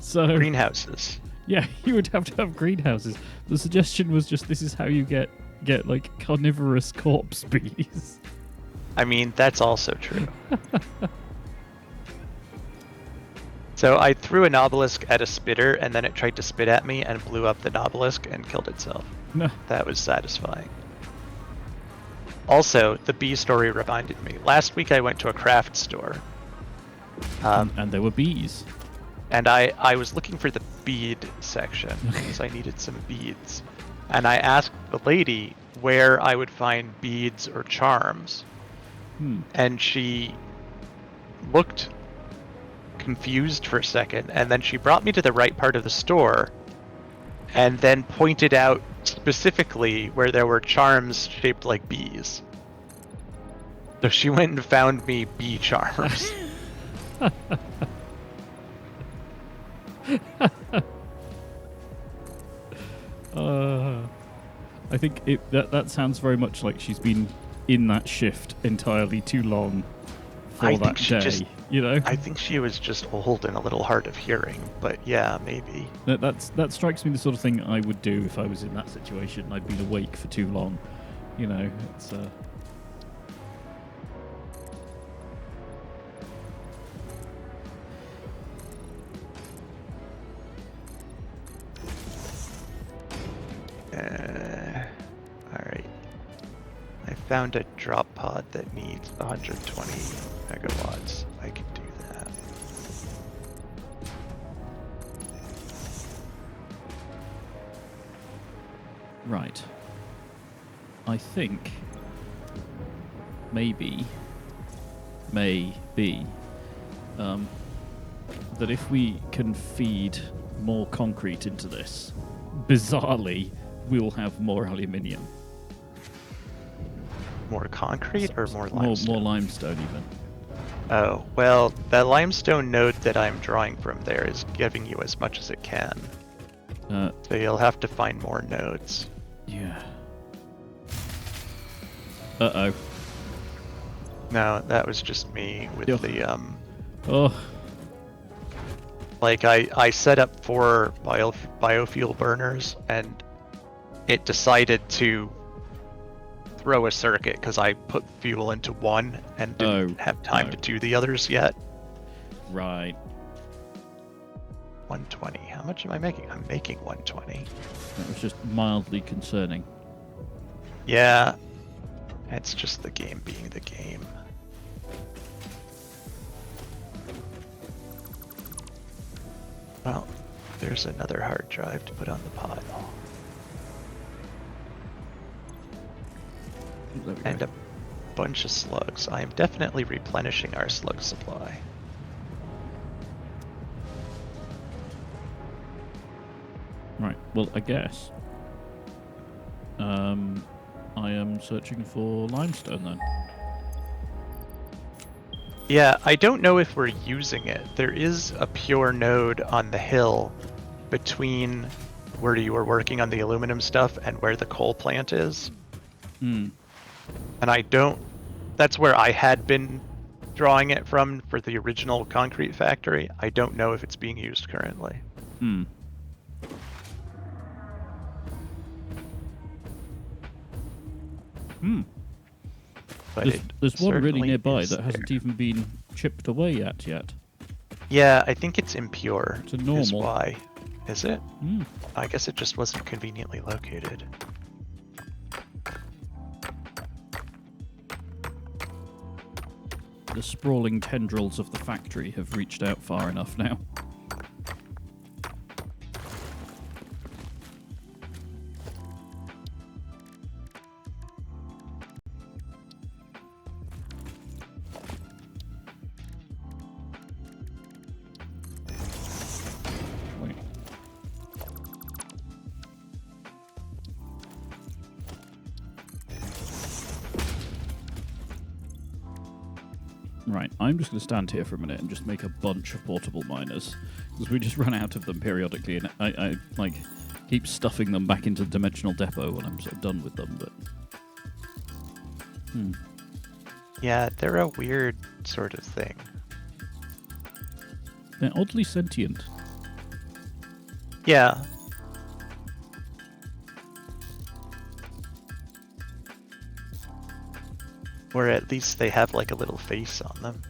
So greenhouses. Yeah, you would have to have greenhouses. The suggestion was just this is how you get like carnivorous corpse bees. I mean, that's also true. So I threw an obelisk at a spitter, and then it tried to spit at me and blew up the obelisk and killed itself. No. That was satisfying. Also, the bee story reminded me. Last week I went to a craft store. And there were bees. And I was looking for the bead section, because I needed some beads. and I asked the lady where I would find beads or charms. And she looked confused for a second, and then she brought me to the right part of the store and then pointed out specifically where there were charms shaped like bees. So she went and found me bee charms. I think that sounds very much like she's been in that shift entirely too long for that day. You know, I think she was just old and a little hard of hearing, but yeah, maybe. That strikes me the sort of thing I would do if I was in that situation. I'd been awake for too long. You know, it's Alright. I found a drop pod that needs 120 megawatts. I can do that. Right. I think maybe that if we can feed more concrete into this, bizarrely, we'll have more aluminium. More concrete or more limestone? More limestone, even. Oh, well, the limestone node that I'm drawing from there is giving you as much as it can. So you'll have to find more nodes. Yeah. Uh-oh. No, that was just me with the, Oh. Like, I set up 4 biofuel burners, and it decided to throw a circuit because I put fuel into one and didn't have time to do the others yet. Right. 120. How much am I making? I'm making 120. That was just mildly concerning. Yeah. It's just the game being the game. Well, there's another hard drive to put on the pile. And a bunch of slugs. I am definitely replenishing our slug supply. Right, well, I guess I am searching for limestone then. Yeah, I don't know if we're using it. There is a pure node on the hill between where you were working on the aluminum stuff and where the coal plant is. And I don't... That's where I had been drawing it from for the original concrete factory. I don't know if it's being used currently. But there's one really nearby that there. hasn't even been chipped away yet. Yeah, I think it's impure. It's a normal. Is why. Is it? I guess it just wasn't conveniently located. The sprawling tendrils of the factory have reached out far enough now. Right, I'm just going to stand here for a minute and just make a bunch of portable miners, because we just run out of them periodically, and I like keep stuffing them back into the dimensional depot when I'm sort of done with them. But Yeah, they're a weird sort of thing. They're oddly sentient. Yeah. Or at least they have like a little face on them.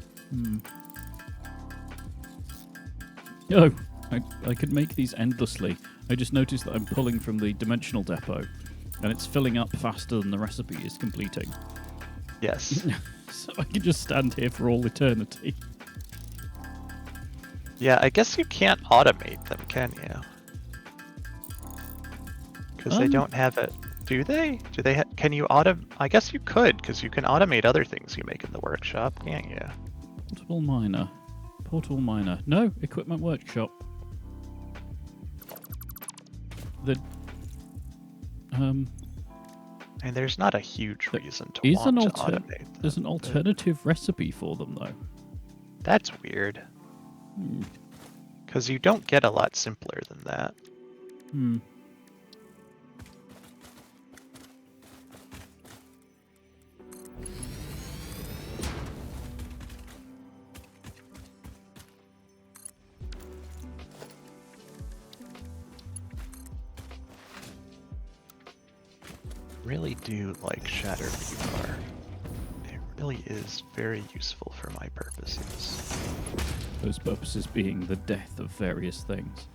Oh, I could make these endlessly. I just noticed that I'm pulling from the dimensional depot, and it's filling up faster than the recipe is completing. Yes. So I can just stand here for all eternity. Yeah, I guess you can't automate them, can you? Because they don't have it. Do they? Do they? Can you I guess you could, because you can automate other things you make in the workshop, can't you? Portable miner. Portable miner. No, equipment workshop. And there's not a huge reason to is want to automate them. There's an alternative recipe for them, though. That's weird. Because you don't get a lot simpler than that. Really do like Shatter Rebar. It really is very useful for my purposes. Those purposes being the death of various things.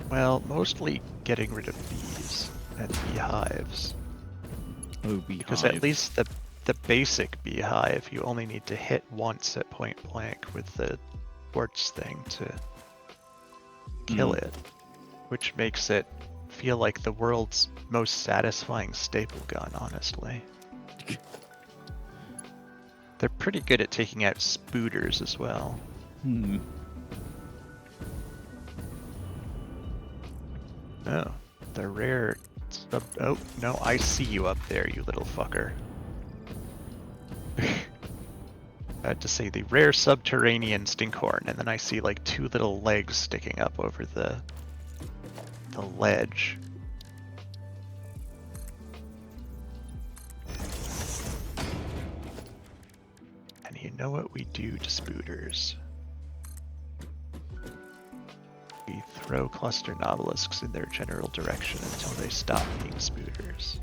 Well, mostly getting rid of bees and beehives. Oh, beehive. Because at least the basic beehive, you only need to hit once at point blank with the quartz thing to kill it, which makes it feel like the world's most satisfying staple gun, honestly. They're pretty good at taking out spooters as well. Oh, the rare oh, no, I see you up there, you little fucker. I had to say the rare subterranean stinkhorn, and then I see like two little legs sticking up over the ledge. And you know what we do to spooters? We throw cluster nobelisks in their general direction until they stop being spooters.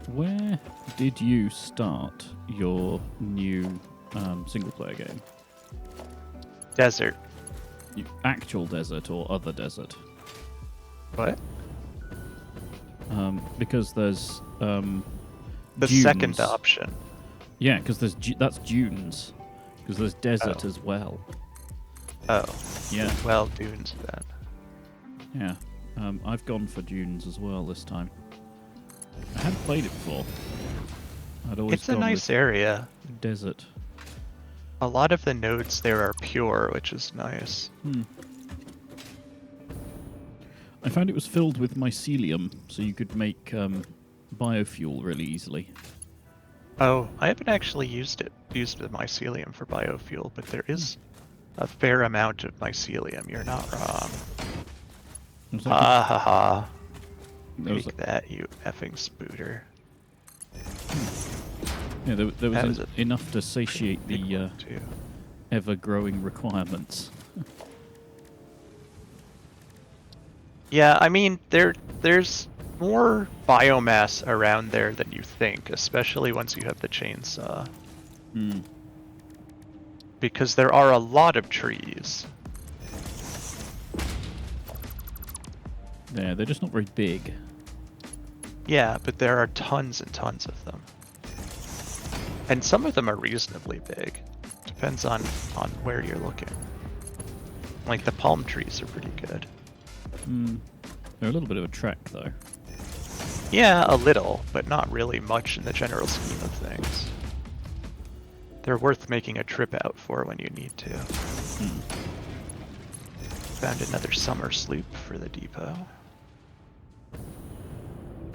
Where did you start your new single-player game? Desert. Actual desert or other desert? What? Because there's The dunes. second option. Yeah, because that's dunes. Because there's desert as well. Oh. Yeah. Well, dunes then. Yeah. I've gone for dunes as well this time. I hadn't played it before. It's a nice area. Desert. A lot of the nodes there are pure, which is nice. I found it was filled with mycelium, so you could make biofuel really easily. Oh, I haven't actually used the mycelium for biofuel, but there is a fair amount of mycelium. You're not wrong. Ha ha ha. Take that, you effing spooter. Yeah, there was enough to satiate the ever-growing requirements. Yeah, I mean, there's more biomass around there than you think, especially once you have the chainsaw. Because there are a lot of trees. Yeah, they're just not very big. Yeah, but there are tons and tons of them. And some of them are reasonably big. Depends on where you're looking. Like the palm trees are pretty good. They're a little bit of a trek, though. Yeah, a little, but not really much in the general scheme of things. They're worth making a trip out for when you need to. Found another summer sloop for the depot.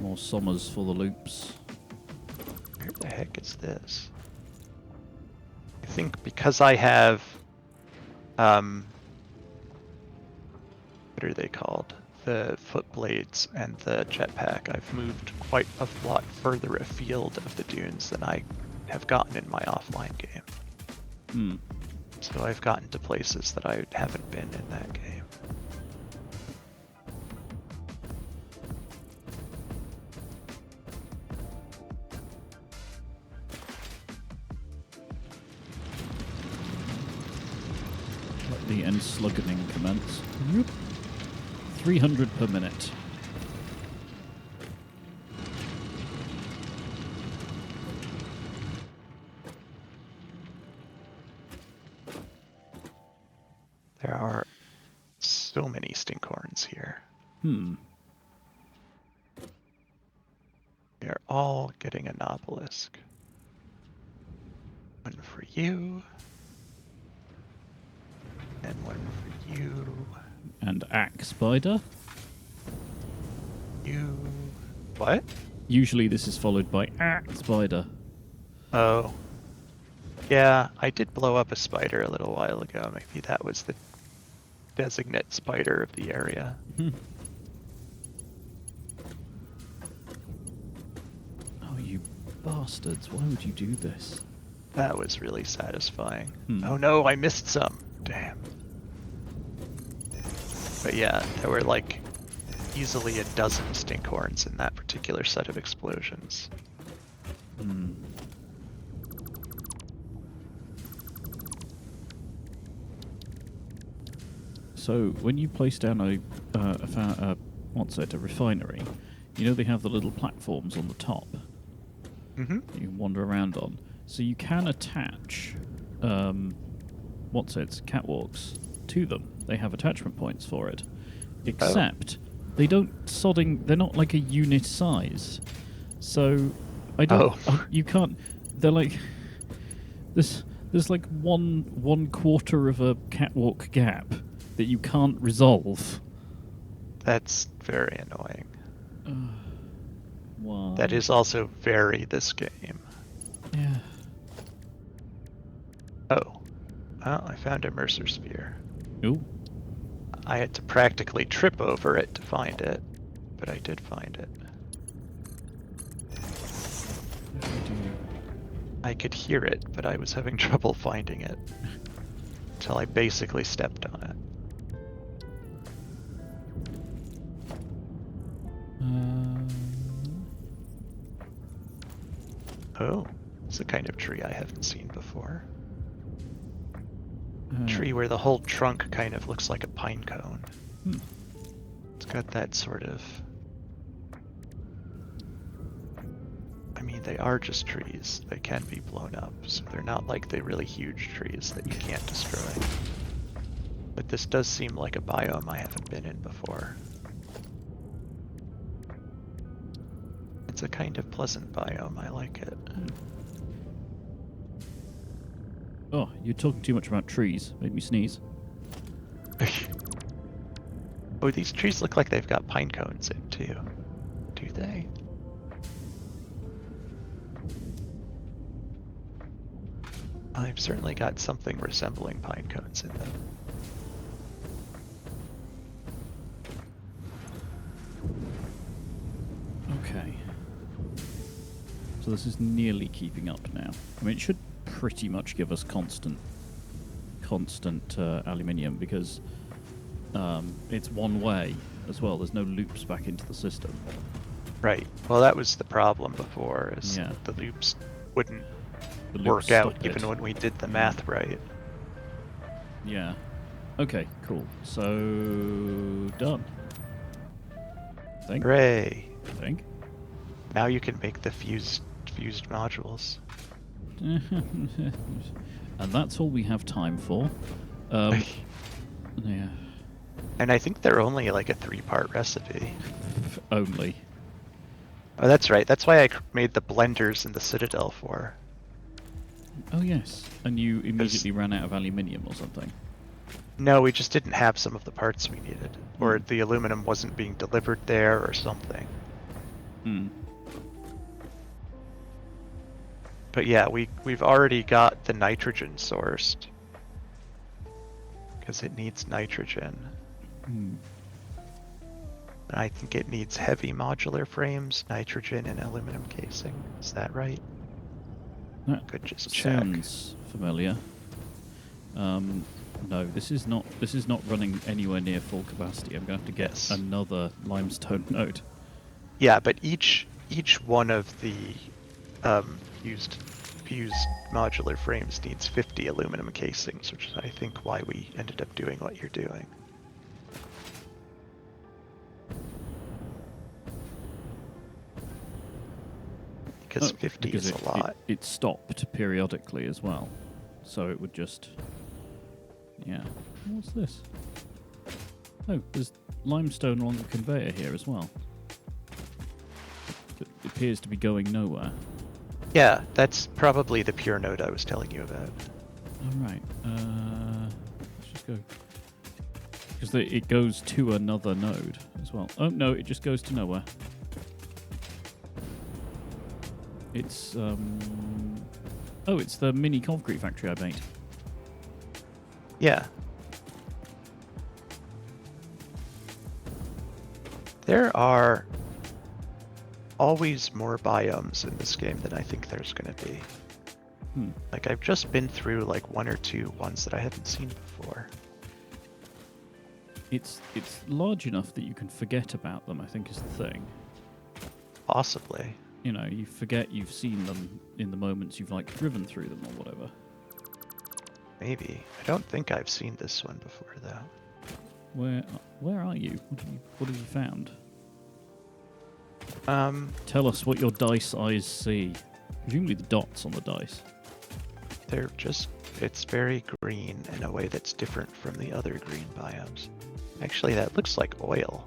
More summers for the loops. Where the heck is this? I think because I have, what are they called? The foot blades and the jetpack, I've moved quite a lot further afield of the dunes than I have gotten in my offline game. So I've gotten to places that I haven't been in that game. Let the enslugging commence. 300 per minute. There are so many stinkhorns here. They're all getting an obelisk. One for you. And one for you. And axe spider. You. What? Usually this is followed by axe spider. Oh. Yeah, I did blow up a spider a little while ago. Maybe that was the designate spider of the area. Oh, you bastards. Why would you do this? That was really satisfying. Oh no, I missed some. Damn. But yeah, there were like easily a dozen stinkhorns in that particular set of explosions. So when you place down a refinery, you know they have the little platforms on the top. You can wander around on. So you can attach catwalks to them. They have attachment points for it. Except they're not like a unit size. So you can't. They're like there's like one quarter of a catwalk gap that you can't resolve. That's very annoying. Why? That is also very this game. Yeah. Oh. Well, I found a Mercer Sphere. Ooh. I had to practically trip over it to find it, but I did find it. I could hear it, but I was having trouble finding it until I basically stepped on it. Oh, it's a kind of tree I haven't seen before. A tree where the whole trunk kind of looks like a pine cone. It's got that sort of... I mean, they are just trees. They can be blown up, so they're not like the really huge trees that you can't destroy. But this does seem like a biome I haven't been in before. It's a kind of pleasant biome. I like it. Oh, you're talking too much about trees. Made me sneeze. Oh, these trees look like they've got pine cones in too. Do they? I've certainly got something resembling pine cones in them. Okay. So this is nearly keeping up now. I mean, it should pretty much give us constant aluminium because it's one way as well. There's no loops back into the system. Right. Well, that was the problem before, is the loops wouldn't work out even when we did the math right. Yeah. Okay, cool. So, done. Hooray! I think. Now you can make the fused modules. And that's all we have time for. Yeah. And I think they're only like a 3-part recipe. Only. Oh, that's right. That's why I made the blenders in the Citadel for. Oh, yes. And you immediately ran out of aluminium or something. No, we just didn't have some of the parts we needed. Or the aluminum wasn't being delivered there or something. But yeah, we've already got the nitrogen sourced. Because it needs nitrogen. And I think it needs heavy modular frames, nitrogen, and aluminum casing. Is that right? That could just check. Sounds familiar. No, this is not running anywhere near full capacity. I'm going to have to get another limestone node. Yeah, but each one of the fused modular frames needs 50 aluminum casings, which is I think why we ended up doing what you're doing. Because 50 is a lot. It stopped periodically as well. So it would just... Yeah. What's this? Oh, there's limestone on the conveyor here as well. It appears to be going nowhere. Yeah, that's probably the pure node I was telling you about. All right. Let's just go. Because it goes to another node as well. Oh, no, it just goes to nowhere. It's, Oh, it's the mini concrete factory I made. Yeah. There are always more biomes in this game than I think there's going to be. Like, I've just been through, like, 1 or 2 ones that I haven't seen before. It's large enough that you can forget about them, I think is the thing. Possibly. You know, you forget you've seen them in the moments you've, like, driven through them or whatever. Maybe. I don't think I've seen this one before, though. Where are you? What have you found? Tell us what your dice eyes see. Presumably the dots on the dice. They're just... It's very green in a way that's different from the other green biomes. Actually, that looks like oil.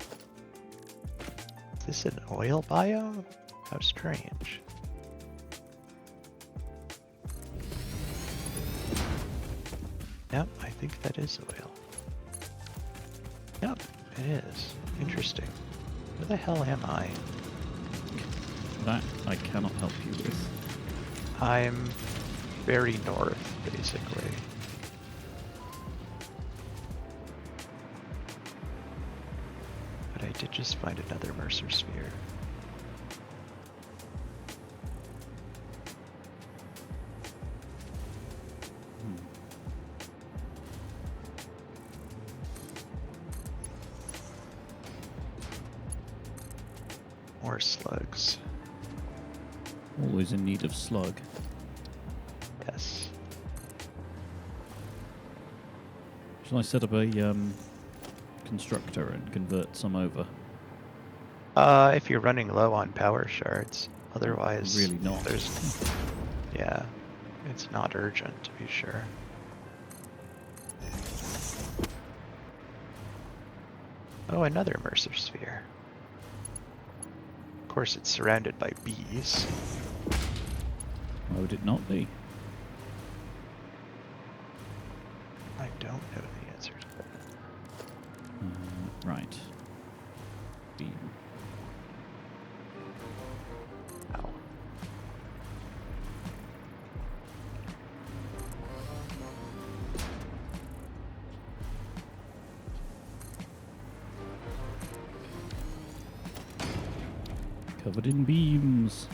Is this an oil biome? How strange. Yep, I think that is oil. Yep, it is. Interesting. Where the hell am I? That I cannot help you with. I'm very north, basically. But I did just find another Mercer sphere. More slugs. Always in need of slug. Yes. Shall I set up a constructor and convert some over? If you're running low on power shards. Otherwise, really not. There's, yeah, it's not urgent to be sure. Oh, another Mercer sphere. Of course, it's surrounded by bees. Why would it not be? I don't know the answer to that. Right. Bee. Ow. Covered in beams.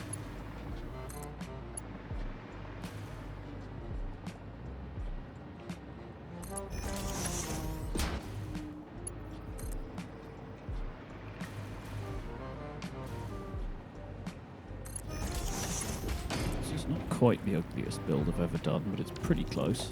This is not quite the ugliest build I've ever done, but it's pretty close.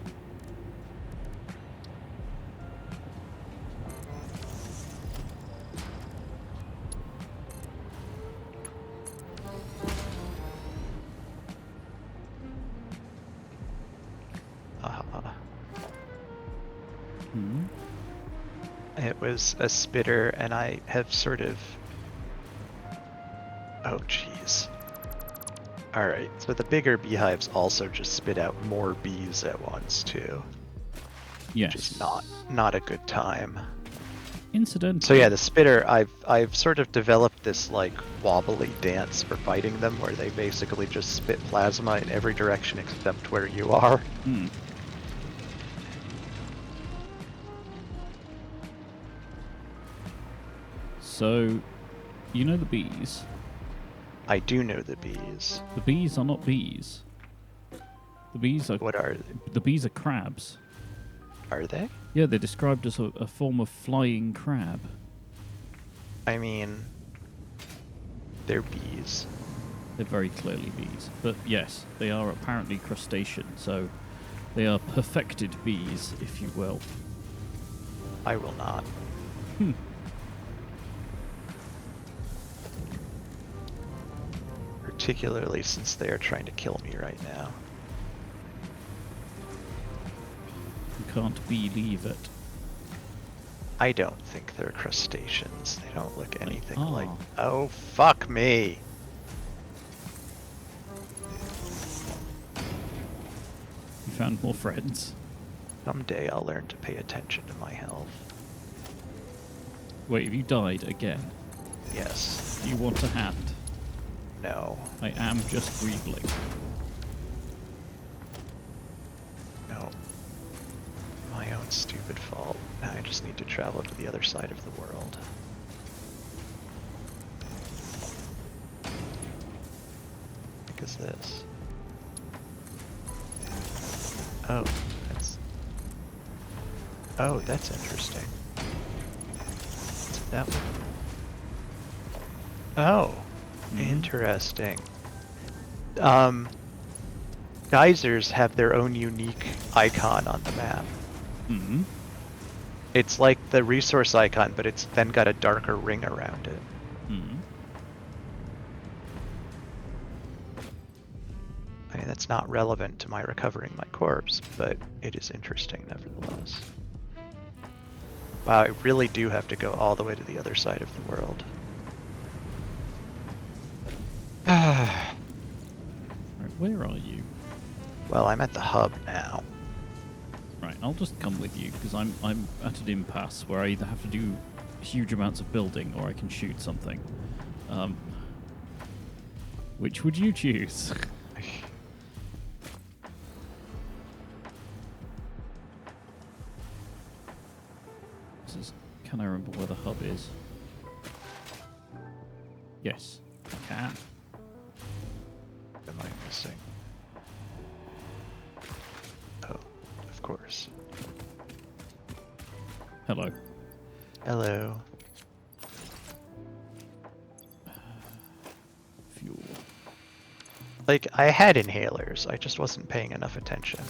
It was a spitter, and I have sort of... Oh, jeez. Alright, so the bigger beehives also just spit out more bees at once, too. Yes. Which is not a good time. Incidentally. So yeah, the spitter, I've sort of developed this, like, wobbly dance for fighting them, where they basically just spit plasma in every direction except where you are. So, you know the bees? I do know the bees. The bees are not bees. The bees are... What are they? The bees are crabs. Are they? Yeah, they're described as a form of flying crab. I mean, they're bees. They're very clearly bees. But yes, they are apparently crustacean, so they are perfected bees, if you will. I will not. Particularly since they are trying to kill me right now. You can't believe it. I don't think they're crustaceans. They don't look anything are. like... Oh, fuck me. You found more friends. Someday I'll learn to pay attention to my health. Wait, have you died again? Yes. Do you want a hand? No. I am just reeling. No. My own stupid fault. Now I just need to travel to the other side of the world. What is this? Oh, that's... Oh, that's interesting. What's that one? Oh, interesting. Geysers have their own unique icon on the map. Mm-hmm. It's like the resource icon, but it's then got a darker ring around it. Mm-hmm. I mean, that's not relevant to my recovering my corpse, but it is interesting nevertheless. Wow, I really do have to go all the way to the other side of the world. Right, where are you? Well, I'm at the hub now. Right, I'll just come with you because I'm at an impasse where I either have to do huge amounts of building or I can shoot something. Which would you choose? Can I remember where the hub is? Yes, I can. Am I missing? Oh, of course. Hello. Hello. Fuel. Like, I had inhalers, I just wasn't paying enough attention.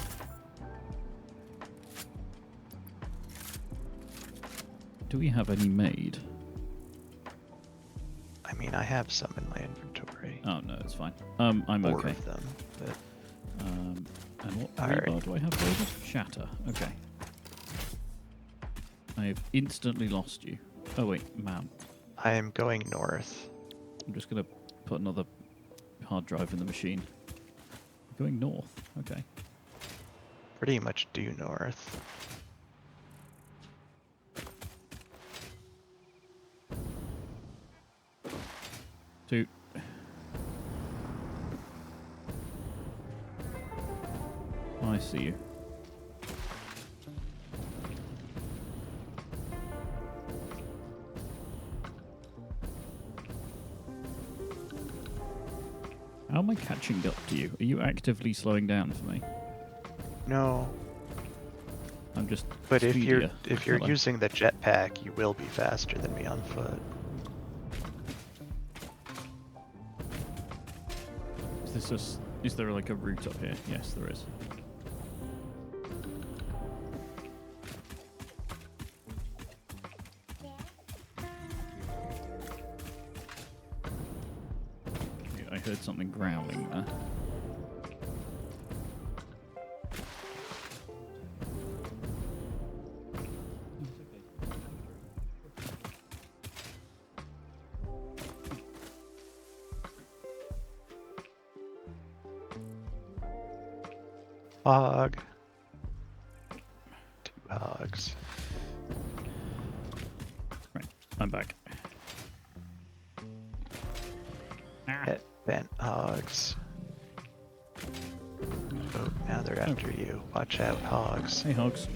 Do we have any made? I mean, I have some in my inventory. Oh no, it's fine. I'm Four okay. of them, but... And what Alright. rebar do I have loaded? Shatter. Okay. I have instantly lost you. Oh wait, man. I am going north. I'm just gonna put another hard drive in the machine. Going north. Okay. Pretty much due north. Toot. I see you. How am I catching up to you? Are you actively slowing down for me? No, I'm just. but if you're Hello. using the jetpack, you will be faster than me on foot. Is there like a route up here? Yes, there is. Yeah, I heard something growling there. Hog. 2 hogs. Right, I'm back. Ah. Bent hogs. Oh, now they're after you. Watch out, hogs. Hey, hogs.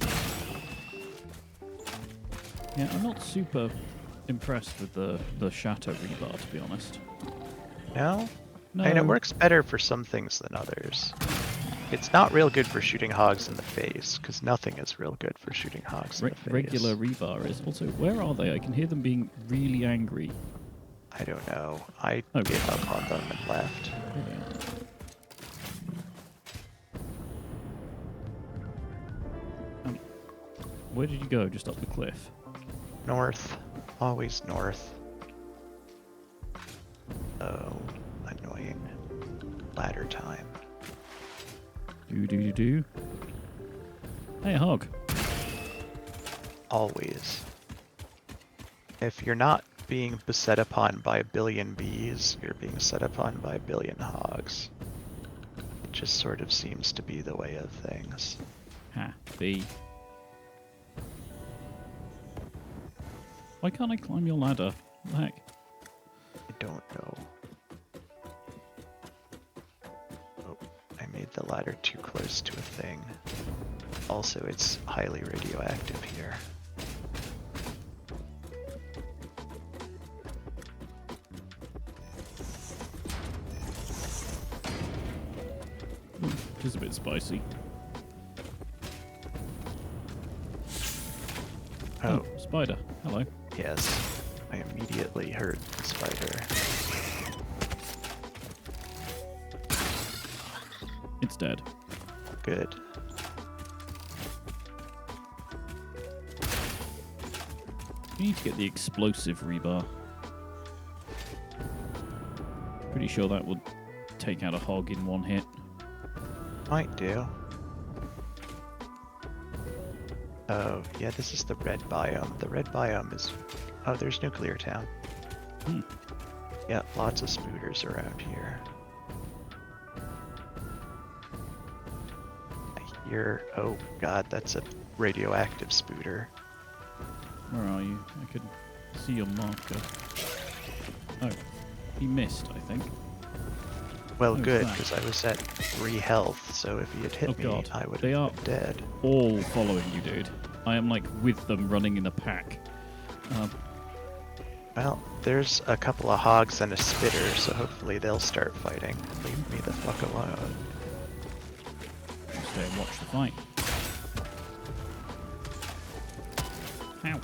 Yeah, I'm not super impressed with the shatter rebar, to be honest. No? No. I mean, it works better for some things than others. It's not real good for shooting hogs in the face, because nothing is real good for shooting hogs in the face. Regular rebar is. Also, where are they? I can hear them being really angry. I don't know. I Okay. gave up on them and left. Where did you go? Just up the cliff? North. Always north. Oh, annoying. Ladder time. Do. Hey, hog. Always. If you're not being beset upon by a billion bees, you're being set upon by a billion hogs. It just sort of seems to be the way of things. Ha, bee. Why can't I climb your ladder? What the heck? I don't know. Oh, I made the ladder too close to a thing. Also, it's highly radioactive here. It is a bit spicy. Oh, spider. Hello. yes. I immediately heard the spider. It's dead. Good. You need to get the explosive rebar. Pretty sure that would take out a hog in one hit. Might do. Oh, yeah, this is the red biome. The red biome is... Oh, there's Nuclear Town. Hmm. Yeah, lots of spooters around here. I hear... Oh, God, that's a radioactive spooter. Where are you? I could see your marker. Oh, he missed, I think. Well, Who's good, that? because I was at 3 health, so if he had hit Oh, me, God. I would They have are- been dead. All following you, dude. I am like with them running in a pack. Well, there's a couple of hogs and a spitter, so hopefully they'll start fighting. Leave me the fuck alone. Stay and watch the fight. Ow.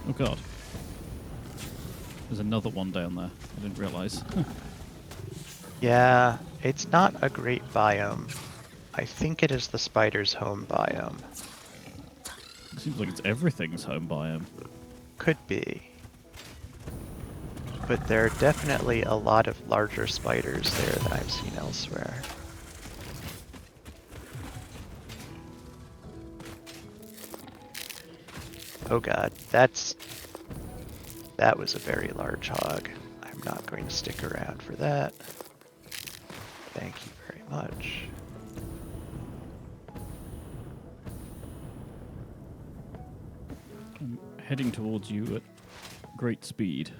Oh god. There's another one down there. I didn't realise. Yeah, it's not a great biome. I think it is the spider's home biome. Seems like it's everything's home biome. Could be. But there are definitely a lot of larger spiders there than I've seen elsewhere. Oh god, that was a very large hog. I'm not going to stick around for that. Thank you very much. I'm heading towards you at great speed.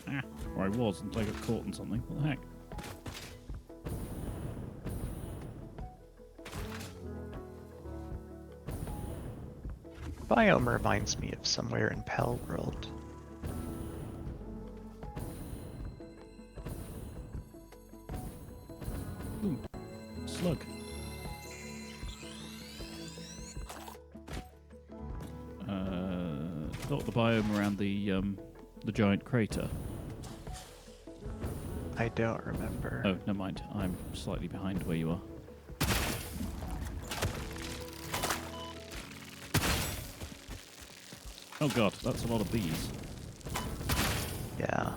Ah, or I was until I got caught in something. What the heck? Biome reminds me of somewhere in Pell World. Ooh, slug. Got the biome around the giant crater. I don't remember. Oh, never mind. I'm slightly behind where you are. Oh god, that's a lot of bees. Yeah.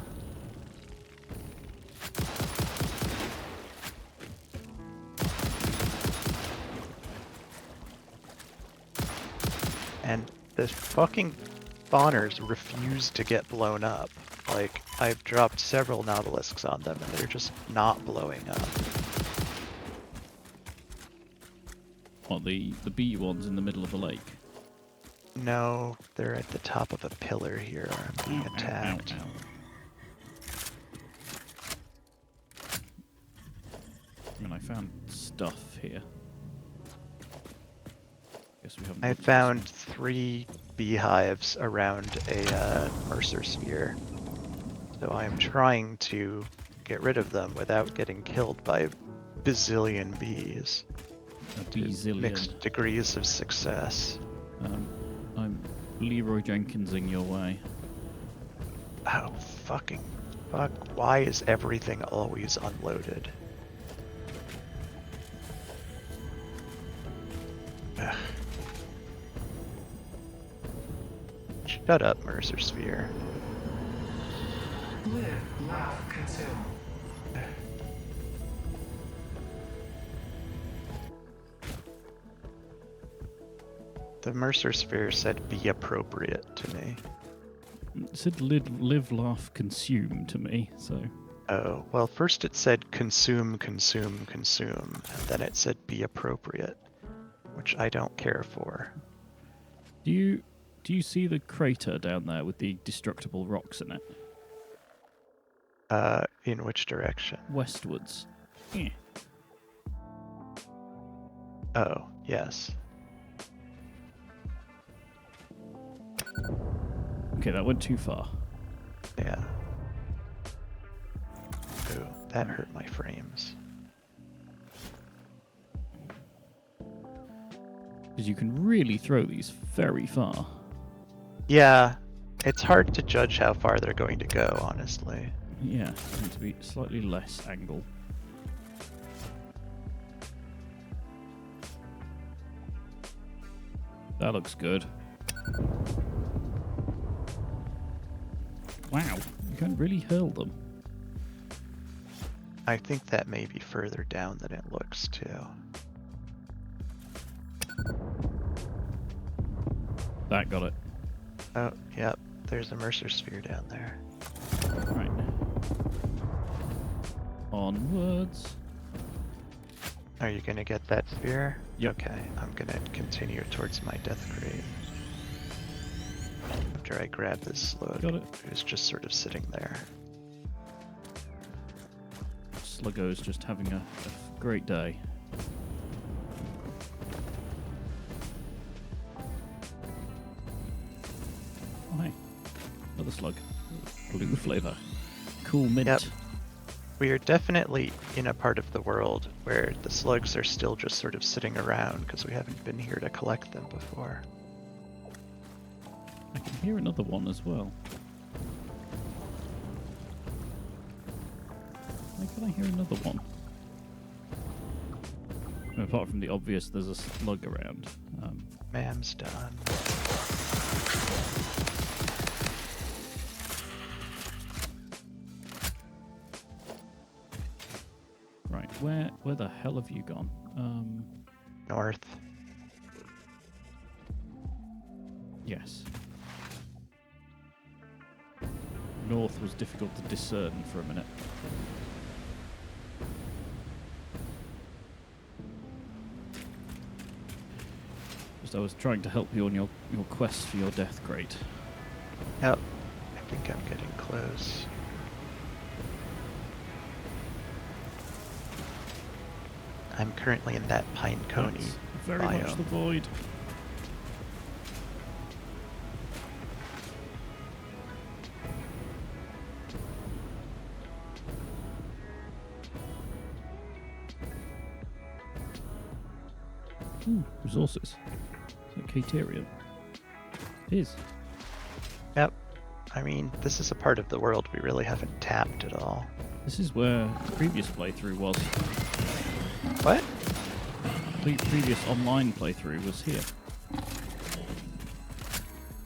And the fucking spawners refuse to get blown up. Like, I've dropped several Nautilusks on them and they're just not blowing up. What, the bee ones in the middle of the lake? No, they're at the top of a pillar here. I'm being attacked. Ow, ow. I mean, I found stuff here. Guess we haven't. I looked at found this 3 beehives around a Mercer sphere. So I'm trying to get rid of them without getting killed by a bazillion bees. one. A To beezillion. mixed degrees of success. I'm Leroy Jenkinsing your way. Oh, fucking fuck. Why is everything always unloaded? Ugh. Shut up, Mercer Sphere. Live, laugh, consume. The Mercer Sphere said be appropriate to me. It said live, laugh, consume to me, so... Oh, well, first it said consume, consume, consume, and then it said be appropriate, which I don't care for. Do you see the crater down there with the destructible rocks in it? In which direction? Westwards. Yeah. Oh, yes. Okay, that went too far. Yeah. Ooh, that hurt my frames. Because you can really throw these very far. Yeah, it's hard to judge how far they're going to go, honestly. Yeah, they need to be slightly less angle. That looks good. Wow, you can really hurl them. I think that may be further down than it looks, too. That got it. Oh, yep, there's a Mercer Sphere down there. Right. Onwards. Are you gonna get that sphere? Yep. Okay, I'm gonna continue towards my death grave. After I grab this slug, Got it. who's just sort of sitting there. Sluggo's just having a great day. Oh, hey. Another slug. Blue flavor. Cool mint. Yep. We are definitely in a part of the world where the slugs are still just sort of sitting around because we haven't been here to collect them before. I can hear another one as well. Why can I hear another one? Apart from the obvious, there's a slug around. Ma'am's done. Right, where the hell have you gone? North. Yes. North was difficult to discern for a minute. Just I was trying to help you on your quest for your death crate. Yep. I think I'm getting close. I'm currently in that pine coney That's very biome. much the void. Ooh, resources. Is that Caterium? It is. Yep. I mean, this is a part of the world we really haven't tapped at all. This is where the previous playthrough was. What? The previous online playthrough was here.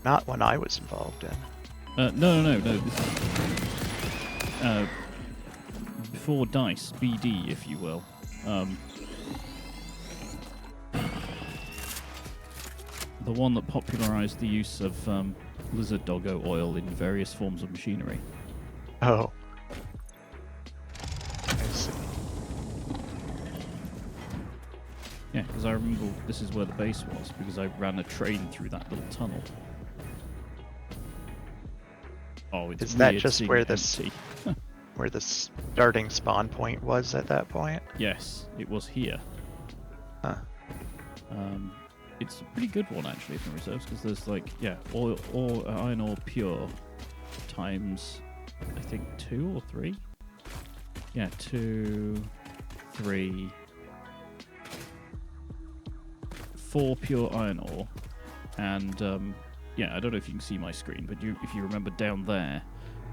Not when I was involved in. No. This is, before DICE, BD, if you will. The one that popularized the use of lizard doggo oil in various forms of machinery. Oh. I see. Yeah, because I remember this is where the base was, because I ran a train through that little tunnel. Oh, it's Is that weird just seeing where it this empty. where the starting spawn point was at that point? Yes, it was here. Huh. It's a pretty good one actually from reserves because there's like oil or iron ore pure times I think 2 or 3. Yeah, 2, 3, 4 pure iron ore, and I don't know if you can see my screen, but if you remember down there,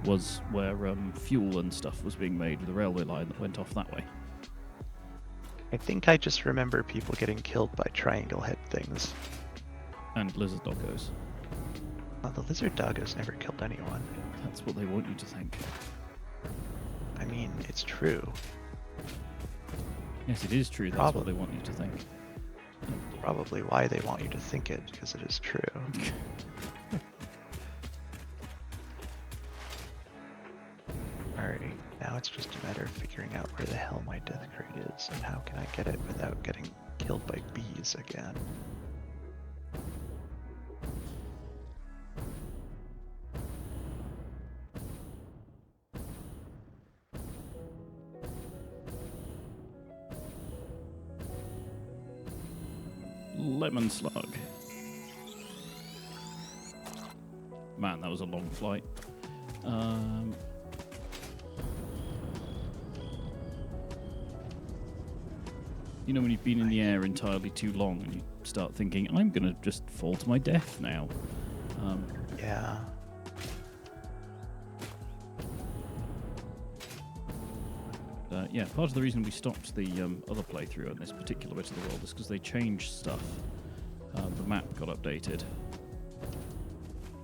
was where fuel and stuff was being made with the railway line that went off that way. I think I just remember people getting killed by triangle head things. And lizard doggos. Well, the lizard doggos never killed anyone. That's what they want you to think. I mean, it's true. Yes, it is true. That's what they want you to think. Probably why they want you to think it, because it is true. Alrighty, now it's just a matter of figuring out where the hell my death crate is and how can I get it without getting killed by bees again. Lemon slug. Man, that was a long flight. You know when you've been in the air entirely too long and you start thinking, I'm going to just fall to my death now. Yeah. Yeah, part of the reason we stopped the other playthrough on this particular bit of the world is because they changed stuff. The map got updated.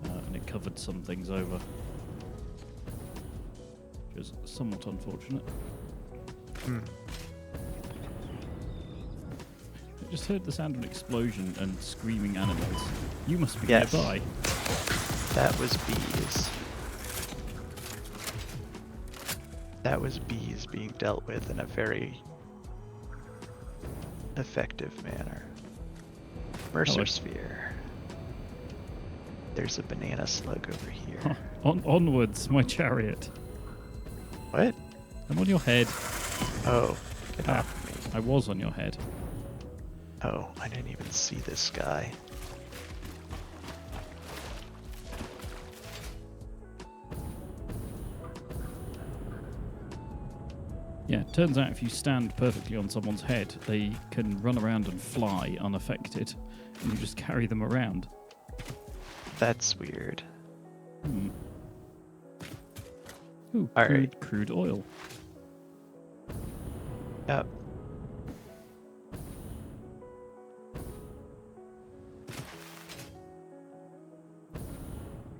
And it covered some things over. Which is somewhat unfortunate. I just heard the sound of an explosion and screaming animals. You must be nearby. That was bees. That was bees being dealt with in a very effective manner. Mercer sphere. There's a banana slug over here. Onwards, my chariot. What? I'm on your head. Oh, get off me. I was on your head. Oh, I didn't even see this guy. Yeah, turns out if you stand perfectly on someone's head, they can run around and fly unaffected, and you just carry them around. That's weird. Ooh, Alright. Crude oil. Yep.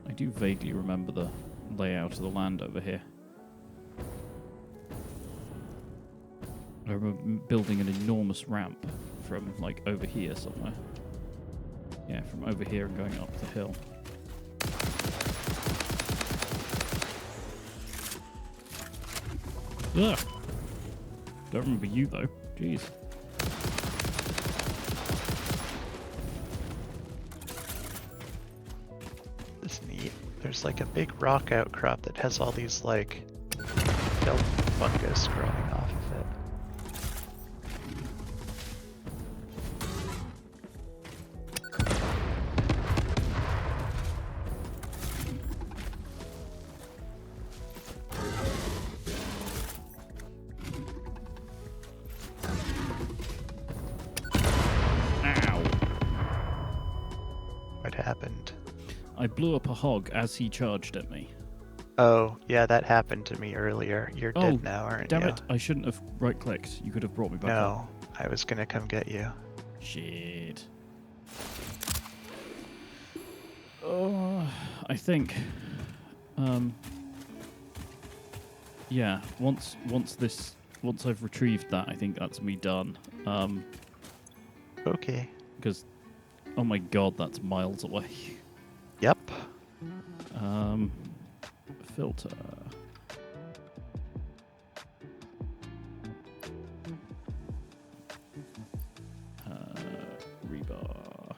I do vaguely remember the layout of the land over here. I remember building an enormous ramp from, like, over here somewhere. Yeah, from over here and going up the hill. Ugh! Don't remember you, though. Jeez. This is neat. There's like a big rock outcrop that has all these like kelp fungus growing off of it. Ow! What happened? I blew up a hog as he charged at me. Oh, yeah, that happened to me earlier. You're Oh, dead now, aren't damn you? it. I shouldn't have right-clicked. You could have brought me back up. No, I was gonna come get you. Shit. Oh, I think. Yeah. Once I've retrieved that, I think that's me done. Okay. Because, oh my god, that's miles away. Yep. Filter. Rebar.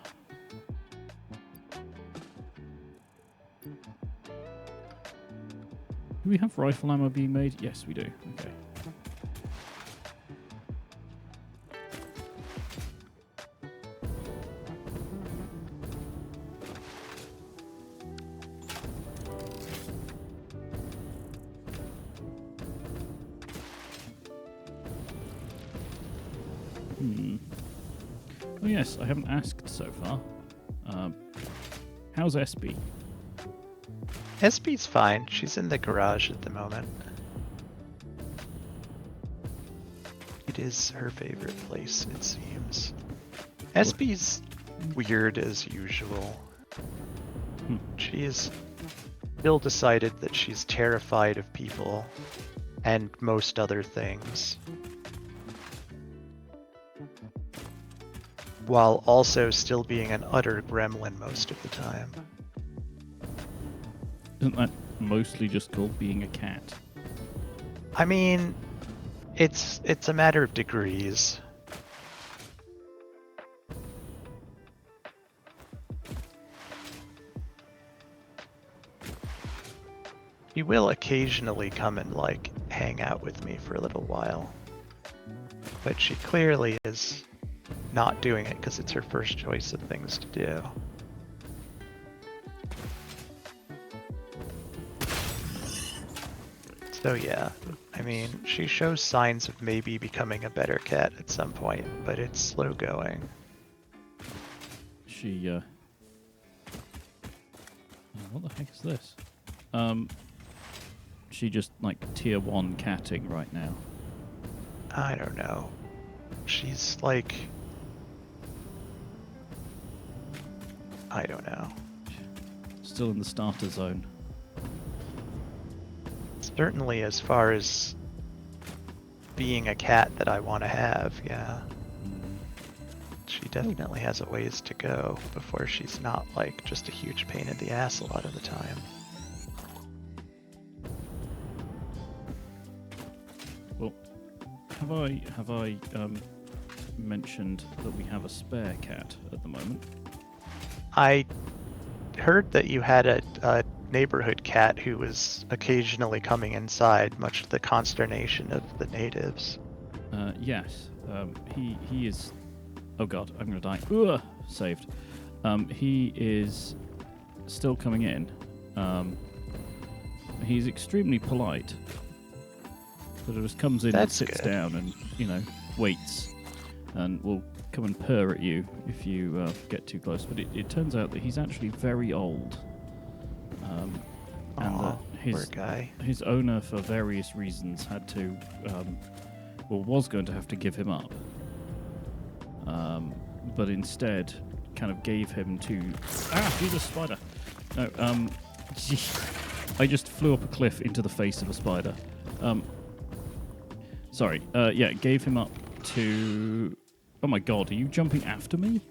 Do we have rifle ammo being made? Yes, we do. Okay. Oh yes, I haven't asked so far. How's SB? SB's fine. She's in the garage at the moment. It is her favorite place, it seems. SB's weird as usual. She's still decided that she's terrified of people and most other things, while also still being an utter gremlin most of the time. Isn't that mostly just called being a cat? I mean, it's a matter of degrees. She will occasionally come and, like, hang out with me for a little while. But she clearly is not doing it because it's her first choice of things to do. So yeah, I mean, she shows signs of maybe becoming a better cat at some point, but it's slow going. She, what the heck is this? She just, like, tier 1 catting right now. I don't know. She's like... I don't know. Still in the starter zone. Certainly as far as being a cat that I want to have, yeah. She definitely has a ways to go before she's not, like, just a huge pain in the ass a lot of the time. Well, have I mentioned that we have a spare cat at the moment? I heard that you had a neighborhood cat who was occasionally coming inside, much to the consternation of the natives. Yes. He is... Oh god, I'm gonna die. Ugh, saved. He is still coming in. He's extremely polite. But it just comes in and sits down and, you know, waits. And will come and purr at you if you get too close. But it turns out that he's actually very old. And poor guy. His owner, for various reasons, had to... was going to have to give him up. But instead kind of gave him to... Ah, he's a spider! No, I just flew up a cliff into the face of a spider. Sorry, yeah, gave him up to... Oh my god, are you jumping after me?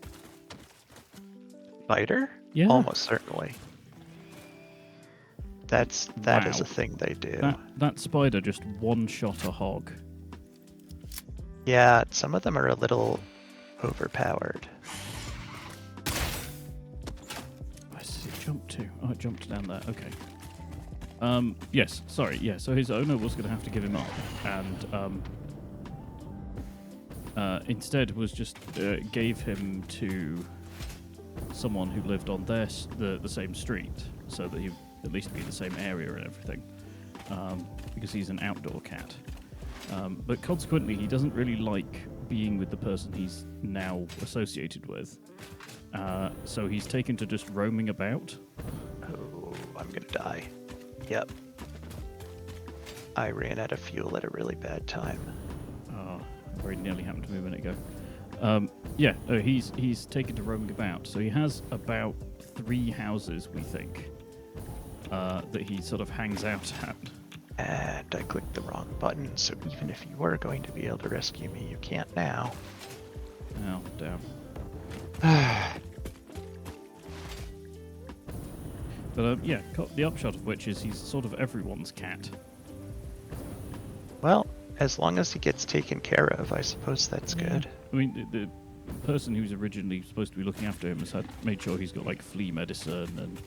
Spider? Yeah. Almost certainly. That is a thing they do. That spider just one-shot a hog. Yeah, some of them are a little overpowered. Where does it jump to? Oh, it jumped down there. Okay. Yes, sorry. Yeah, so his owner was going to have to give him up, and instead was just gave him to someone who lived on the same street, so that he'd at least be in the same area and everything, because he's an outdoor cat. But consequently, he doesn't really like being with the person he's now associated with. So he's taken to just roaming about. Oh, I'm gonna die. Yep. I ran out of fuel at a really bad time. Oh, very nearly happened to me a minute ago. Yeah, he's taken to roaming about. So he has about 3 houses, we think, that he sort of hangs out at. And I clicked the wrong button, so even if you were going to be able to rescue me, you can't now. Oh, damn. But yeah, the upshot of which is he's sort of everyone's cat. Well, as long as he gets taken care of, I suppose that's good. I mean, the person who's originally supposed to be looking after him has made sure he's got like flea medicine and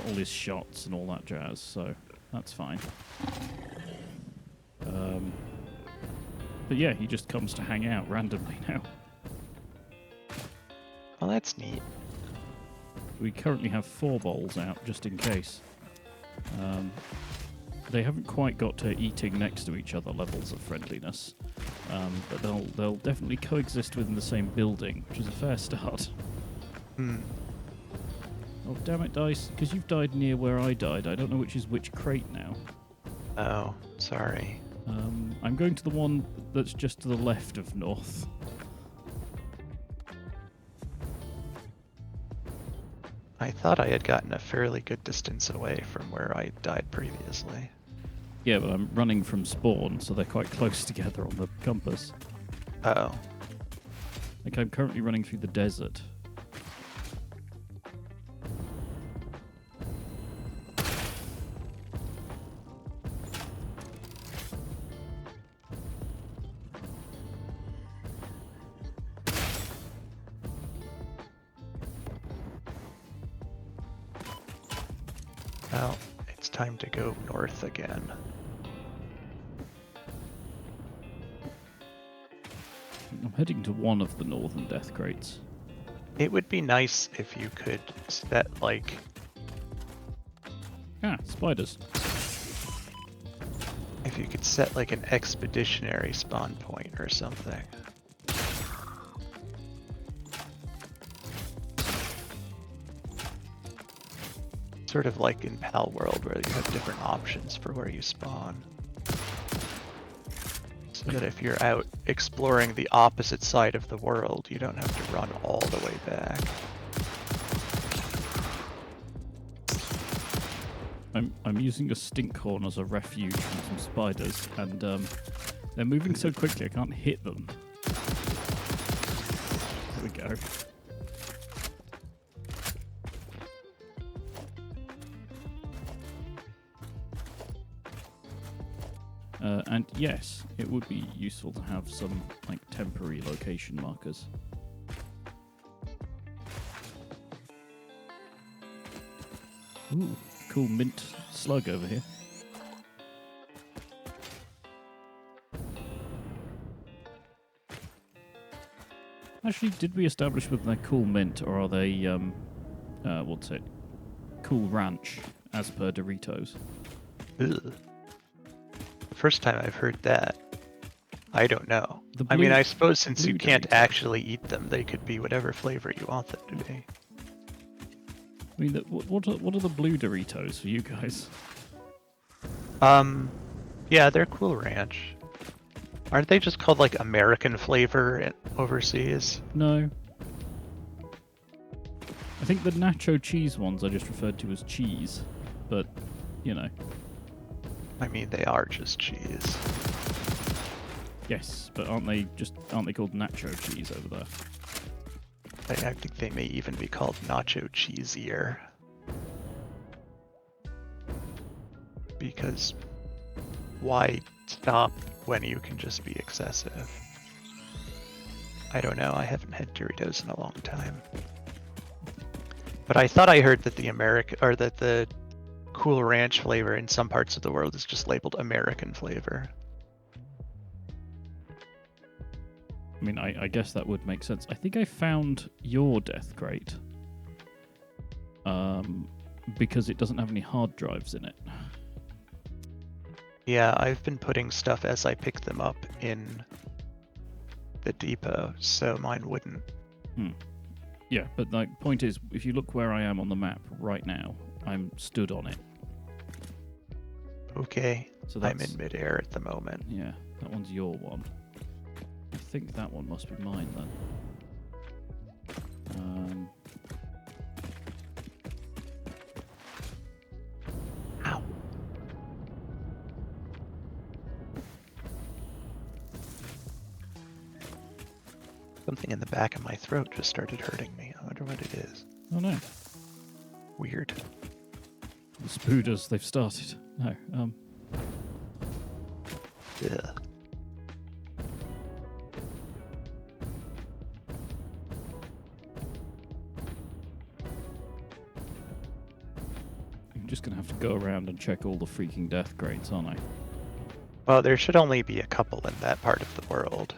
all his shots and all that jazz, so that's fine. But yeah, he just comes to hang out randomly now. Well, that's neat. We currently have 4 bowls out, just in case. They haven't quite got to eating next to each other levels of friendliness, but they'll definitely coexist within the same building, which is a fair start. Oh, damn it, Dice. Because you've died near where I died, I don't know which is which crate now. Oh, sorry. I'm going to the one that's just to the left of North. I thought I had gotten a fairly good distance away from where I died previously. Yeah, but I'm running from spawn, so they're quite close together on the compass. Oh. Like, I'm currently running through the desert. Well, it's time to go north again. I'm heading to one of the northern death crates. It would be nice if you could set, like... Ah, spiders. If you could set, like, an expeditionary spawn point or something. Sort of like in Pal World, where you have different options for where you spawn. So that if you're out exploring the opposite side of the world, you don't have to run all the way back. I'm using a stinkhorn as a refuge from some spiders, and they're moving so quickly I can't hit them. There we go. And yes, it would be useful to have some like temporary location markers. Ooh, cool mint slug over here. Actually, did we establish whether they're cool mint or are they what's it? Cool ranch, as per Doritos. Ugh. First time I've heard that. I don't know. The I mean, blue- I suppose since you blue can't Doritos. actually eat them, they could be whatever flavor you want them to be. I mean, what are the blue Doritos for you guys? Yeah, they're Cool Ranch. Aren't they just called like American flavor overseas? No. I think the nacho cheese ones are just referred to as cheese, but, you know. I mean, they are just cheese. Yes, but aren't they called nacho cheese over there? I think they may even be called nacho cheesier. Because why stop when you can just be excessive? I don't know, I haven't had Doritos in a long time. But I thought I heard that the Cool Ranch flavor in some parts of the world is just labeled American flavor. I mean, I guess that would make sense. I think I found your death crate. Because it doesn't have any hard drives in it. Yeah, I've been putting stuff as I pick them up in the depot, so mine wouldn't. Yeah, but the point is, if you look where I am on the map right now, I'm stood on it. Okay, So I'm that's, in midair at the moment. yeah, that one's your one. I think that one must be mine then. Ow. Something in the back of my throat just started hurting me. I wonder what it is. Oh no, Weird. the spooders, they've started. No, Ugh. I'm just going to have to go around and check all the freaking death crates, aren't I? Well, there should only be a couple in that part of the world.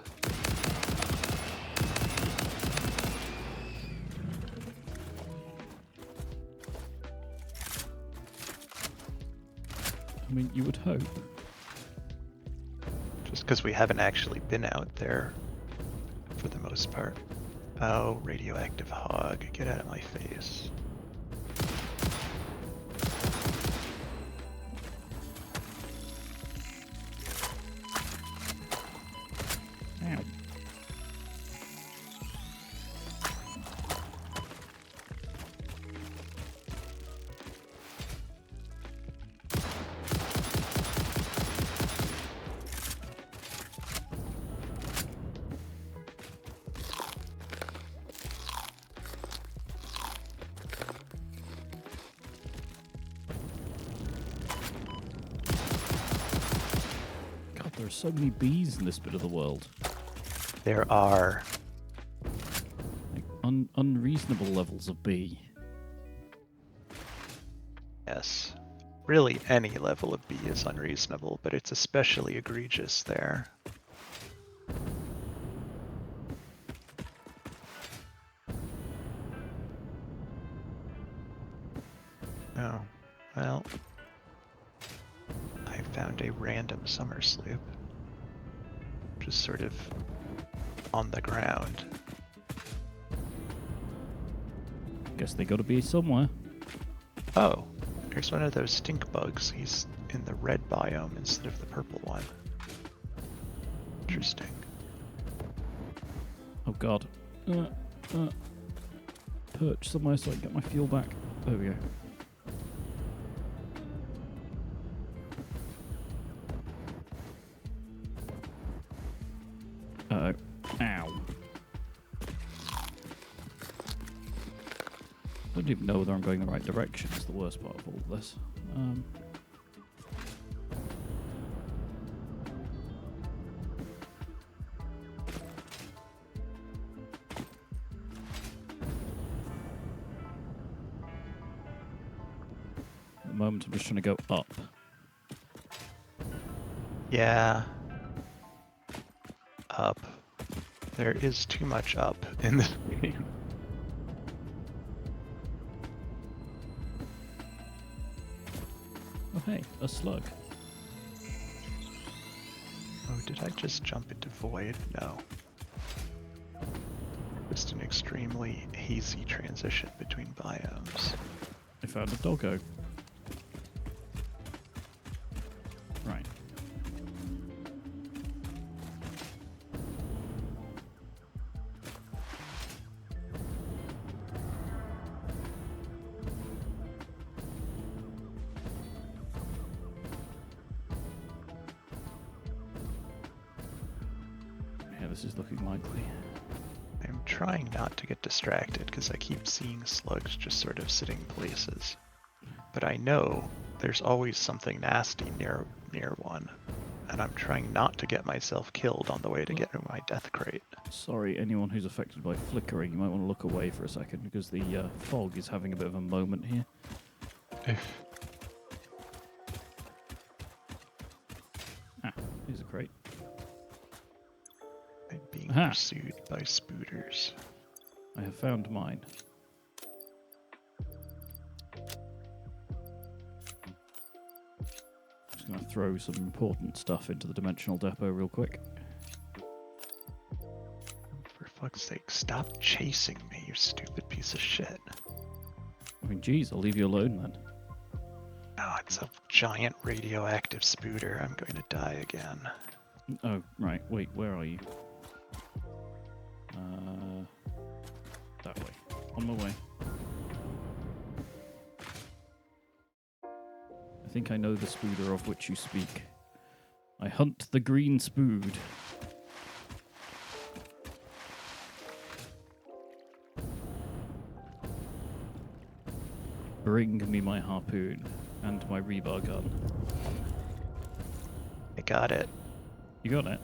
I mean, you would hope. Just because we haven't actually been out there for the most part. Oh, radioactive hog, get out of my face. there are so many bees in this bit of the world. There are. Like, unreasonable levels of bee. Yes. Really, any level of bee is unreasonable, but it's especially egregious there. Oh, well. I found a random summer sloop. Just sort of on the ground. Guess they gotta be somewhere. Oh, there's one of those stink bugs. He's in the red biome instead of the purple one. Interesting. Oh god. Perch somewhere so I can get my fuel back. There we go. Uh-oh. Ow. I don't even know whether I'm going the right direction. It's the worst part of all of this. At the moment, I'm just trying to go up. Yeah. Up. There is too much up in this game. Oh, hey, a slug. Oh, did I just jump into void? No. Just an extremely hazy transition between biomes. I found a doggo. Right. Yeah, this is looking likely. I'm trying not to get distracted because I keep seeing slugs just sort of sitting places. But I know there's always something nasty near one, and I'm trying not to get myself killed on the way to get to my death crate. Sorry, anyone who's affected by flickering, you might want to look away for a second because the fog is having a bit of a moment here. Ah, here's a crate. I'm being Aha. pursued by spooters. I have found mine. Just going to throw some important stuff into the dimensional depot real quick. For fuck's sake, stop chasing me, you stupid piece of shit. I mean, geez, I'll leave you alone then. Oh, it's a giant radioactive spooter. I'm going to die again. Oh, right. Wait, where are you? That way. On my way. I think I know the spooder of which you speak. I hunt the green spood. Bring me my harpoon and my rebar gun. I got it. You got it?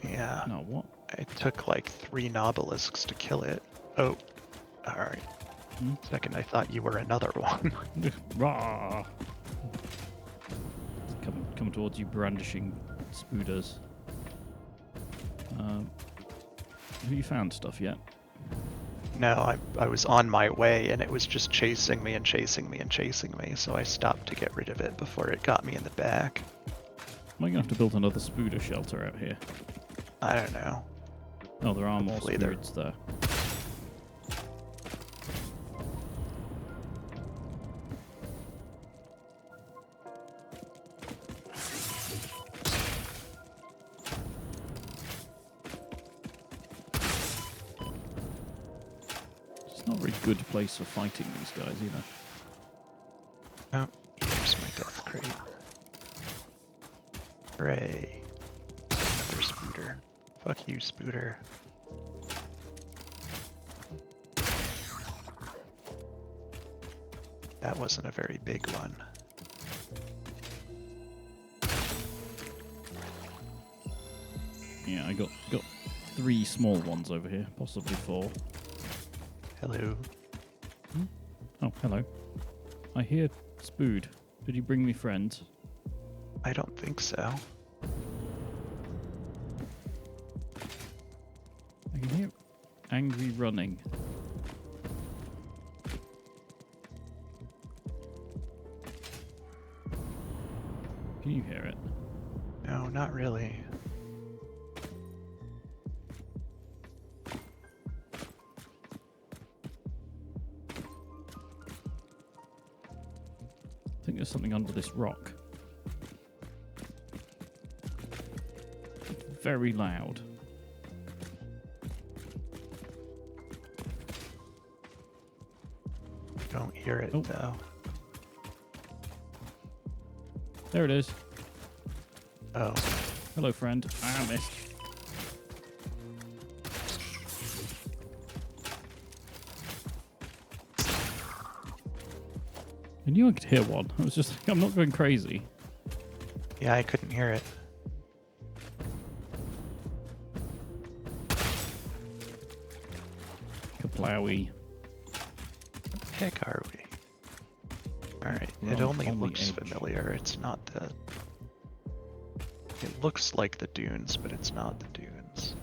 Yeah. No, what? It took like 3 nobelisks to kill it. Oh, alright. Hmm? Second, I thought you were another one. Rah! Come towards you, brandishing spooders. Have you found stuff yet? No, I was on my way and it was just chasing me and chasing me and chasing me, so I stopped to get rid of it before it got me in the back. Am I gonna have to build another spooder shelter out here? I don't know. Oh, there are more Hopefully they're- spoods there. It's not a very good place for fighting these guys either. Oh, here's my death crate. Hooray. Another spooter. Fuck you, spooter. That wasn't a very big one. Yeah, I got 3 small ones over here, possibly 4. Hello. Oh, hello. I hear Spood. Did you bring me friends? I don't think so. I can hear angry running. Can you hear it? No, not really. I think there's something under this rock. It's very loud. Don't hear it though. There it is. Oh. Hello, friend. I missed. I knew I could hear one. I was just like, I'm not going crazy. Yeah, I couldn't hear it. Kaplowy. Heck are we? Alright, it only looks familiar. It's not the... It looks like the dunes, but it's not the dunes.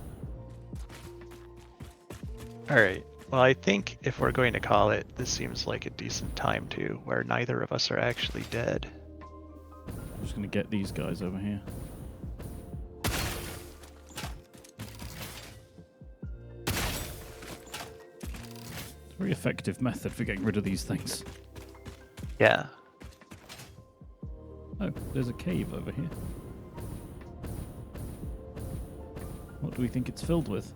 Alright, well I think if we're going to call it, this seems like a decent time too, where neither of us are actually dead. I'm just going to get these guys over here. It's a very effective method for getting rid of these things. Yeah. Oh, there's a cave over here. What do we think it's filled with?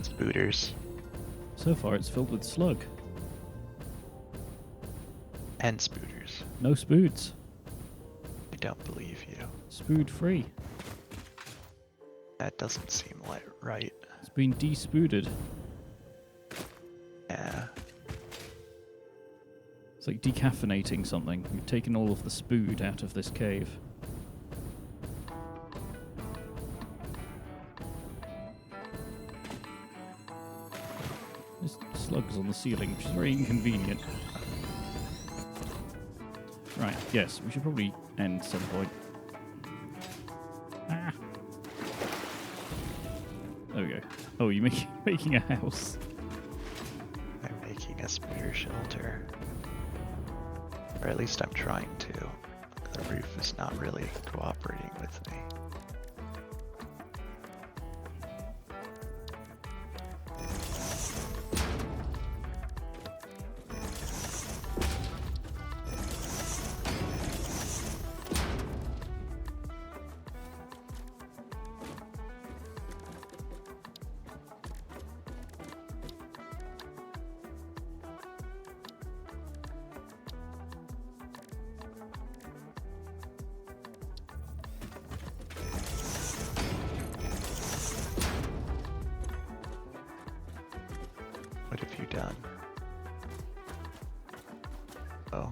Spooters. So far, it's filled with slug. And spooters. No spoods. I don't believe you. Spood free. That doesn't seem like right. It's been despooded. Yeah. It's like decaffeinating something. You've taken all of the spood out of this cave. There's slugs on the ceiling, which is very inconvenient. Right, yes, we should probably end some point. Ah! There we go. Oh, you're making a house. I'm making a spooter shelter. Or at least I'm trying to. The roof is not really cooperating with me. What have you done? Oh.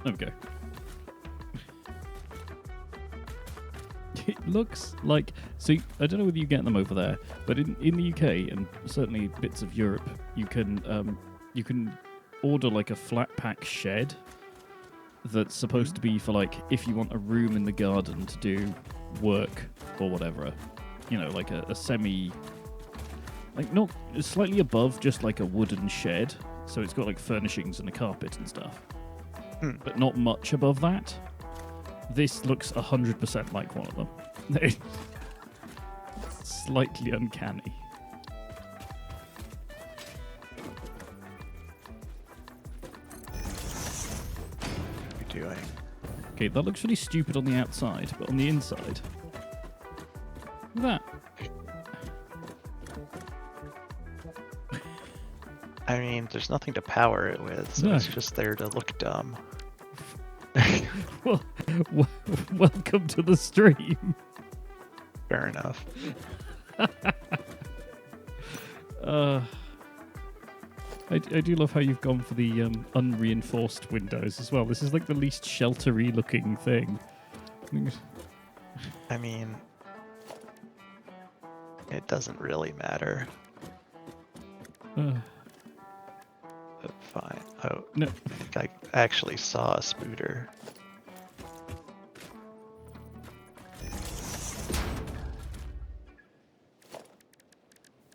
There we go. It looks like... See, I don't know whether you get them over there, but in the UK and certainly bits of Europe, you can order like a flat pack shed that's supposed to be for like if you want a room in the garden to do work or whatever. You know, like a semi... Like not slightly above just like a wooden shed. So it's got like furnishings and a carpet and stuff. But not much above that. This looks 100% like one of them. It's slightly uncanny. What are you doing? Okay, that looks really stupid on the outside, but on the inside... Look at that. I mean, there's nothing to power it with, so No. it's just there to look dumb. Well, welcome to the stream. Fair enough. I do love how you've gone for the unreinforced windows as well. This is like the least sheltery looking thing. I mean, it doesn't really matter. But fine. Oh, No. I think I actually saw a spooter.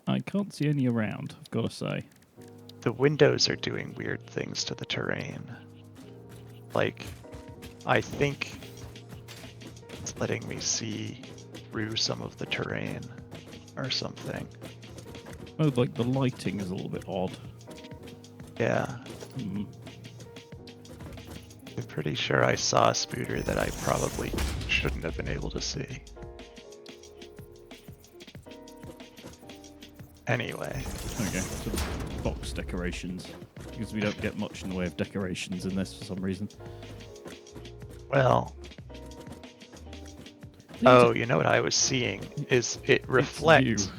I can't see any around, I've got to say. The windows are doing weird things to the terrain. Like, I think it's letting me see through some of the terrain or something. Oh, like the lighting is a little bit odd. Yeah. Hmm. I'm pretty sure I saw a spooter that I probably shouldn't have been able to see. Anyway. Okay, so box decorations. Because we don't get much in the way of decorations in this for some reason. Well. Oh, you know what I was seeing is it reflects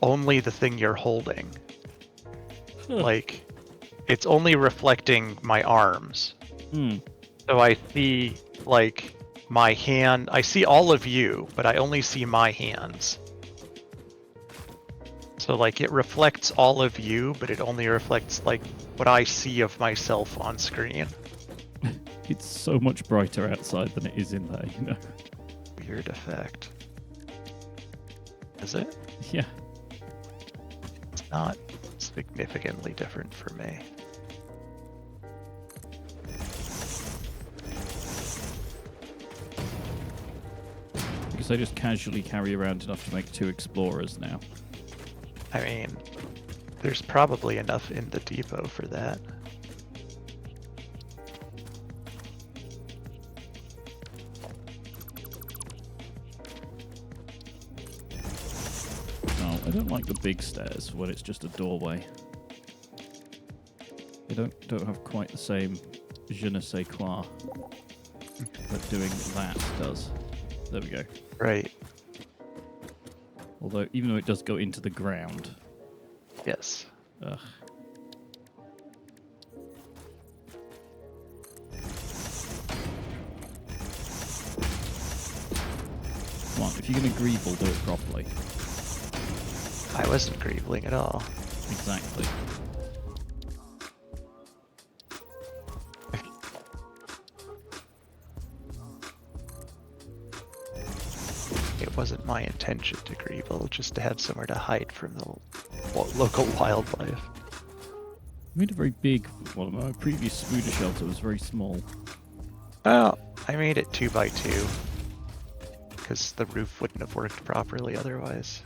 only the thing you're holding. Huh. Like, it's only reflecting my arms. Hmm. So I see, like, my hand. I see all of you, but I only see my hands. So, like, it reflects all of you, but it only reflects, like, what I see of myself on screen. It's so much brighter outside than it is in there, you know? Weird effect. Is it? Yeah. It's not significantly different for me. Because I just casually carry around enough to make 2 explorers now. I mean, there's probably enough in the depot for that. Oh, I don't like the big stairs when it's just a doorway. They don't have quite the same je ne sais quoi that doing that does. There we go. Right. Although, even though it does go into the ground. Yes. Ugh. Come on, if you're going to greeble, do it properly. I wasn't greebling at all. Exactly. It wasn't my intention to greeble, just to have somewhere to hide from the local wildlife. I made a very big one. My previous spooder shelter was very small. Well, I made it 2x2 because the roof wouldn't have worked properly otherwise.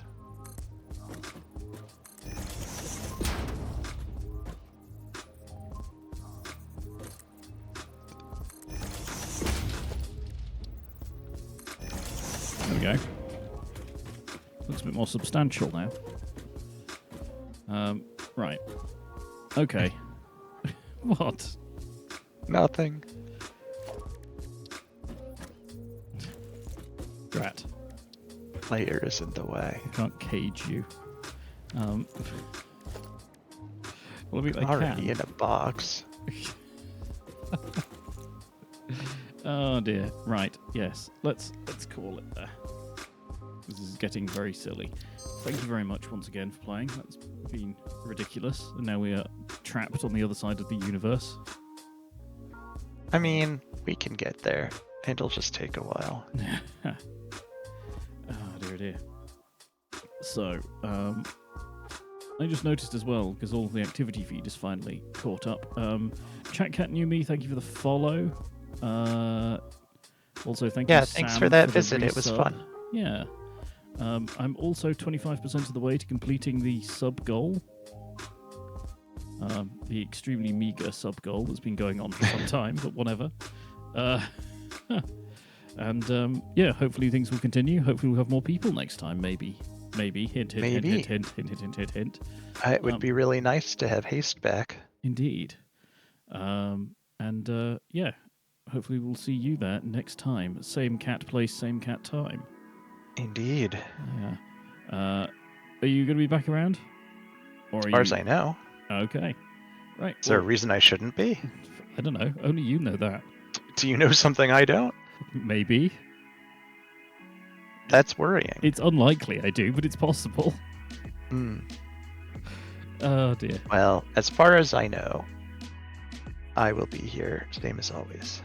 There we go. Looks a bit more substantial now. Right. Okay. What? Nothing. Drat. Layer is in the way. I can't cage you. Well, I mean, I Already can. in a box. Oh dear. Right. Yes. Let's call it there. This is getting very silly. Thank you very much once again for playing. That's been ridiculous. And now we are trapped on the other side of the universe. I mean, we can get there. It'll just take a while. Oh dear. So, I just noticed as well, because all of the activity feed is finally caught up. Chat Cat New Me, thank you for the follow. Also, thank you, Yeah, thanks Sam, for that the visit. It was resub. fun. Yeah. I'm also 25% of the way to completing the sub goal. The extremely meager sub goal that's been going on for some time, but whatever. And yeah, hopefully things will continue. Hopefully we'll have more people next time. Maybe. Hint, hint, Maybe. hint, hint, hint, hint, hint, hint, hint. It would be really nice to have Haste back. Indeed. And yeah, hopefully we'll see you there next time. Same cat place, same cat time. Indeed. Yeah. Are you going to be back around? Or As far as I know. Okay. Right. Is there a well, reason I shouldn't be? I don't know. Only you know that. Do you know something I don't? Maybe. That's worrying. It's unlikely I do, but it's possible. Hmm. Oh, dear. Well, as far as I know, I will be here, same as always.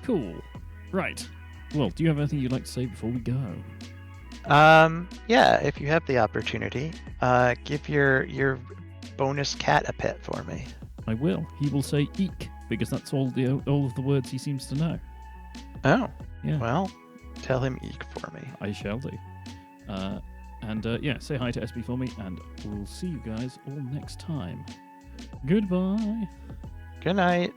Cool. Right. Well, do you have anything you'd like to say before we go? Yeah, if you have the opportunity, give your bonus cat a pet for me. I will. He will say eek, because that's all of the words he seems to know. Oh, Yeah. well, tell him eek for me. I shall do. Yeah, say hi to SB for me, and we'll see you guys all next time. Goodbye. Good night.